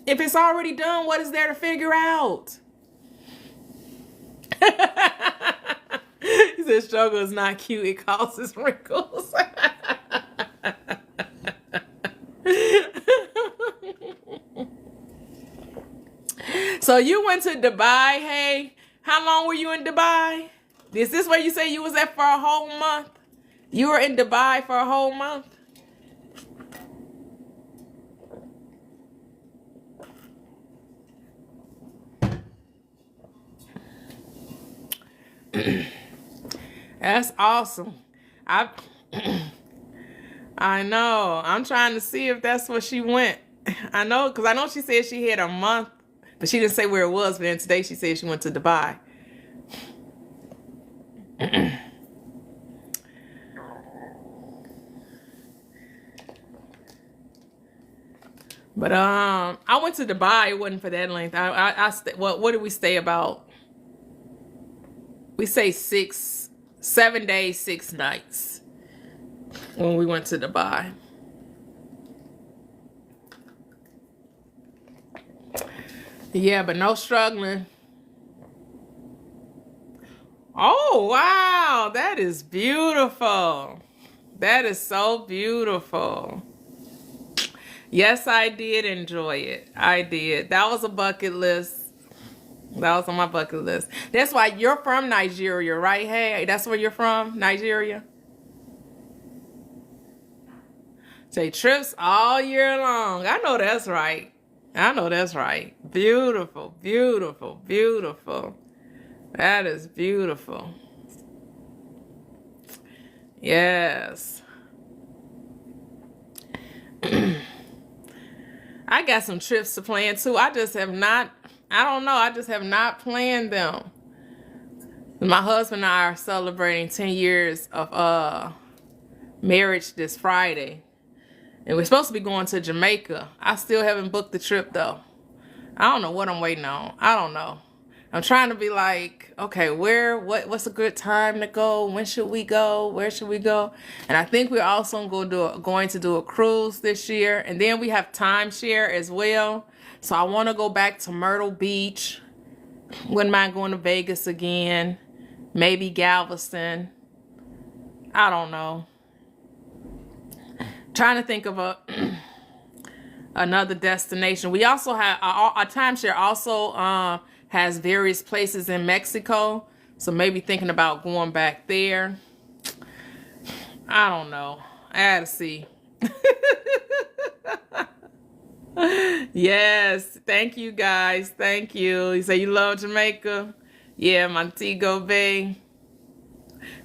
A: If it's already done, what is there to figure out? He said struggle is not cute, it causes wrinkles. So you went to Dubai, hey? How long were you in Dubai? Is this where you say you was at for a whole month? You were in Dubai for a whole month? That's awesome. I know. I'm trying to see if that's where she went. I know, because I know she said she had a month, but she didn't say where it was. But then today she said she went to Dubai. But I went to Dubai. It wasn't for that length. What did we stay about? We say 7 days, 6 nights when we went to Dubai. Yeah, but no struggling. Oh, wow. That is beautiful. That is so beautiful. Yes, I did enjoy it. I did. That was a bucket list. That was on my bucket list. That's why you're from Nigeria, right? Hey, that's where you're from, Nigeria? Say trips all year long. I know that's right. I know that's right. Beautiful, beautiful, beautiful. That is beautiful. Yes. I got some trips to plan too. I just have not, I don't know, I just have not planned them. My husband and I are celebrating 10 years of marriage this Friday. And we're supposed to be going to Jamaica. I still haven't booked the trip though. I don't know what I'm waiting on. I don't know. I'm trying to be like, okay, what's a good time to go? When should we go? Where should we go? And I think we're also going to do a cruise this year. And then we have timeshare as well. So I want to go back to Myrtle Beach. Wouldn't mind going to Vegas again. Maybe Galveston. I don't know. Trying to think of another destination. We also have our timeshare also has various places in Mexico, so maybe thinking about going back there. I don't know. I gotta see. Yes, thank you guys. Thank you. You say you love Jamaica? Yeah, Montego Bay.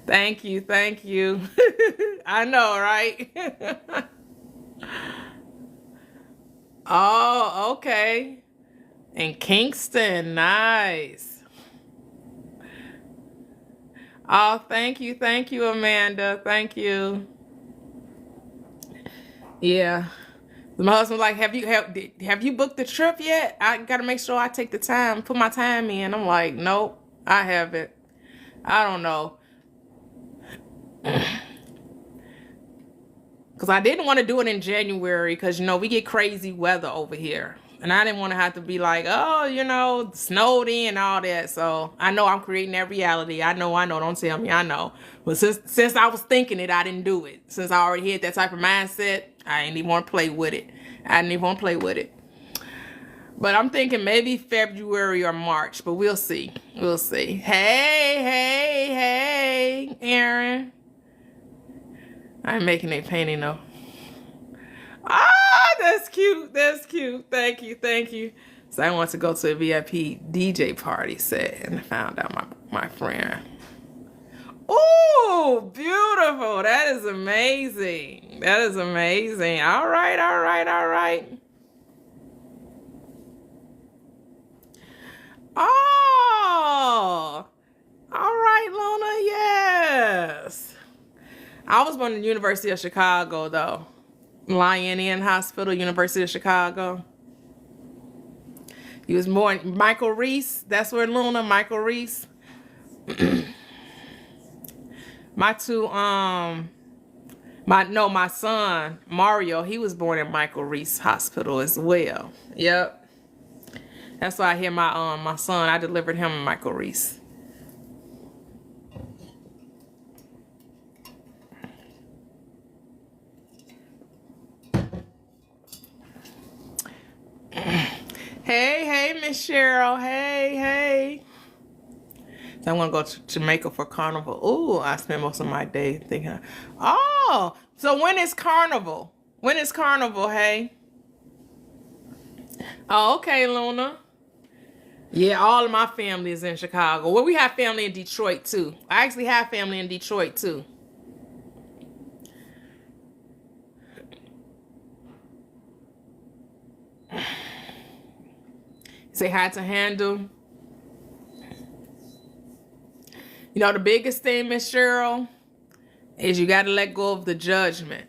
A: Thank you, thank you. I know, right? Oh, okay. In Kingston, nice. Oh, thank you, Amanda. Thank you. Yeah. My husband was like, have you booked the trip yet? I gotta make sure I take the time, put my time in. I'm like, nope, I haven't. I don't know. Because I didn't want to do it in January because, you know, we get crazy weather over here. And I didn't want to have to be like, oh, you know, snowed in and all that. So I know I'm creating that reality. I know. Don't tell me. I know. But since I was thinking it, I didn't do it. Since I already had that type of mindset, I didn't even want to play with it. But I'm thinking maybe February or March. But we'll see. We'll see. Hey, Aaron. I'm making a painting though. Ah, that's cute. That's cute. Thank you. So I want to go to a VIP DJ party set and found out my friend. Oh, beautiful. That is amazing. All right. Oh, all right, Luna. Yes. I was born in the University of Chicago, though. Lion Inn Hospital, University of Chicago. He was born Michael Reese. That's where Luna, Michael Reese. My son, Mario, he was born in Michael Reese Hospital as well. Yep. That's why I hear my son, I delivered him in Michael Reese. Hey, Miss Cheryl. Hey. So I'm gonna go to Jamaica for Carnival. Ooh, I spend most of my day thinking. Oh, so when is Carnival? Hey? Oh, okay, Luna. Yeah, all of my family is in Chicago. Well, we have family in Detroit too. I actually have family in Detroit too. Say hi to Handle. You know, the biggest thing, Miss Cheryl, is you got to let go of the judgment.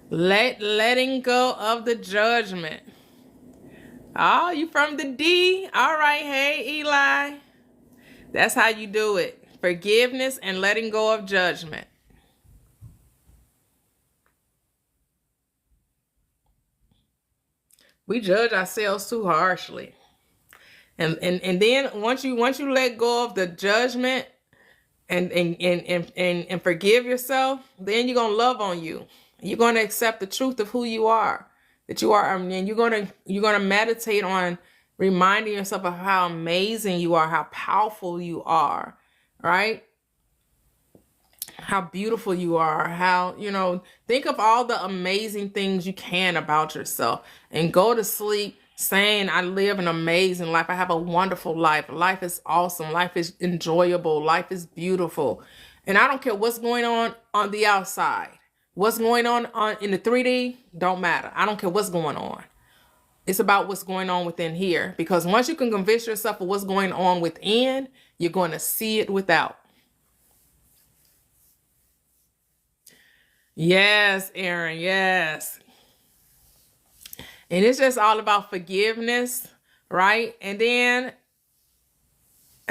A: Letting go of the judgment. Oh, you from the D? All right. Hey, Eli. That's how you do it. Forgiveness and letting go of judgment. We judge ourselves too harshly. And then once you let go of the judgment and forgive yourself, then you're gonna love on you. You're gonna accept the truth of who you are. That you are, and you're gonna meditate on reminding yourself of how amazing you are, how powerful you are, right? how beautiful you are, how, think of all the amazing things you can about yourself and go to sleep saying, I live an amazing life. I have a wonderful life. Life is awesome. Life is enjoyable. Life is beautiful. And I don't care what's going on the outside. What's going on in the 3D don't matter. I don't care what's going on. It's about what's going on within here. Because once you can convince yourself of what's going on within, you're going to see it without. Yes, Aaron, yes. And it's just all about forgiveness, right? And then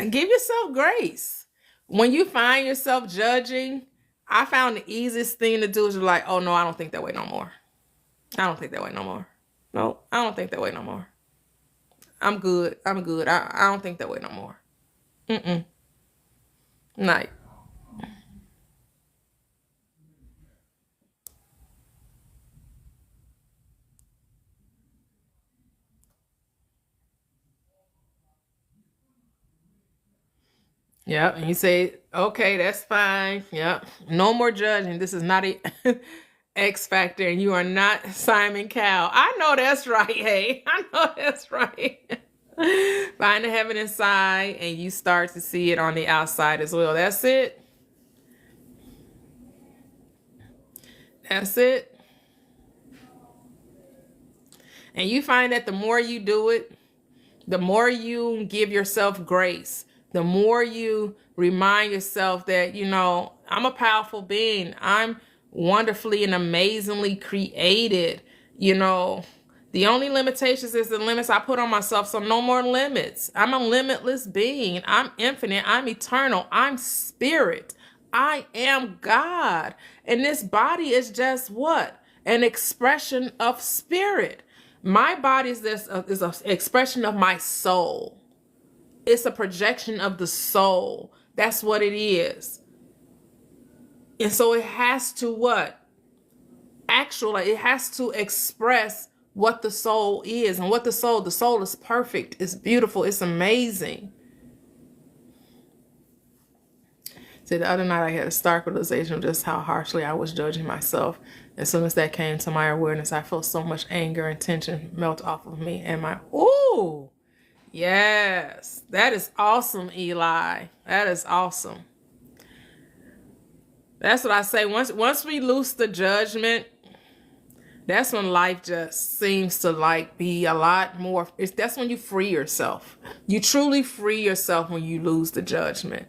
A: give yourself grace. When you find yourself judging, I found the easiest thing to do is like, oh no, I don't think that way no more. I don't think that way no more. No, I don't think that way no more. I'm good. I'm good. I don't think that way no more. Night. Yep. And you say, okay, that's fine. Yep. No more judging. This is not a X Factor, and you are not Simon Cowell. I know that's right. Hey, I know that's right. Find the heaven inside, and you start to see it on the outside as well. That's it. That's it. And you find that the more you do it, the more you give yourself grace, the more you remind yourself that, I'm a powerful being. I'm wonderfully and amazingly created. The only limitations is the limits I put on myself. So no more limits. I'm a limitless being. I'm infinite. I'm eternal. I'm spirit. I am God. And this body is just what? An expression of spirit. My body is an expression of my soul. It's a projection of the soul. That's what it is. And so it has to what? Actually, it has to express what the soul is. And what the soul is perfect. It's beautiful. It's amazing. See, the other night I had a stark realization of just how harshly I was judging myself. As soon as that came to my awareness, I felt so much anger and tension melt off of me. And ooh, yes, that is awesome, Eli. That is awesome. That's what I say. Once we loose the judgment, that's when life just seems to be a lot more. That's when you free yourself. You truly free yourself when you lose the judgment.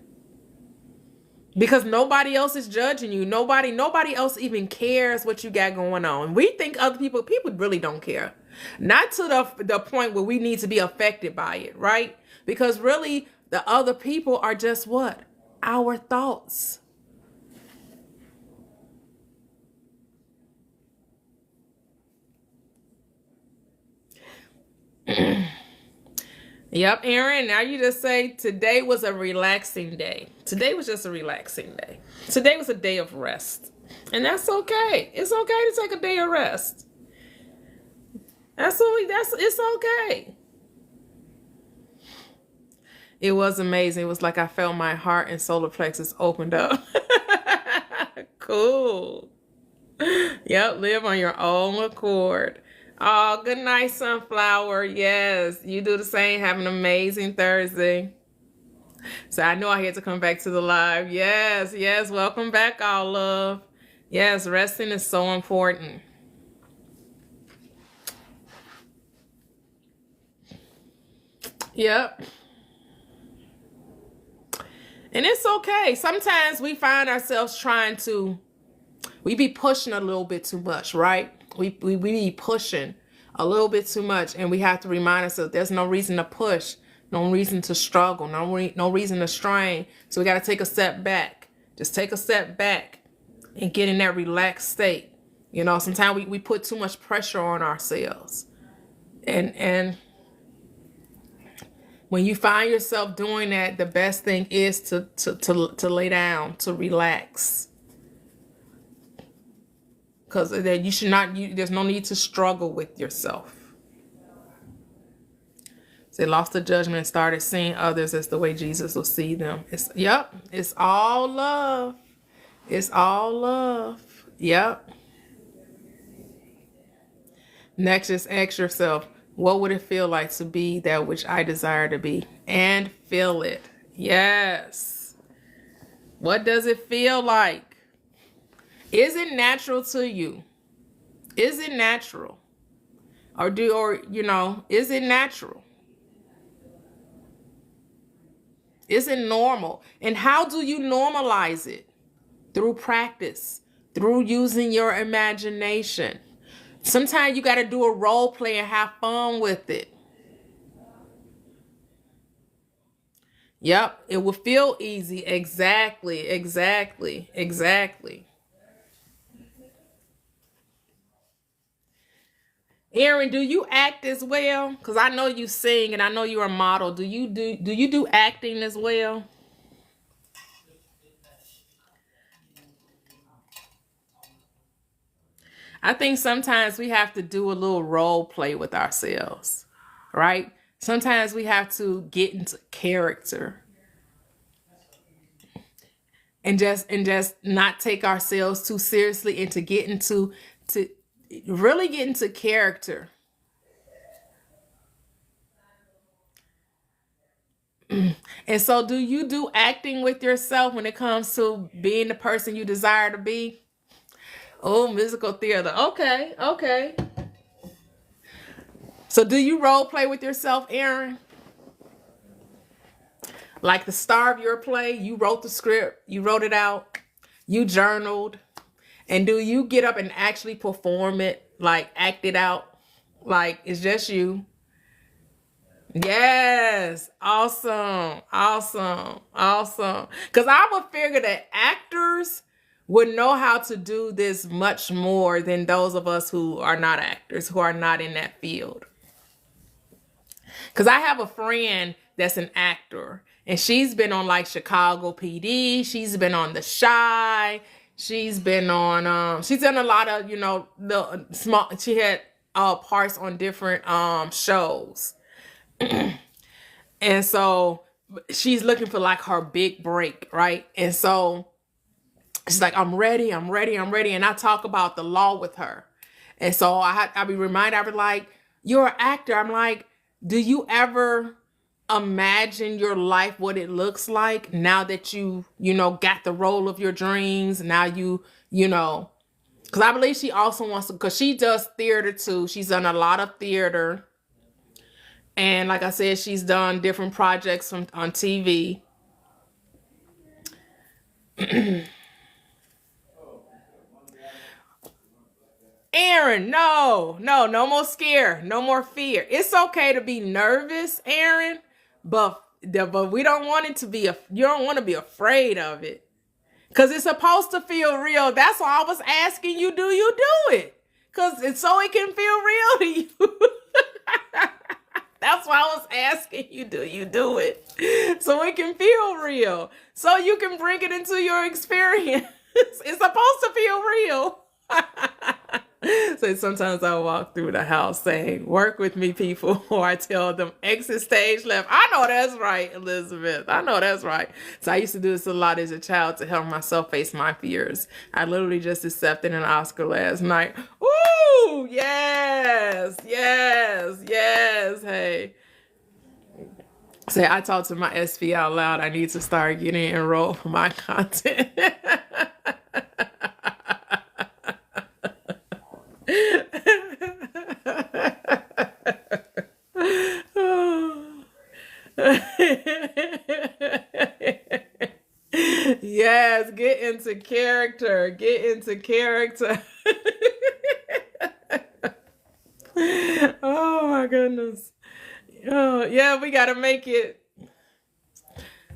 A: Because nobody else is judging you. Nobody else even cares what you got going on. We think other people really don't care. Not to the point where we need to be affected by it, right? Because really, the other people are just what? Our thoughts. Yep, Aaron, now you just say today was a relaxing day. Today was just a relaxing day. Today was a day of rest. And that's okay. It's okay to take a day of rest. It's okay. It was amazing. It was like I felt my heart and solar plexus opened up. Cool. Yep, live on your own accord. Oh, good night, Sunflower. Yes, you do the same. Have an amazing Thursday. So I know I had to come back to the live. Yes, welcome back, all love. Yes, resting is so important. Yep. And it's okay. Sometimes we find ourselves we be pushing a little bit too much, right? We be pushing a little bit too much, and we have to remind ourselves there's no reason to push, no reason to struggle, no reason to strain. So we got to take a step back. Just take a step back and get in that relaxed state. Sometimes we put too much pressure on ourselves. And when you find yourself doing that, the best thing is to lay down, to relax. Because then there's no need to struggle with yourself. So they lost the judgment and started seeing others as the way Jesus will see them. It's all love. It's all love. Yep. Next, just ask yourself, what would it feel like to be that which I desire to be? And feel it. Yes. What does it feel like? Is it natural to you? Is it natural? Is it natural? Is it normal? And how do you normalize it? Through practice, through using your imagination. Sometimes you got to do a role play and have fun with it. Yep, it will feel easy. Exactly, exactly, exactly. Erin, do you act as well? Because I know you sing and I know you're a model. Do you do acting as well? I think sometimes we have to do a little role play with ourselves, right? Sometimes we have to get into character and just not take ourselves too seriously and to get into to really get into character. And so do you do acting with yourself when it comes to being the person you desire to be? Oh, musical theater. Okay, okay. So do you role play with yourself, Aaron? Like the star of your play, you wrote the script, you wrote it out, you journaled, and do you get up and actually perform it, like act it out? Like it's just you. Yes. Awesome. Awesome. Awesome. Because I would figure that actors would know how to do this much more than those of us who are not actors, who are not in that field. Because I have a friend that's an actor, and she's been on like Chicago PD. She's been on The Shy. She's been on. She's done a lot of the small. She had parts on different shows, and so she's looking for like her big break, right? And so she's like, I'm ready, I'm ready, I'm ready. And I talk about the law with her. And so I be reminded, I be like, you're an actor. I'm like, do you ever imagine your life, what it looks like now that got the role of your dreams? Now because I believe she also wants to, because she does theater too. She's done a lot of theater. And like I said, she's done different projects on TV. Aaron, no, no, no more scare, no more fear. It's okay to be nervous, Aaron, but we don't want it to be you don't want to be afraid of it because it's supposed to feel real. That's why I was asking you, do you do it? Because it's so it can feel real to you. That's why I was asking you, do you do it? So it can feel real. So you can bring it into your experience. It's supposed to feel real. So sometimes I walk through the house saying, work with me, people, or I tell them, exit stage left. I know that's right, Elizabeth. I know that's right. So I used to do this a lot as a child to help myself face my fears. I literally just accepted an Oscar last night. Ooh, yes, yes, yes. Hey. Say, I talk to my SP out loud. I need to start getting enrolled for my content. Yes, get into character. Get into character. Oh my goodness. Oh, yeah, we got to make it.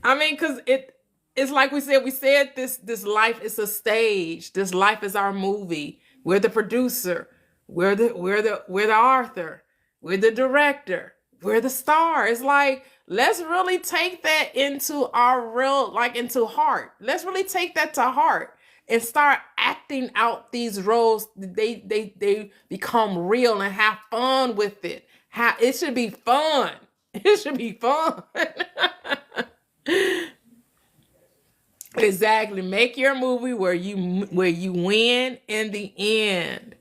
A: I mean, cuz it's like we said this life is a stage. This life is our movie. We're the producer. We're the author. We're the director. We're the star. It's like let's really take that into our real into heart. Let's really take that to heart and start acting out these roles. They become real and have fun with it. It should be fun. It should be fun. Exactly. Make your movie where you win in the end.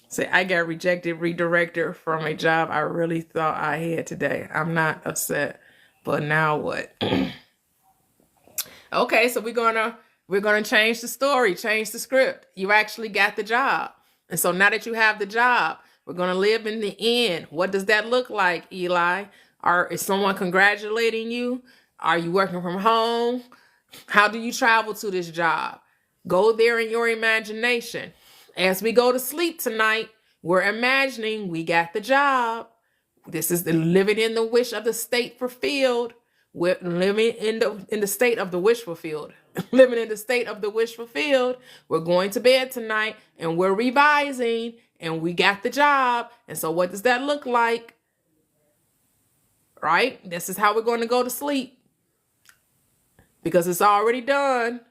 A: Say, I got rejected, redirected from a job I really thought I had today. I'm not upset, but now what? Okay, so we're gonna change the story, change the script. You actually got the job, and so now that you have the job, we're gonna live in the end. What does that look like, Eli? Is someone congratulating you? Are you working from home? How do you travel to this job? Go there in your imagination. As we go to sleep tonight, we're imagining we got the job. This is the living in the wish of the state fulfilled. We're living in the state of the wish fulfilled. Living in the state of the wish fulfilled. We're going to bed tonight and we're revising and we got the job. And so what does that look like? Right? This is how we're going to go to sleep. Because it's already done.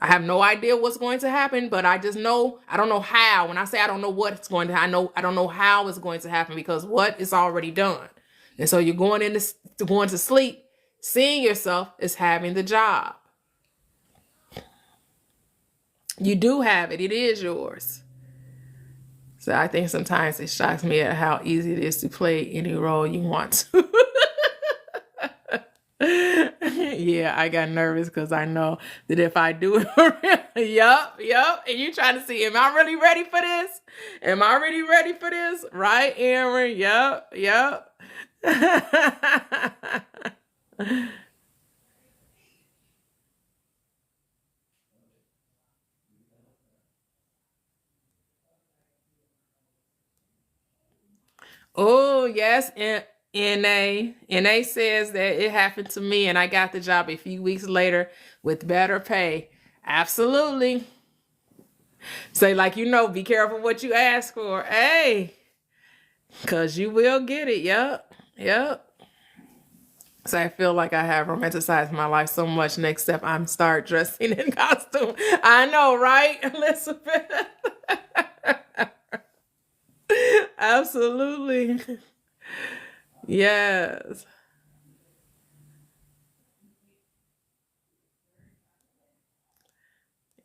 A: I have no idea what's going to happen, but I just know, I don't know how. When I say I don't know what's going to, I don't know how it's going to happen because what is already done. And so you're going to sleep, seeing yourself as having the job. You do have it. It is yours. So I think sometimes it shocks me at how easy it is to play any role you want to. Yeah, I got nervous because I know that if I do it, yup. And you trying to see, am I really ready for this? Am I really ready for this? Right, Aaron? Yup. Oh, yes. And NA says that it happened to me and I got the job a few weeks later with better pay. Absolutely. Say, like, be careful what you ask for. Hey, because you will get it. Yep. So I feel like I have romanticized my life so much. Next step, I'm start dressing in costume. I know, right, Elizabeth? Absolutely. Yes.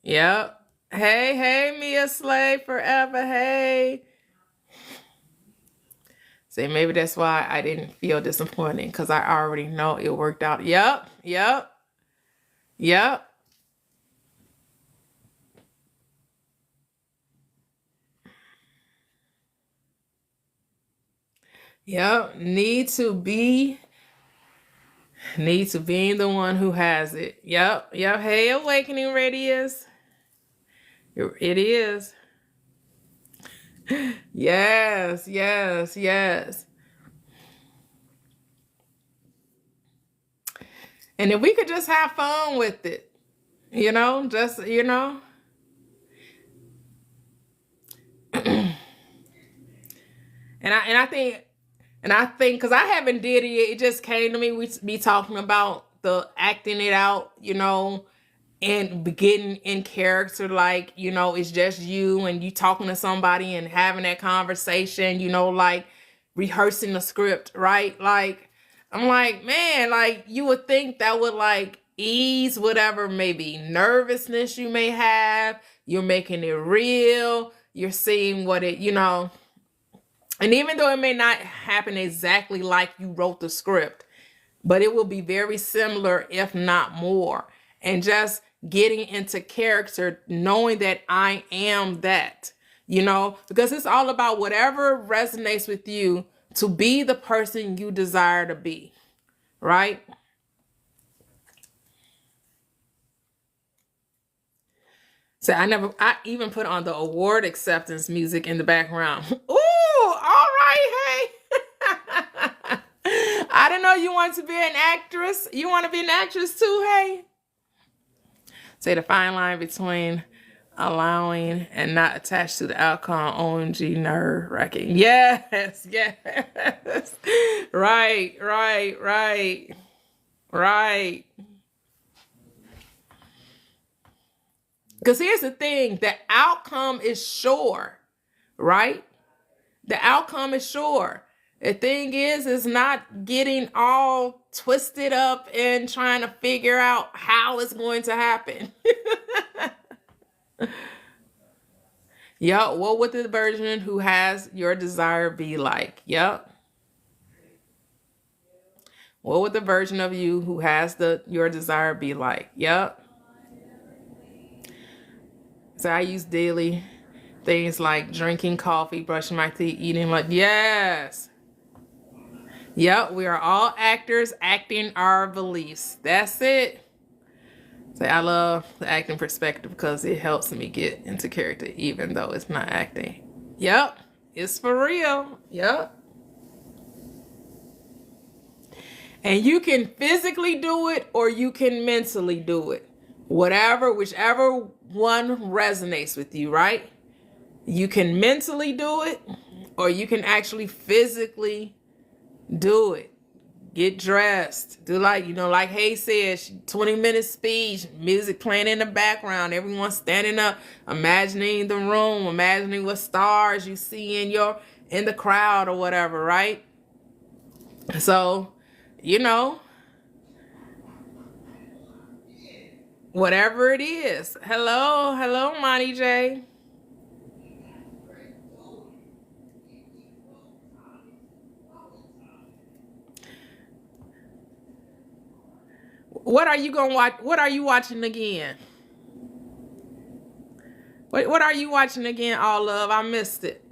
A: Yep. Hey, Mia Slay forever. Hey. Say maybe that's why I didn't feel disappointed because I already know it worked out. Yep. Yep. Need to be the one who has it. Yep. Hey, Awakening Radius. It is. Yes. And if we could just have fun with it, just, and I think because I haven't did it, it just came to me. We be talking about the acting it out, and getting in character, like, it's just you and you talking to somebody and having that conversation, like rehearsing the script, right? Like, I'm like, man, like you would think that would like ease whatever maybe nervousness you may have. You're making it real. You're seeing what it. And even though it may not happen exactly like you wrote the script, but it will be very similar, if not more. And just getting into character, knowing that I am that, because it's all about whatever resonates with you to be the person you desire to be, right? So I even put on the award acceptance music in the background. Ooh, all right, hey. I didn't know you want to be an actress. You want to be an actress too, hey? Say the fine line between allowing and not attached to the outcome. OMG, nerve wracking. Yes. Right. Because here's the thing, the outcome is sure, right? The outcome is sure. The thing is not getting all twisted up and trying to figure out how it's going to happen. Yup. What would the version who has your desire be like? Yup. What would the version of you who has your desire be like? Yup. So I use daily things like drinking coffee, brushing my teeth, eating like yes. Yep, we are all actors acting our beliefs. That's it. So I love the acting perspective because it helps me get into character even though it's not acting. Yep, it's for real. Yep. And you can physically do it or you can mentally do it. Whichever one resonates with you, right? You can mentally do it or you can actually physically do it. Get dressed. Do like Hay said, 20-minute speech, music playing in the background, everyone standing up, imagining the room, imagining what stars you see in the crowd or whatever, right? So, whatever it is. Hello, Monty J. What are you gonna watch? What are you watching again? What are you watching again, all of? I missed it.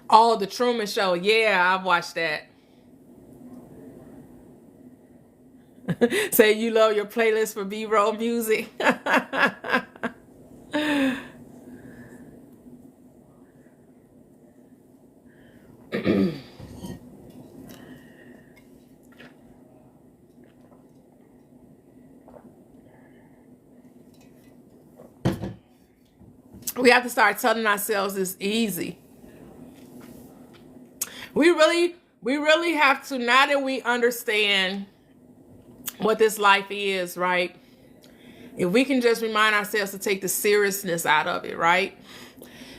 A: Oh, the Truman Show. Yeah, I've watched that. Say you love your playlist for B-roll music. We have to start telling ourselves it's easy. We really have to, now that we understand what this life is, right? If we can just remind ourselves to take the seriousness out of it, right?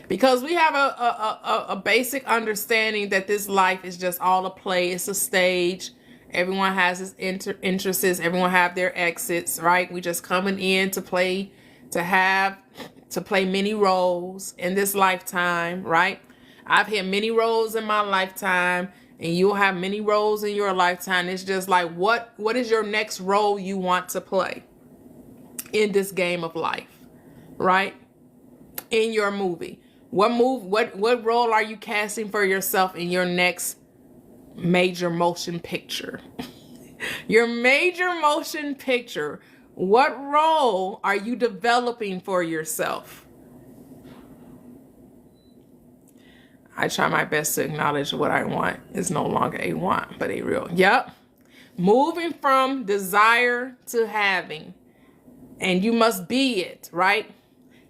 A: Because we have a basic understanding that this life is just all a play. It's a stage. Everyone has its interests. Everyone have their exits, right? We just coming in to play, to play many roles in this lifetime, right? I've had many roles in my lifetime, and you'll have many roles in your lifetime. It's just like, what is your next role you want to play in this game of life, right? In your movie. What role are you casting for yourself in your next major motion picture? Your major motion picture. What role are you developing for yourself? I try my best to acknowledge what I want is no longer a want, but a real. Yep. Moving from desire to having. And you must be it, right?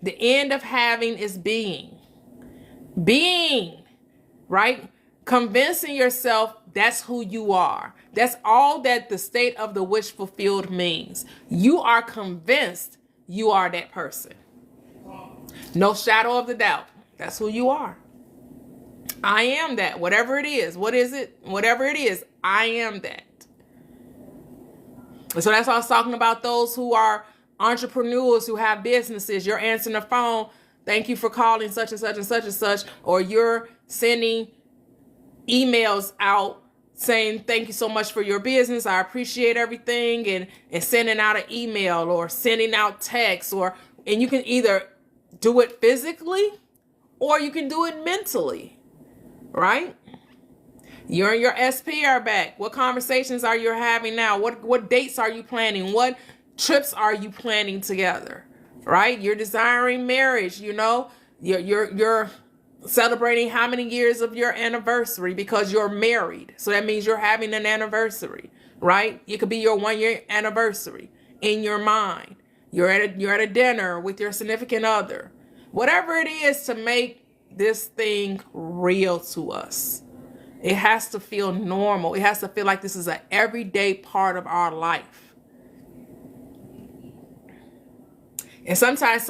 A: The end of having is being. Being, right? Convincing yourself that's who you are. That's all that the state of the wish fulfilled means. You are convinced you are that person. No shadow of the doubt. That's who you are. I am that. Whatever it is. What is it? Whatever it is, I am that. So that's why I was talking about those who are entrepreneurs who have businesses. You're answering the phone. Thank you for calling such and such and such and such. Or you're sending emails out saying thank you so much for your business. I appreciate everything. And sending out an email or sending out text. And you can either do it physically or you can do it mentally. Right? You're in your SPR back. What conversations are you having now? What dates are you planning? What trips are you planning together? Right? You're desiring marriage, You're celebrating how many years of your anniversary because you're married. So that means you're having an anniversary, right? It could be your 1-year anniversary in your mind. You're at a dinner with your significant other. Whatever it is to make this thing real to us. It has to feel normal. It has to feel like this is an everyday part of our life. And sometimes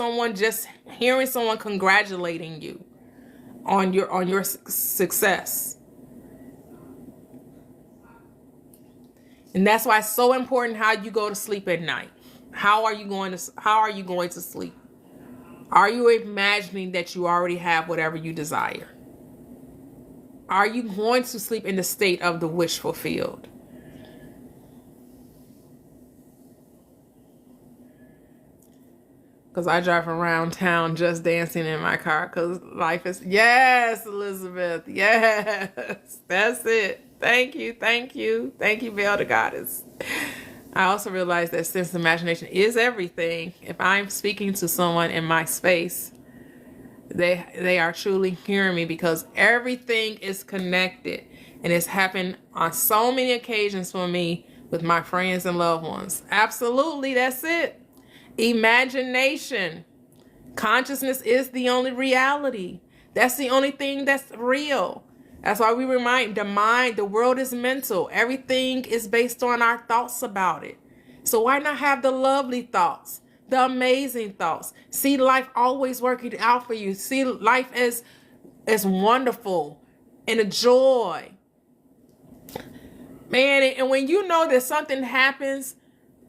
A: hearing someone congratulating you on your success. And that's why it's so important how you go to sleep at night. How are you going to sleep? Are you imagining that you already have whatever you desire? Are you going to sleep in the state of the wish fulfilled? Because I drive around town just dancing in my car because life is... Yes, Elizabeth. Yes. That's it. Thank you. Thank you. Thank you, Belle the Goddess. I also realize that since imagination is everything, if I'm speaking to someone in my space, they are truly hearing me because everything is connected. And it's happened on so many occasions for me with my friends and loved ones. Absolutely, that's it. Imagination. Consciousness is the only reality. That's the only thing that's real. That's why we remind the world is mental. Everything is based on our thoughts about it. So why not have the lovely thoughts, the amazing thoughts? See life always working out for you. See life as wonderful and a joy. Man, and when you know that something happens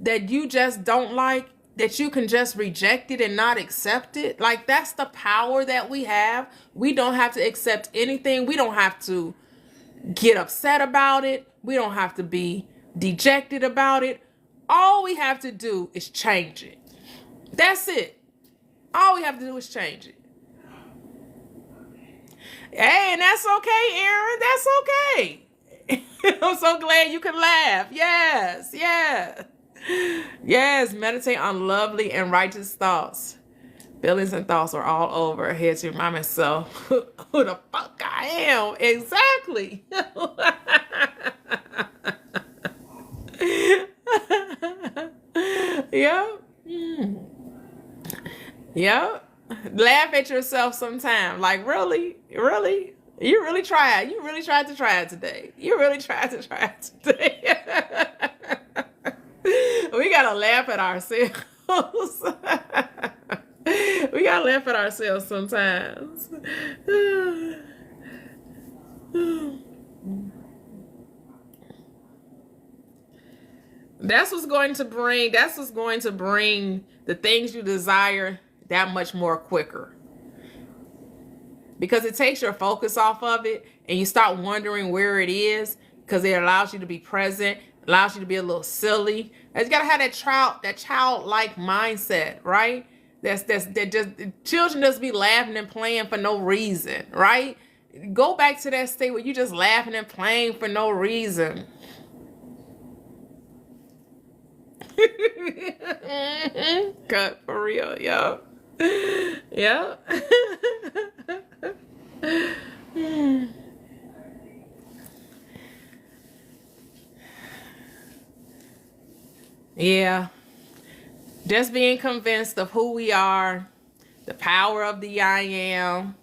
A: that you just don't like, that you can just reject it and not accept it. Like, that's the power that we have. We don't have to accept anything. We don't have to get upset about it. We don't have to be dejected about it. All we have to do is change it. That's it. All we have to do is change it. Hey, and that's okay, Aaron. That's okay. I'm so glad you can laugh. Yes, yes. Yes, meditate on lovely and righteous thoughts. Feelings and thoughts are all over. I had to remind myself who the fuck I am. Exactly. Yep. Yep. Laugh at yourself sometime. Like, really? Really? You really tried. You really tried to try it today. You really tried to try it today. We gotta laugh at ourselves. We gotta laugh at ourselves sometimes. That's what's going to bring the things you desire that much more quicker. Because it takes your focus off of it and you start wondering where it is, because it allows you to be present, allows you to be a little silly. You gotta have that childlike mindset, right? That just children just be laughing and playing for no reason, right? Go back to that state where you just laughing and playing for no reason. Cut for real, yo. Yeah. Yeah. Just being convinced of who we are, the power of the I am.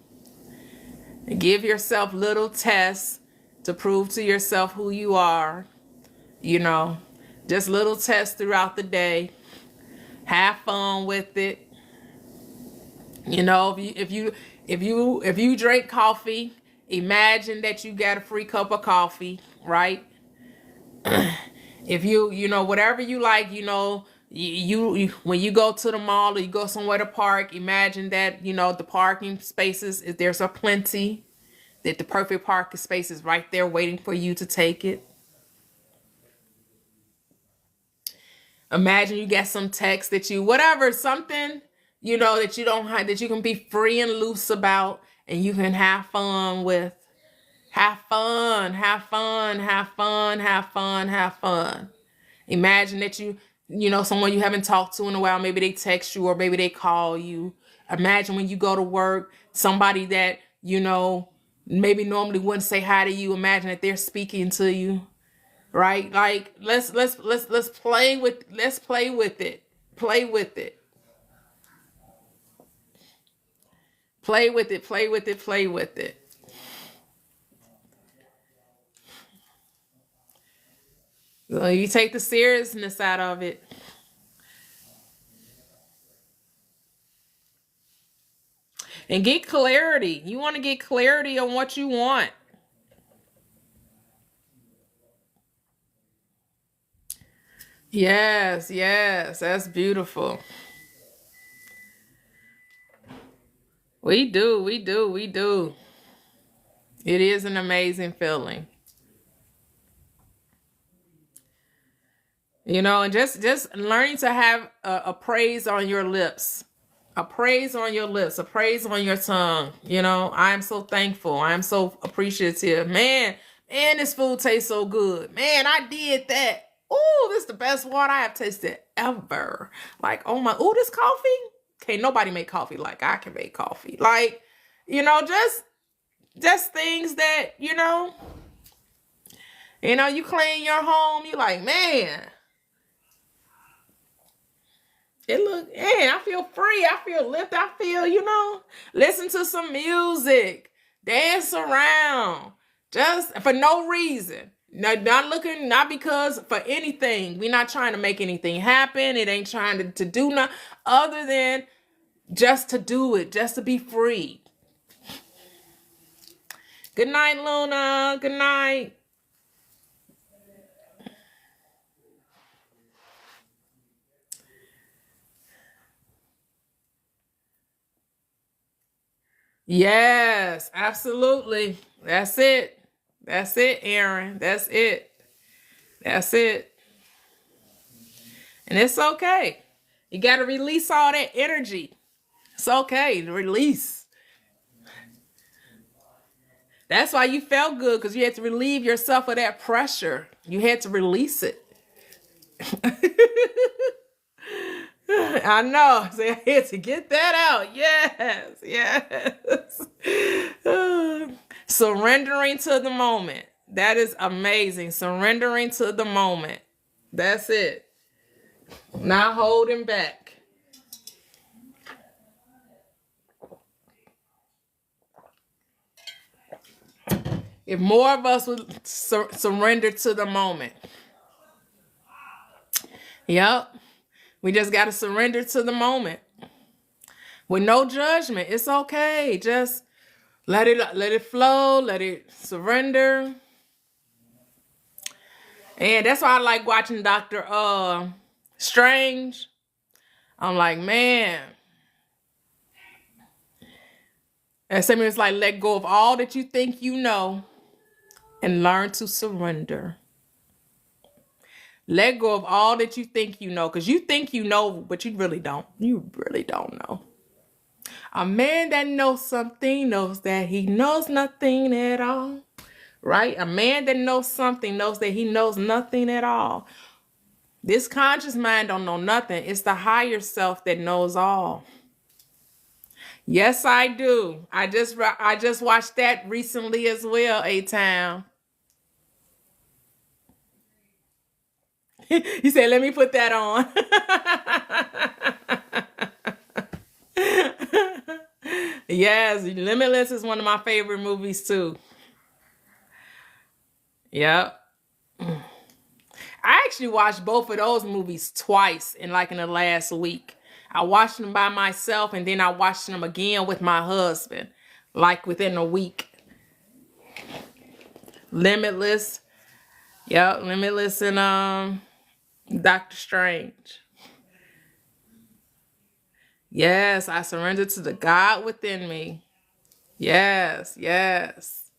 A: And give yourself little tests to prove to yourself who you are. You know, just little tests throughout the day. Have fun with it. You know, if you drink coffee, imagine that you got a free cup of coffee, right? If you know, whatever you like, you know, you when you go to the mall or you go somewhere to park, imagine that, you know, the parking spaces, if there's a plenty, that the perfect parking space is right there waiting for you to take it. Imagine you get some text that you, whatever, something, you know, that you don't have, that you can be free and loose about and you can have fun with. Have fun, have fun, have fun, have fun, have fun. Imagine that you know, someone you haven't talked to in a while, maybe they text you or maybe they call you. Imagine when you go to work, somebody that, you know, maybe normally wouldn't say hi to you. Imagine that they're speaking to you, right? Like, let's play with it. Play with it. Play with it. Play with it. Play with it. So you take the seriousness out of it. And get clarity. You want to get clarity on what you want. Yes, yes, that's beautiful. We do, we do, we do. It is an amazing feeling. You know, and just learning to have a praise on your lips. A praise on your lips, a praise on your tongue. You know, I am so thankful. I am so appreciative. Man, this food tastes so good. Man, I did that. Oh, this is the best water I have tasted ever. Like, oh my, oh, this coffee? Can't nobody make coffee like I can make coffee. Like, you know, just things that, you clean your home, you like, man, I feel free. I feel lifted. I feel, listen to some music, dance around, just for no reason. Not looking, not because for anything. We're not trying to make anything happen. It ain't trying to do nothing other than just to do it, just to be free. Good night, Luna. Good night. Yes, absolutely. That's it. That's it, Aaron. That's it. That's it. And it's okay. You got to release all that energy. It's okay to release. That's why you felt good, because you had to relieve yourself of that pressure. You had to release it. I know. So I had to get that out. Yes. Yes. Surrendering to the moment. That is amazing. Surrendering to the moment. That's it. Not holding back. If more of us would surrender to the moment. Yep. We just got to surrender to the moment. With no judgment. It's okay. Just let it flow. Let it surrender. And that's why I like watching Dr. Strange. I'm like, man. And something is like, let go of all that you think you know and learn to surrender. Let go of all that you think you know, because you think you know, but you really don't. You really don't know. A man that knows something knows that he knows nothing at all. Right? A man that knows something knows that he knows nothing at all. This conscious mind don't know nothing. It's the higher self that knows all. Yes, I do. I just watched that recently as well, A-Town. He said, let me put that on. Yes, Limitless is one of my favorite movies too. Yep. I actually watched both of those movies twice in the last week. I watched them by myself, and then I watched them again with my husband, within a week. Limitless. Yep, Limitless and Doctor Strange. Yes, I surrendered to the God within me. Yes, yes.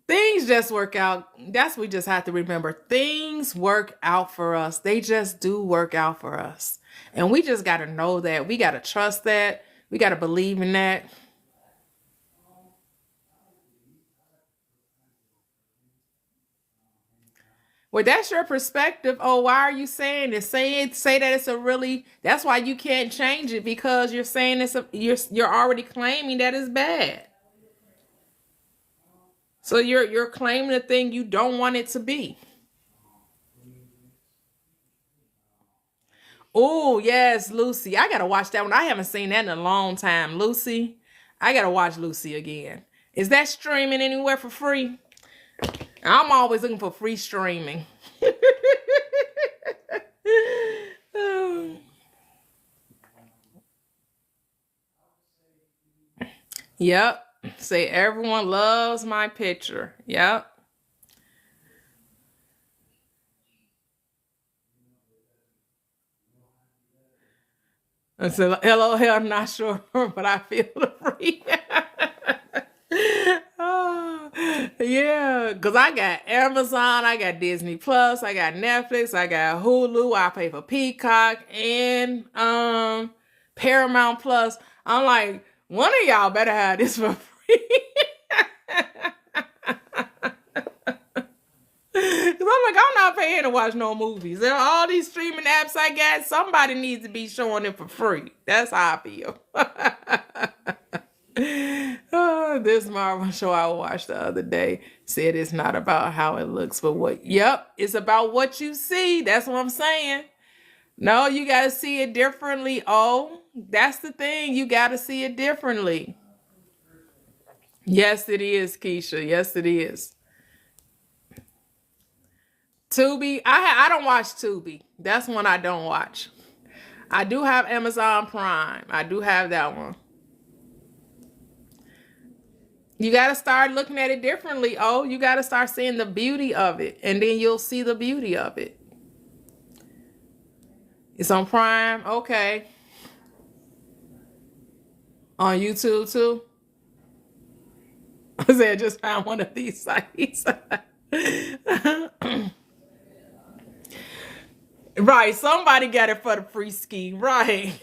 A: Things just work out. That's what we just have to remember. Things work out for us. They just do work out for us. And we just got to know that. We got to trust that. We got to believe in that. Well, that's your perspective. Oh, why are you saying this? Say that it's a really. That's why you can't change it, because you're saying you're already claiming that it's bad. So you're claiming the thing you don't want it to be. Oh, yes, Lucy. I gotta watch that one. I haven't seen that in a long time. Lucy. I gotta watch Lucy again. Is that streaming anywhere for free? I'm always looking for free streaming. Yep. Say everyone loves my picture. Yep. I said, LOL, I'm not sure, but I feel free. Oh, yeah, because I got Amazon, I got Disney Plus, I got Netflix, I got Hulu, I pay for Peacock and Paramount Plus. I'm like, one of y'all better have this for free. Cause I'm like, I'm not paying to watch no movies. There are all these streaming apps I got. Somebody needs to be showing it for free. That's how I feel. Oh, this Marvel show I watched the other day said it's not about how it looks, but what, yep, it's about what you see. That's what I'm saying. No, you got to see it differently. Oh, that's the thing. You got to see it differently. Yes, it is, Keisha. Yes, it is. Tubi, I don't watch Tubi. That's one I don't watch. I do have Amazon Prime. I do have that one. You got to start looking at it differently. Oh, you got to start seeing the beauty of it, and then you'll see the beauty of it. It's on Prime. Okay. On YouTube too. I said, just found one of these sites. Right. Somebody got it for the free ski. Right.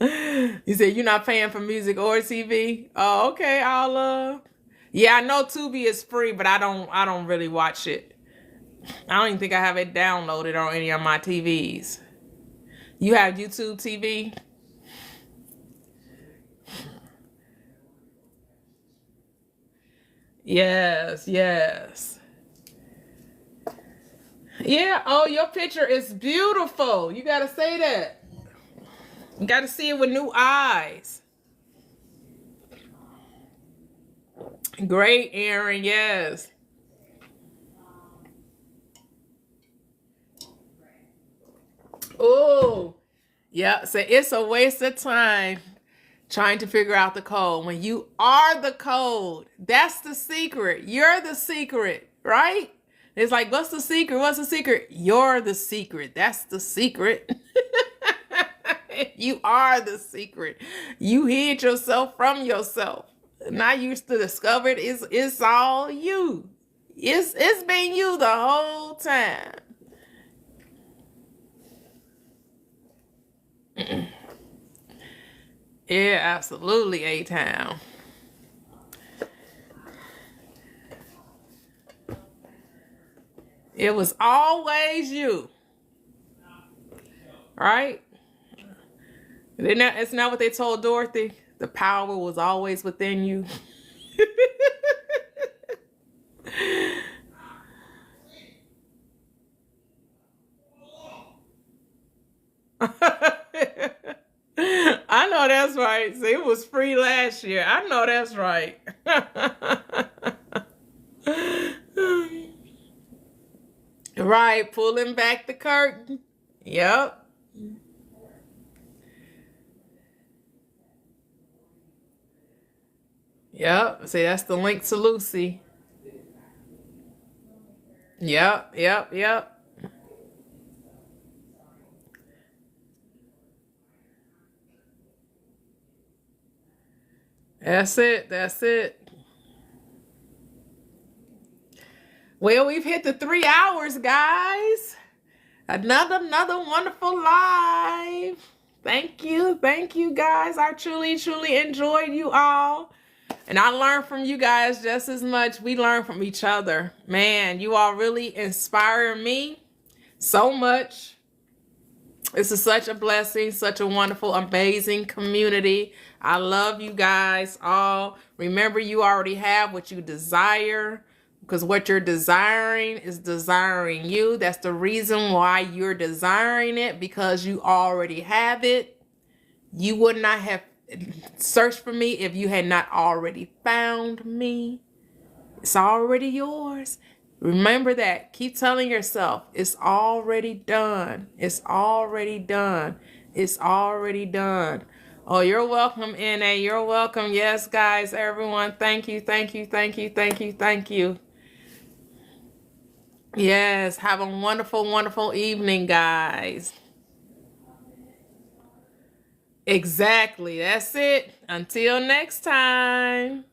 A: You said you're not paying for music or TV? Oh, okay. Yeah, I know Tubi is free, but I don't really watch it. I don't even think I have it downloaded on any of my TVs. You have YouTube TV? Yes, yes. Yeah, oh, your picture is beautiful. You gotta say that. You gotta see it with new eyes. Great, Aaron, yes. Oh, yeah. So it's a waste of time trying to figure out the code when you are the code. That's the secret. You're the secret, right? It's like, what's the secret? What's the secret? You're the secret. That's the secret. You are the secret. You hid yourself from yourself. Now you to discover it. It's all you. It's been you the whole time. Yeah, absolutely, A-Town. It was always you, right? It's not what they told Dorothy. The power was always within you. I know that's right. See, it was free last year. I know that's right. Right, pulling back the curtain. Yep. Yep. See, that's the link to Lucy. Yep, yep, yep. That's it. That's it. Well, we've hit the 3 hours, guys. Another wonderful live. Thank you, guys. I truly enjoyed you all. And I learned from you guys just as much. We learn from each other. Man, you all really inspire me so much. This is such a blessing, such a wonderful, amazing community. I love you guys all. Remember, you already have what you desire because what you're desiring is desiring you. That's the reason why you're desiring it, because you already have it. You would not have searched for me if you had not already found me. It's already yours. Remember that. Keep telling yourself, it's already done. It's already done. It's already done. Oh, you're welcome, NA. You're welcome. Yes, guys, everyone. Thank you, thank you, thank you, thank you, thank you. Yes, have a wonderful, wonderful evening, guys. Exactly. That's it. Until next time.